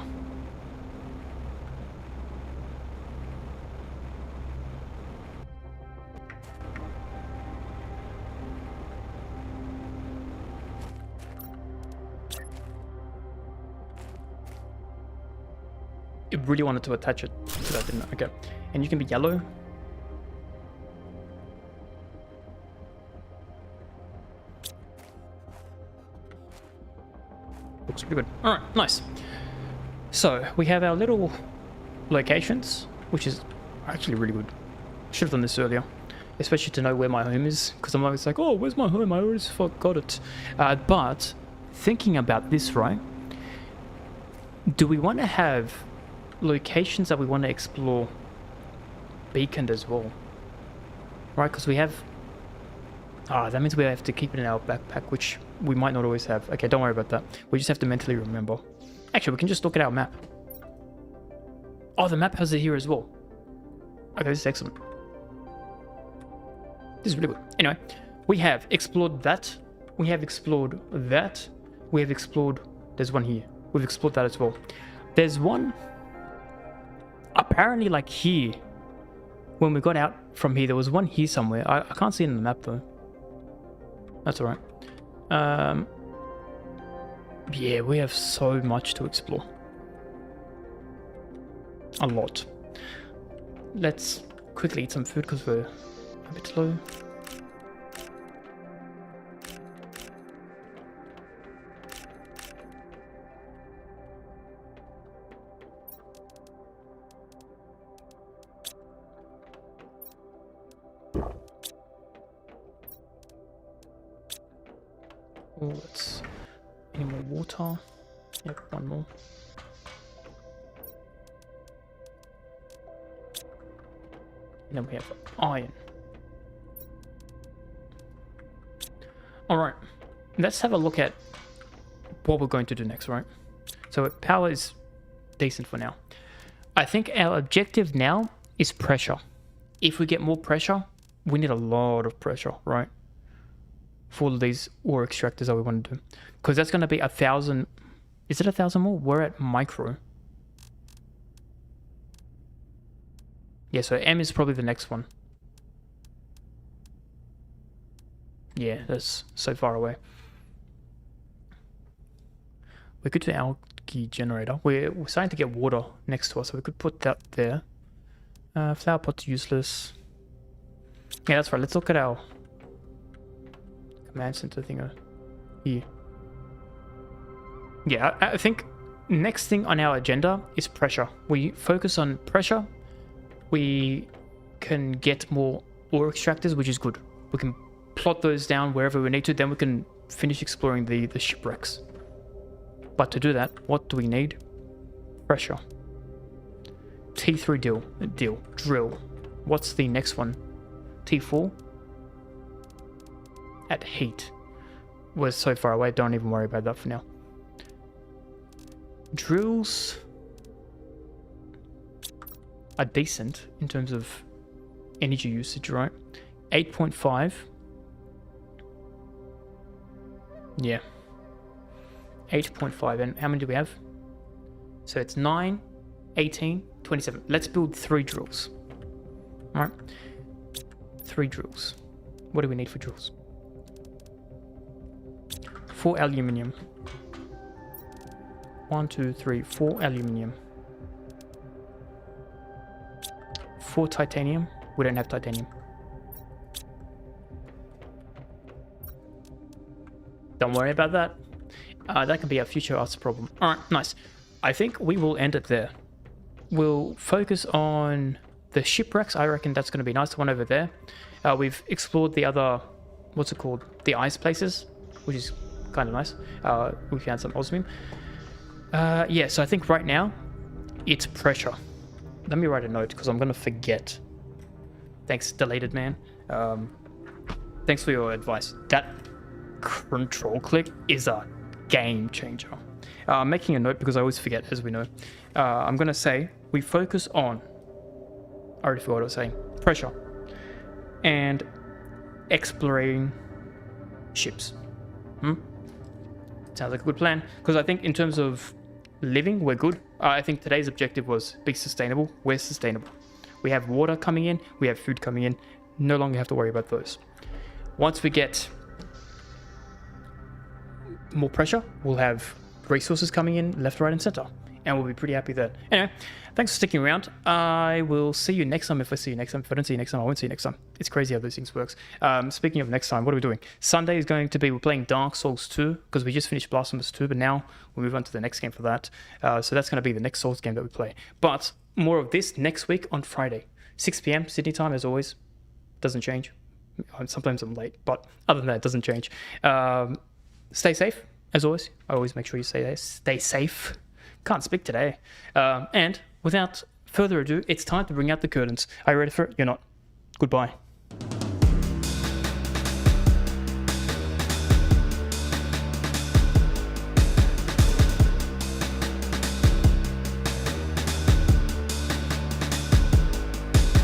A: It really wanted to attach it to that, didn't it? Okay. And you can be yellow. Looks pretty good. All right, nice. So we have our little locations, which is actually really good. Should have done this earlier, especially to know where my home is, because I'm always like, oh, where's my home? I always forgot it. But thinking about this, right? Do we want to have locations that we want to explore beaconed as well? Right, because we have... that means we have to keep it in our backpack, which we might not always have. Okay, don't worry about that. We just have to mentally remember. Actually, we can just look at our map. Oh, the map has it here as well. Okay, this is excellent. This is really good. Anyway, we have explored that. We have explored that. We have explored... There's one here. We've explored that as well. There's one... Apparently, like here. When we got out from here, there was one here somewhere. I can't see it in the map, though. That's alright. Yeah, we have so much to explore. A lot. Let's quickly eat some food because we're a bit low. Oh, let's... Any more water? Yep, one more. And then we have iron. Alright, let's have a look at what we're going to do next, right? So power is decent for now. I think our objective now is pressure. If we get more pressure, we need a lot of pressure, right? For all these ore extractors that we want to do. Because that's going to be 1,000... Is it 1,000 more? We're at micro. Yeah, so M is probably the next one. Yeah, that's so far away. We could do algae generator. We're starting to get water next to us, so we could put that there. Flower pot's useless. Yeah, that's right. Let's look at our command center thing here. Yeah, I think next thing on our agenda is pressure. We focus on pressure. We can get more ore extractors, which is good. We can plot those down wherever we need to. Then we can finish exploring the shipwrecks. But to do that, what do we need? Pressure. T3 drill. What's the next one? T4? At heat. We're so far away, don't even worry about that for now. Drills are decent in terms of energy usage, right? 8.5. Yeah. 8.5. And how many do we have? So it's 9, 18, 27. Let's build 3 drills. All right. 3 drills. What do we need for drills? 4 aluminium. 1, 2, 3, 4 aluminium. 4 titanium. We don't have titanium. Don't worry about that. That can be a future us problem. Alright, nice. I think we will end it there. We'll focus on the shipwrecks. I reckon that's going to be nice. The one over there. We've explored the other... What's it called? The ice places, which is kind of nice. We found some osmium. Yeah, so I think right now, it's pressure. Let me write a note, because I'm going to forget. Thanks, Deleted Man. Thanks for your advice. That control click is a game changer. I'm making a note because I always forget, as we know. I'm going to say we focus on, I already forgot what I was saying, pressure and exploring ships. Sounds like a good plan, because I think in terms of living, we're good. I think today's objective was be sustainable. We're sustainable. We have water coming in, we have food coming in. No longer have to worry about those. Once we get more pressure, we'll have resources coming in left, right, and center, and we'll be pretty happy then. Anyway, thanks for sticking around. I will see you next time if I see you next time. If I don't see you next time, I won't see you next time. It's crazy how those things works. Speaking of next time, what are we doing? Sunday is going to be, we're playing Dark Souls 2, because we just finished Blasphemous 2, but now we'll move on to the next game for that. So that's going to be the next Souls game that we play. But more of this next week on Friday, 6 p.m. Sydney time, as always. Doesn't change. Sometimes I'm late, but other than that, it doesn't change. Stay safe, as always. I always make sure you stay safe. Can't speak today. And without further ado, it's time to bring out the curtains. Are you ready for it? You're not. Goodbye.